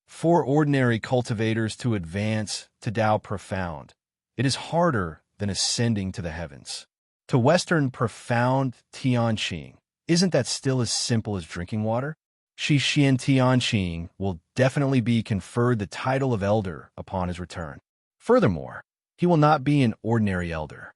For ordinary cultivators to advance to Tao Profound, it is harder than ascending to the heavens. To Western Profound Tianqing, isn't that still as simple as drinking water? Xixian Tianqing will definitely be conferred the title of elder upon his return. Furthermore, he will not be an ordinary elder.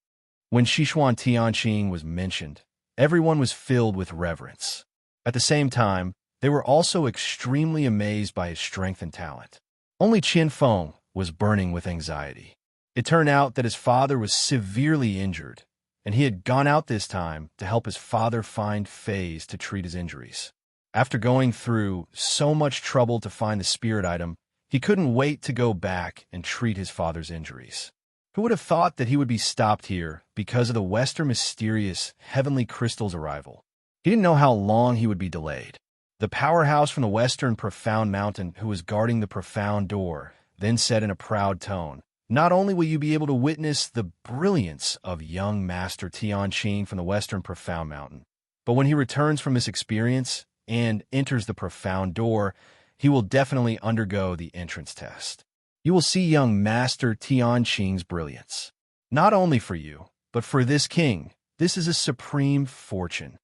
When Sichuan Tianqing was mentioned, everyone was filled with reverence. At the same time, they were also extremely amazed by his strength and talent. Only Qian Feng was burning with anxiety. It turned out that his father was severely injured, and he had gone out this time to help his father find phase to treat his injuries. After going through so much trouble to find the spirit item, he couldn't wait to go back and treat his father's injuries. Who would have thought that he would be stopped here because of the Western mysterious heavenly crystal's arrival? He didn't know how long he would be delayed. The powerhouse from the Western Profound Mountain, who was guarding the profound door, then said in a proud tone, "Not only will you be able to witness the brilliance of young Master Tianqing from the Western Profound Mountain, but when he returns from this experience and enters the profound door, he will definitely undergo the entrance test. You will see young Master Tianqing's brilliance. Not only for you, but for this king, this is a supreme fortune."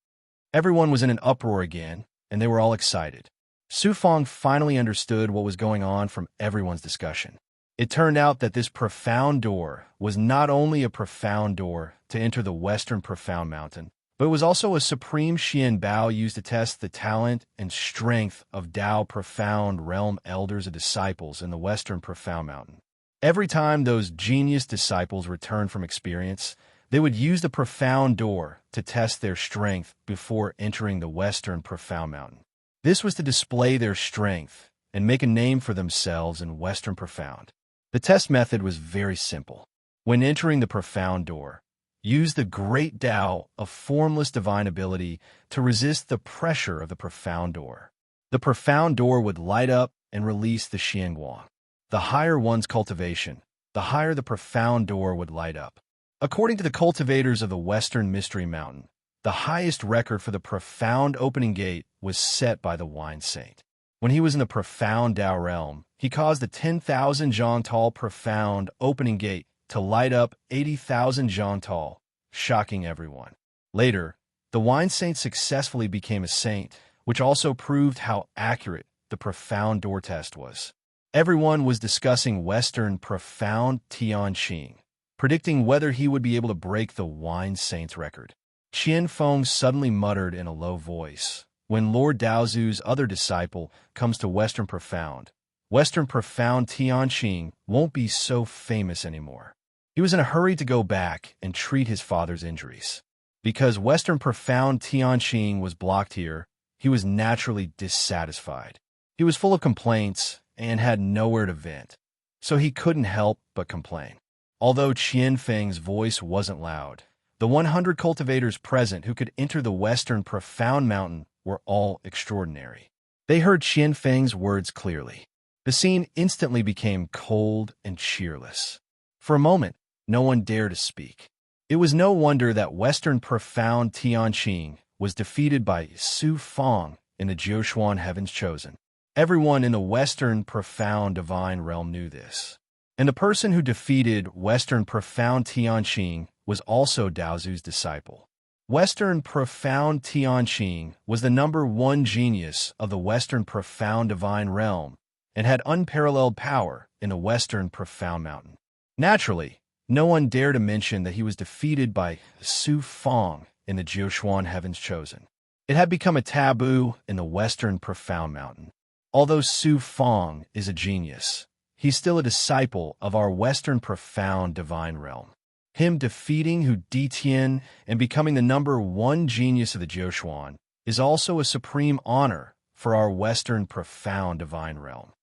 Everyone was in an uproar again, and they were all excited. Su Feng finally understood what was going on from everyone's discussion. It turned out that this profound door was not only a profound door to enter the Western Profound Mountain, but it was also a supreme Xian Bao used to test the talent and strength of Tao Profound Realm elders and disciples in the Western Profound Mountain. Every time those genius disciples returned from experience, they would use the profound door to test their strength before entering the Western Profound Mountain. This was to display their strength and make a name for themselves in Western Profound. The test method was very simple. When entering the profound door, use the great Tao of formless divine ability to resist the pressure of the profound door. The profound door would light up and release the Xianguang. The higher one's cultivation, the higher the profound door would light up. According to the cultivators of the Western Mystery Mountain, the highest record for the profound opening gate was set by the Wine Saint. When he was in the profound Tao realm, he caused the 10,000 zhang tall profound opening gate to light up 80,000 zhang tall, shocking everyone. Later, the Wine Saint successfully became a saint, which also proved how accurate the profound door test was. Everyone was discussing Western Profound Tianqing, predicting whether he would be able to break the Wine Saint's record. Qian Feng suddenly muttered in a low voice, "When Lord Daozu's other disciple comes to Western Profound Tianqing won't be so famous anymore." He was in a hurry to go back and treat his father's injuries. Because Western Profound Tianqing was blocked here, he was naturally dissatisfied. He was full of complaints and had nowhere to vent, so he couldn't help but complain. Although Qian Feng's voice wasn't loud, The 100 cultivators present who could enter the western profound mountain were all extraordinary. They heard Qianfeng's words clearly. The scene instantly became cold and cheerless. For a moment, no one dared to speak. It was no wonder that western profound Tianqing was defeated by Su Fang in the Jiuquan Heavens Chosen. Everyone in the western profound divine realm knew this. And the person who defeated western profound Tianqing was also Daozu's disciple. Western profound Tianqing was the #1 genius of the western profound divine realm and had unparalleled power in the western profound mountain. Naturally, no one dared to mention that he was defeated by Su Fang in the Jiuquan Heavens Chosen. It had become a taboo in the western profound mountain. Although Su Fang is a genius, he's still a disciple of our western profound divine realm. Him defeating Hu Ditian and becoming the #1 genius of the Jiuquan is also a supreme honor for our western profound divine realm.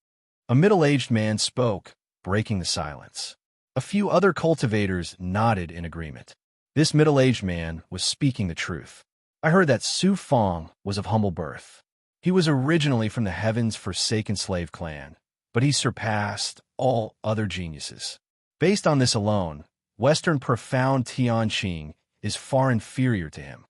A middle-aged man spoke, breaking the silence. A few other cultivators nodded in agreement. This middle-aged man was speaking the truth. I heard that Su Fang was of humble birth. He was originally from the Heaven's Forsaken Slave clan, but he surpassed all other geniuses. Based on this alone, Western profound Tianqing is far inferior to him.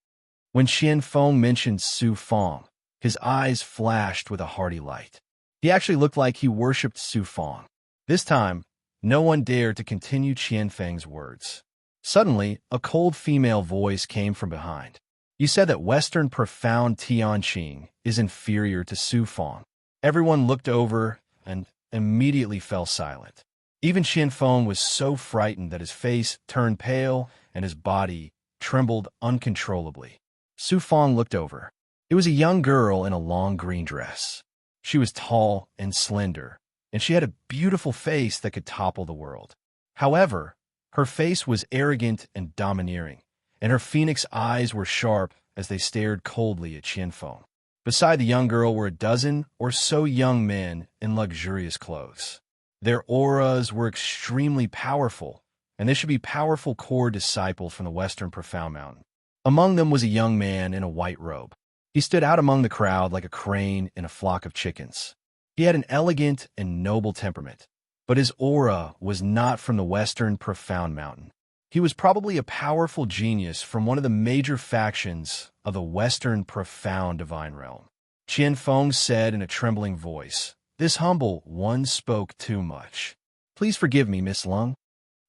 When Qianfeng mentioned Su Fang, his eyes flashed with a hearty light. He actually looked like he worshipped Su Fang. This time, no one dared to continue Qianfeng's words. Suddenly, a cold female voice came from behind. You said that Western profound Tianqing is inferior to Su Fang. Everyone looked over and immediately fell silent. Even Qianfeng was so frightened that his face turned pale and his body trembled uncontrollably. Su Fang looked over. It was a young girl in a long green dress. She was tall and slender, and she had a beautiful face that could topple the world. However, her face was arrogant and domineering, and her phoenix eyes were sharp as they stared coldly at Qianfeng. Beside the young girl were a dozen or so young men in luxurious clothes. Their auras were extremely powerful, and they should be powerful core disciples from the Western Profound Mountain. Among them was a young man in a white robe. He stood out among the crowd like a crane in a flock of chickens. He had an elegant and noble temperament, but his aura was not from the Western Profound Mountain. He was probably a powerful genius from one of the major factions of the Western Profound Divine Realm. Qianfeng said in a trembling voice, "This humble one spoke too much. Please forgive me, Miss Lung.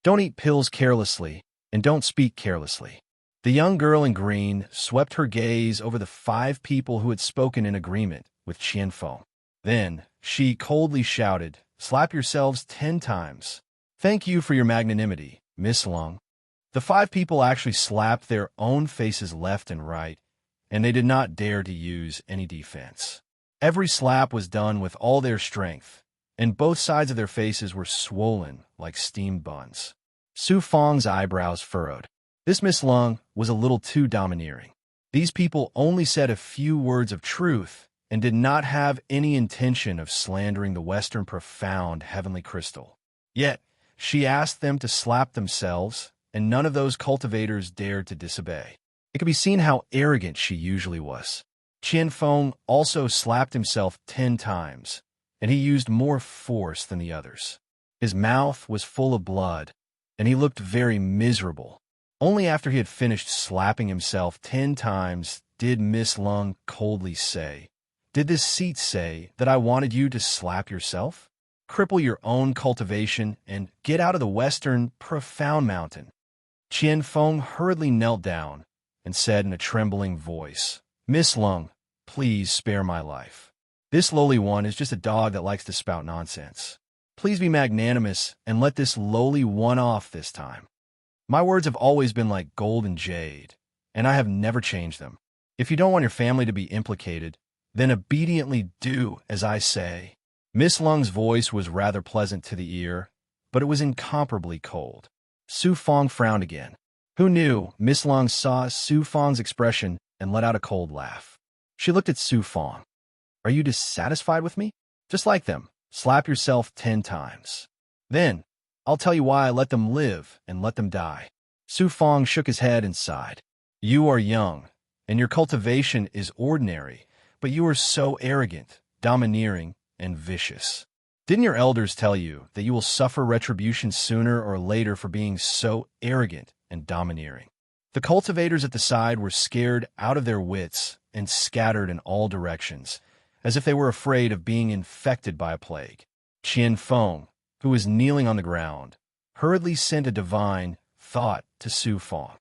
Don't eat pills carelessly, and don't speak carelessly." The young girl in green swept her gaze over the 5 people who had spoken in agreement with Qianfeng. Then she coldly shouted, "Slap yourselves 10 times. Thank you for your magnanimity, Miss Lung." The 5 people actually slapped their own faces left and right, and they did not dare to use any defense. Every slap was done with all their strength, and both sides of their faces were swollen like steamed buns. Su Fang's eyebrows furrowed. This Miss Lung was a little too domineering. These people only said a few words of truth and did not have any intention of slandering the Western Profound Heavenly Crystal. Yet, she asked them to slap themselves, and none of those cultivators dared to disobey. It could be seen how arrogant she usually was. Qianfeng also slapped himself 10 times, and he used more force than the others. His mouth was full of blood, and he looked very miserable. Only after he had finished slapping himself 10 times did Miss Lung coldly say, "Did this seat say that I wanted you to slap yourself? Cripple your own cultivation and get out of the Western Profound Mountain." Qianfeng hurriedly knelt down and said in a trembling voice, "Miss Lung, please spare my life. This lowly one is just a dog that likes to spout nonsense. Please be magnanimous and let this lowly one off this time. My words have always been like gold and jade, and I have never changed them. If you don't want your family to be implicated, then obediently do as I say." Miss Lung's voice was rather pleasant to the ear, but it was incomparably cold. Su Fang frowned again. Who knew? Miss Lung saw Su Fang's expression and let out a cold laugh. She looked at Su Fang. "Are you dissatisfied with me? Just like them, slap yourself 10 times. Then, I'll tell you why I let them live and let them die." Su Fong shook his head and sighed. You are young, and your cultivation is ordinary, but you are so arrogant, domineering, and vicious. Didn't your elders tell you that you will suffer retribution sooner or later for being so arrogant and domineering? The cultivators at the side were scared out of their wits and scattered in all directions, as if they were afraid of being infected by a plague. Qian Feng, who was kneeling on the ground, hurriedly sent a divine thought to Su Fong.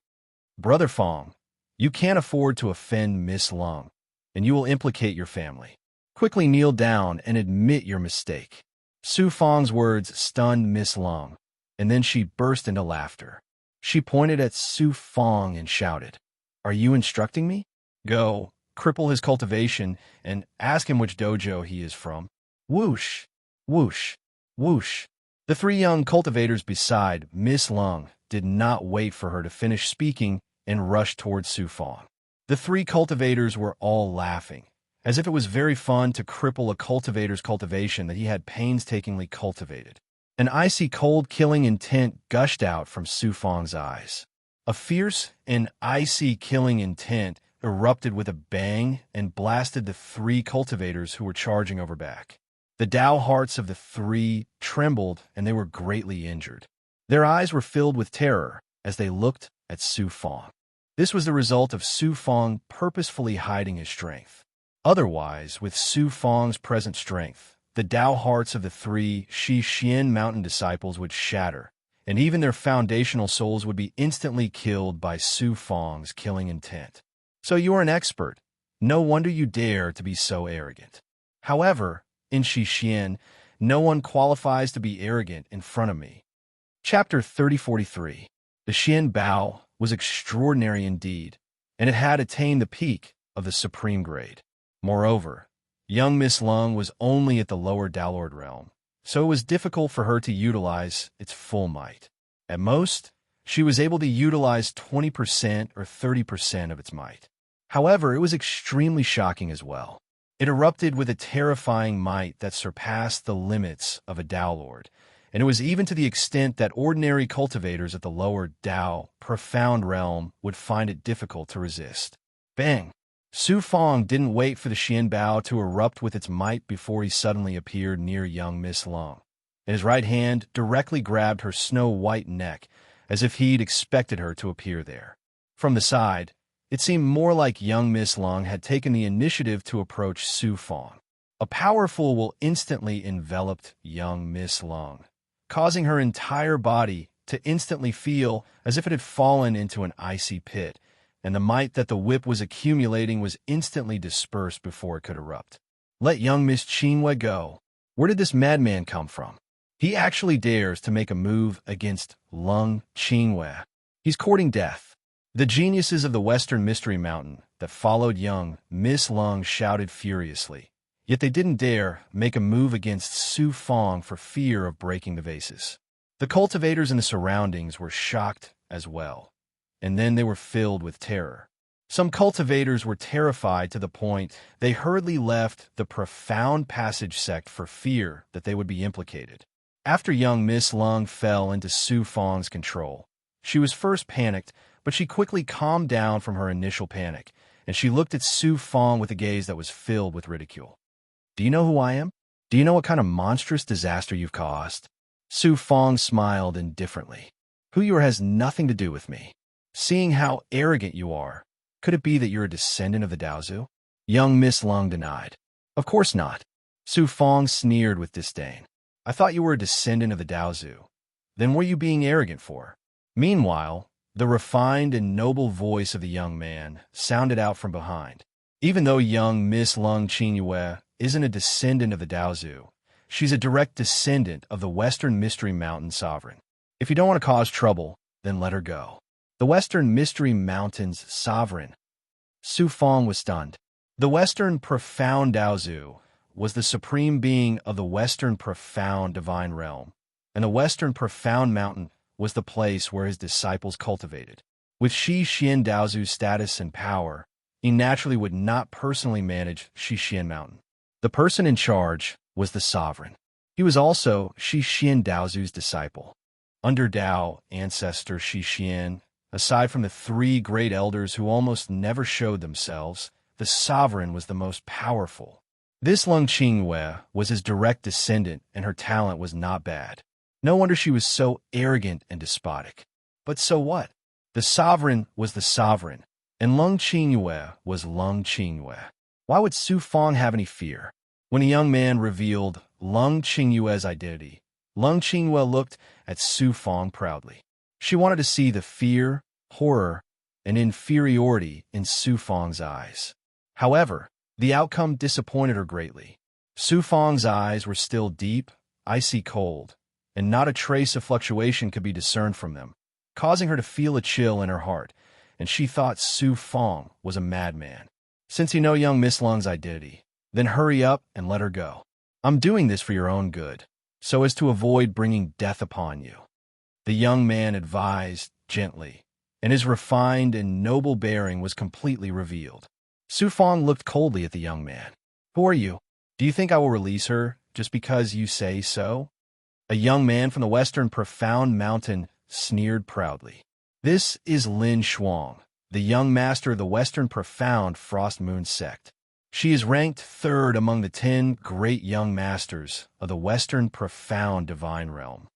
Brother Fong, you can't afford to offend Miss Lung, and you will implicate your family. Quickly kneel down and admit your mistake. Su Fong's words stunned Miss Lung, and then she burst into laughter. She pointed at Su Fong and shouted, Are you instructing me? Go, cripple his cultivation, and ask him which dojo he is from. Whoosh, whoosh, whoosh. The three young cultivators beside Miss Lung did not wait for her to finish speaking and rushed towards Su Fong. The three cultivators were all laughing, as if it was very fun to cripple a cultivator's cultivation that he had painstakingly cultivated. An icy cold killing intent gushed out from Su Fong's eyes. A fierce and icy killing intent erupted with a bang and blasted the three cultivators who were charging over back. The Tao hearts of the three trembled and they were greatly injured. Their eyes were filled with terror as they looked at Su Fong. This was the result of Su Fong purposefully hiding his strength. Otherwise, with Su Fong's present strength, the Tao hearts of the three Xian mountain disciples would shatter, and even their foundational souls would be instantly killed by Su Fong's killing intent. So you are an expert. No wonder you dare to be so arrogant. However, in Xian, no one qualifies to be arrogant in front of me. Chapter 3043. The Xian Bao was extraordinary indeed, and it had attained the peak of the supreme grade. Moreover, young Miss Lung was only at the lower Daolord realm, so it was difficult for her to utilize its full might. At most, she was able to utilize 20% or 30% of its might. However, it was extremely shocking as well. It erupted with a terrifying might that surpassed the limits of a Daolord, and it was even to the extent that ordinary cultivators at the lower Dao profound realm would find it difficult to resist. Bang! Su Fong didn't wait for the Xian Bao to erupt with its might before he suddenly appeared near young Miss Lung, and his right hand directly grabbed her snow-white neck as if he'd expected her to appear there. From the side, it seemed more like young Miss Lung had taken the initiative to approach Su Fong. A powerful will instantly enveloped young Miss Lung, causing her entire body to instantly feel as if it had fallen into an icy pit, and the might that the whip was accumulating was instantly dispersed before it could erupt. Let young Miss Qinghua go. Where did this madman come from? He actually dares to make a move against Lung Qinghua. He's courting death. The geniuses of the Western Mystery Mountain that followed young Miss Lung shouted furiously, yet they didn't dare make a move against Su Fong for fear of breaking the vases. The cultivators in the surroundings were shocked as well, and then they were filled with terror. Some cultivators were terrified to the point they hurriedly left the profound passage sect for fear that they would be implicated. After young Miss Lung fell into Su Fong's control, she was first panicked, but she quickly calmed down from her initial panic, and she looked at Su Fong with a gaze that was filled with ridicule. Do you know who I am? Do you know what kind of monstrous disaster you've caused? Su Fong smiled indifferently. Who you are has nothing to do with me. Seeing how arrogant you are, could it be that you're a descendant of the Daozu? Young Miss Lung denied. Of course not. Su Fong sneered with disdain. I thought you were a descendant of the Daozu. Then what are you being arrogant for? Meanwhile, the refined and noble voice of the young man sounded out from behind. Even though young Miss Lung Qinghua isn't a descendant of the Daozu, she's a direct descendant of the Western Mystery Mountain sovereign. If you don't want to cause trouble, then let her go. The Western Mystery Mountain's sovereign. Su Fong was stunned. The Western Profound Daozu was the supreme being of the Western Profound Divine Realm, and the Western Profound Mountain was the place where his disciples cultivated. With Xian Daozu's status and power, he naturally would not personally manage Xian Mountain. The person in charge was the sovereign. He was also Xian Daozu's disciple. Under Dao ancestor Xian, Aside from the three great elders who almost never showed themselves, the sovereign was the most powerful. This Lung Qingwei was his direct descendant, and her talent was not bad. No wonder she was so arrogant and despotic. But so what? The sovereign was the sovereign, and Lung Qingwei was Lung Qingwei. Why would Su Fong have any fear? When a young man revealed Lung Qingwei's identity, Lung Qingwei looked at Su Fong proudly. She wanted to see the fear, horror, and inferiority in Su Fong's eyes. However, the outcome disappointed her greatly. Su Fong's eyes were still deep, icy cold, and not a trace of fluctuation could be discerned from them, causing her to feel a chill in her heart, and she thought Su Fong was a madman. Since you know young Miss Lung's identity, then hurry up and let her go. I'm doing this for your own good, so as to avoid bringing death upon you. The young man advised gently, and his refined and noble bearing was completely revealed. Su Fong looked coldly at the young man. Who are you? Do you think I will release her just because you say so? A young man from the western profound mountain sneered proudly. This is Lin Shuang, the young master of the Western Profound Frost Moon sect. She is ranked third among the 10 great young masters of the Western Profound Divine Realm.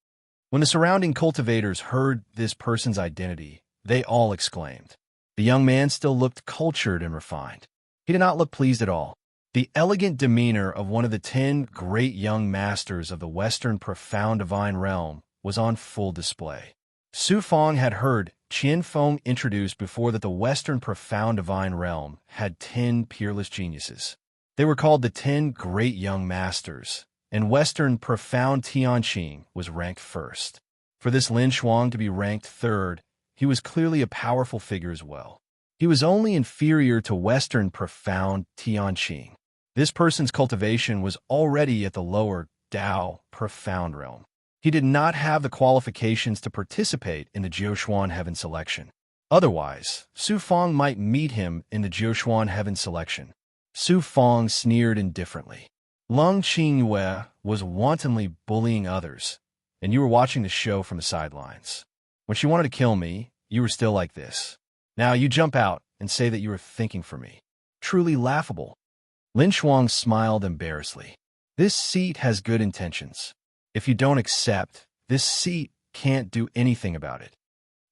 When the surrounding cultivators heard this person's identity, they all exclaimed. The young man still looked cultured and refined. He did not look pleased at all. The elegant demeanor of one of the 10 great young masters of the Western Profound Divine Realm was on full display. Su Fong had heard Qian Feng introduced before that the Western Profound Divine Realm had 10 peerless geniuses. They were called the 10 Great Young Masters, and Western Profound Tianqing was ranked first. For this Lin Shuang to be ranked third, he was clearly a powerful figure as well. He was only inferior to Western Profound Tianqing. This person's cultivation was already at the lower Dao Profound Realm. He did not have the qualifications to participate in the Jiuxuan Heaven Selection. Otherwise, Su Fong might meet him in the Jiuxuan Heaven Selection. Su Fong sneered indifferently. Lung Qingwei was wantonly bullying others, and you were watching the show from the sidelines. When she wanted to kill me, you were still like this. Now you jump out and say that you were thinking for me. Truly laughable. Lin Shuang smiled embarrassedly. This seat has good intentions. If you don't accept, this seat can't do anything about it.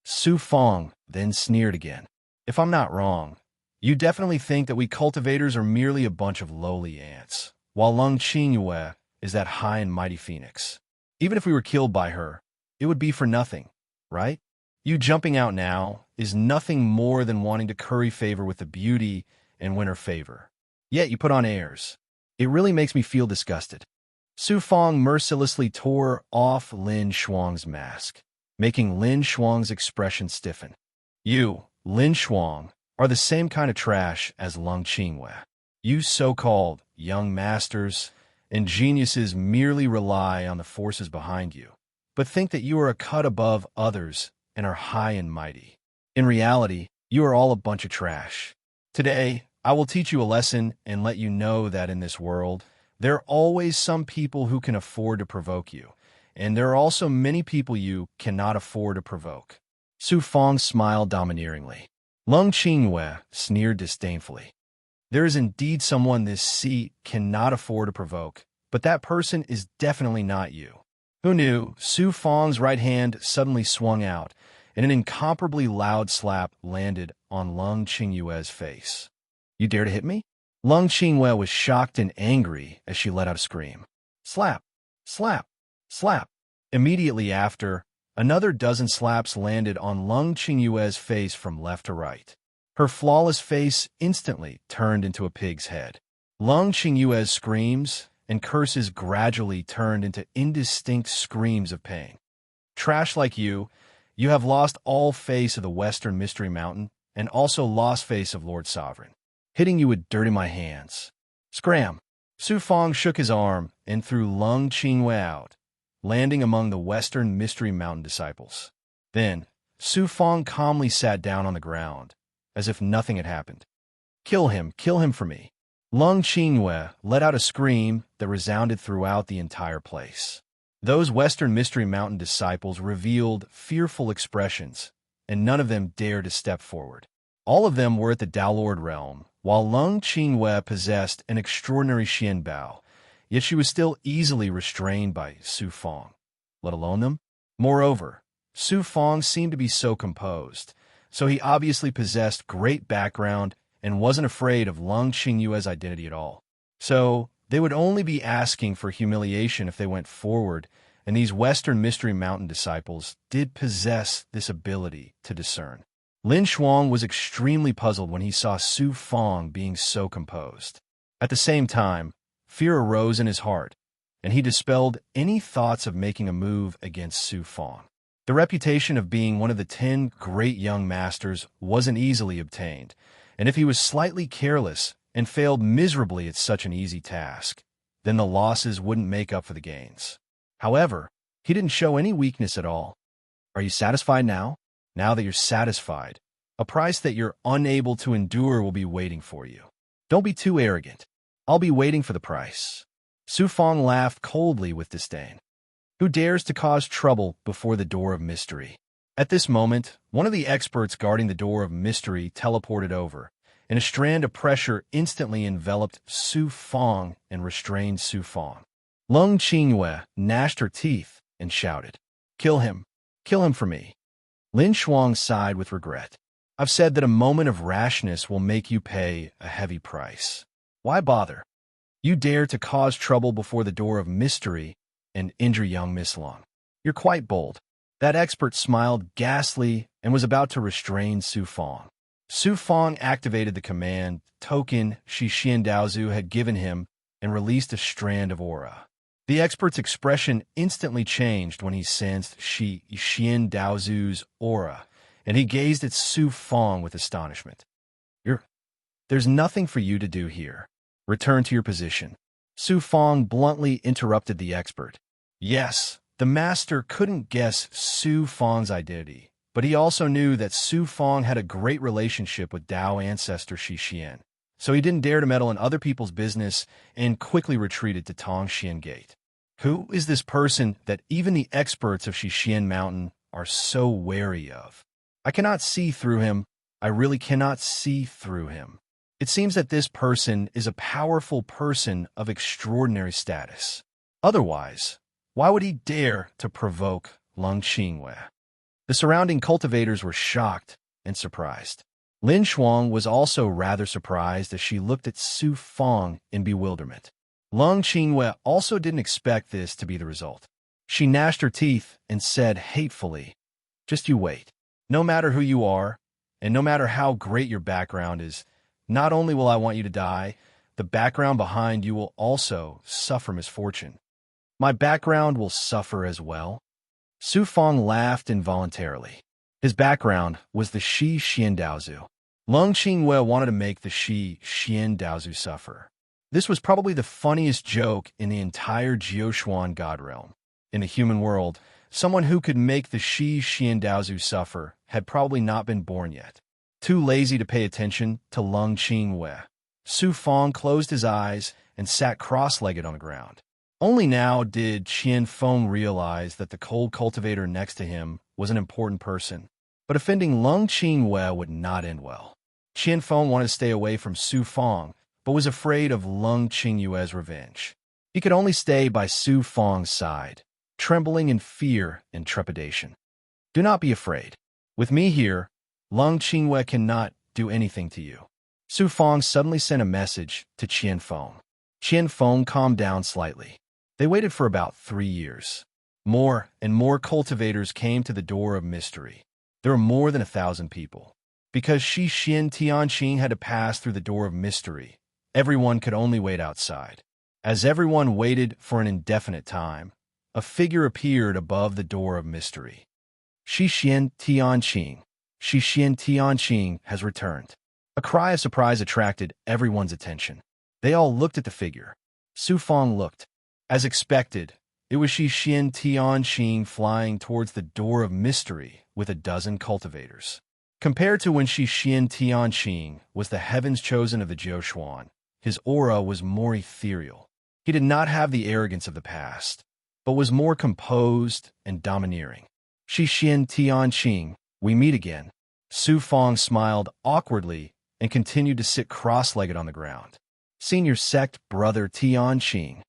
Su Fong then sneered again. If I'm not wrong, you definitely think that we cultivators are merely a bunch of lowly ants, while Lung Qingwei is that high and mighty phoenix. Even if we were killed by her, it would be for nothing, right? You jumping out now is nothing more than wanting to curry favor with the beauty and win her favor. Yet you put on airs. It really makes me feel disgusted. Su Fong mercilessly tore off Lin Shuang's mask, making Lin Shuang's expression stiffen. You, Lin Shuang, are the same kind of trash as Lung Qingwei. You so-called young masters and geniuses merely rely on the forces behind you, but think that you are a cut above others and are high and mighty. In reality, you are all a bunch of trash. Today, I will teach you a lesson and let you know that in this world, there are always some people who can afford to provoke you, and there are also many people you cannot afford to provoke. Su Fong smiled domineeringly. Lung Qingwei sneered disdainfully. There is indeed someone this seat cannot afford to provoke, but that person is definitely not you. Who knew? Su Fong's right hand suddenly swung out, and an incomparably loud slap landed on Lung Qingwei's face. You dare to hit me? Lung Qingwei was shocked and angry as she let out a scream. Slap! Slap! Slap! Immediately after, another dozen slaps landed on Lung Qingwei's face from left to right. Her flawless face instantly turned into a pig's head. Lung Qingwei's screams and curses gradually turned into indistinct screams of pain. Trash like you have lost all face of the Western Mystery Mountain and also lost face of Lord Sovereign. Hitting you would dirty my hands. Scram! Su Fong shook his arm and threw Lung Qingwei out, landing among the Western Mystery Mountain disciples. Then, Su Fong calmly sat down on the ground, as if nothing had happened. Kill him for me. Lung Qingwei let out a scream that resounded throughout the entire place. Those Western Mystery Mountain disciples revealed fearful expressions and none of them dared to step forward. All of them were at the Daolord realm, while Lung Qingwei possessed an extraordinary Xianbao, yet she was still easily restrained by Su Fong, let alone them. Moreover, Su Fong seemed to be so composed, so he obviously possessed great background and wasn't afraid of Lung Qingyue's identity at all. So, they would only be asking for humiliation if they went forward, and these Western Mystery Mountain disciples did possess this ability to discern. Lin Shuang was extremely puzzled when he saw Su Fong being so composed. At the same time, fear arose in his heart, and he dispelled any thoughts of making a move against Su Fong. The reputation of being one of the 10 great young masters wasn't easily obtained, and if he was slightly careless and failed miserably at such an easy task, then the losses wouldn't make up for the gains. However, he didn't show any weakness at all. Are you satisfied now? Now that you're satisfied, a price that you're unable to endure will be waiting for you. Don't be too arrogant. I'll be waiting for the price. Su Fong laughed coldly with disdain. Who dares to cause trouble before the door of mystery? At this moment, one of the experts guarding the door of mystery teleported over, and a strand of pressure instantly enveloped Su Fong and restrained Su Fong. Lung Qingyue gnashed her teeth and shouted, "Kill him! Kill him for me!" Lin Shuang sighed with regret. I've said that a moment of rashness will make you pay a heavy price. Why bother? You dare to cause trouble before the door of mystery and injure young Miss Lung. You're quite bold. That expert smiled ghastly and was about to restrain Su Fong. Su Fong activated the command token Shi Xian Daozu had given him and released a strand of aura. The expert's expression instantly changed when he sensed Shi Xian Daozu's aura, and he gazed at Su Fong with astonishment. There's nothing for you to do here. Return to your position. Su Fong bluntly interrupted the expert. Yes, the master couldn't guess Su Fong's identity, but he also knew that Su Fong had a great relationship with Dao ancestor Shi Xian, so he didn't dare to meddle in other people's business and quickly retreated to Tongxian Gate. Who is this person that even the experts of Shixian Mountain are so wary of? I cannot see through him. I really cannot see through him. It seems that this person is a powerful person of extraordinary status. Otherwise, why would he dare to provoke Lung Qingyue? The surrounding cultivators were shocked and surprised. Lin Shuang was also rather surprised as she looked at Su Fong in bewilderment. Lung Qingyue also didn't expect this to be the result. She gnashed her teeth and said hatefully, "Just you wait. No matter who you are, and no matter how great your background is, not only will I want you to die, the background behind you will also suffer misfortune. My background will suffer as well." Su Fong laughed involuntarily. His background was the Shi Xian Daozu. Lung Qingyue wanted to make the Shi Xian Daozu suffer. This was probably the funniest joke in the entire Jioshuan God realm. In the human world, someone who could make the Shi Xian Daozu suffer had probably not been born yet. Too lazy to pay attention to Lung Qingyue, Su Fong closed his eyes and sat cross-legged on the ground. Only now did Qian Feng realize that the cold cultivator next to him was an important person, but offending Lung Qingyue would not end well. Qian Feng wanted to stay away from Su Fong, but was afraid of Lung Qingyue's revenge. He could only stay by Su Fong's side, trembling in fear and trepidation. Do not be afraid. With me here, Lung Qingyue cannot do anything to you. Su Fong suddenly sent a message to Qian Feng. Qian Feng calmed down slightly. They waited for about 3 years. More and more cultivators came to the door of mystery. There were more than 1,000 people. Because Shi Xian Tianqing had to pass through the door of mystery, everyone could only wait outside. As everyone waited for an indefinite time, a figure appeared above the door of mystery. Shi Xian Tianqing. Shi Xian Tianqing has returned. A cry of surprise attracted everyone's attention. They all looked at the figure. Su Fong looked. As expected, it was Shi Xian Tianqing flying towards the door of mystery with a dozen cultivators. Compared to when Shi Xian Tianqing was the heavens chosen of the Jioshuan, his aura was more ethereal. He did not have the arrogance of the past, but was more composed and domineering. Shi Xian Tianqing, We meet again. Su Fong smiled awkwardly and continued to sit cross-legged on the ground. Senior sect brother Tian Qing.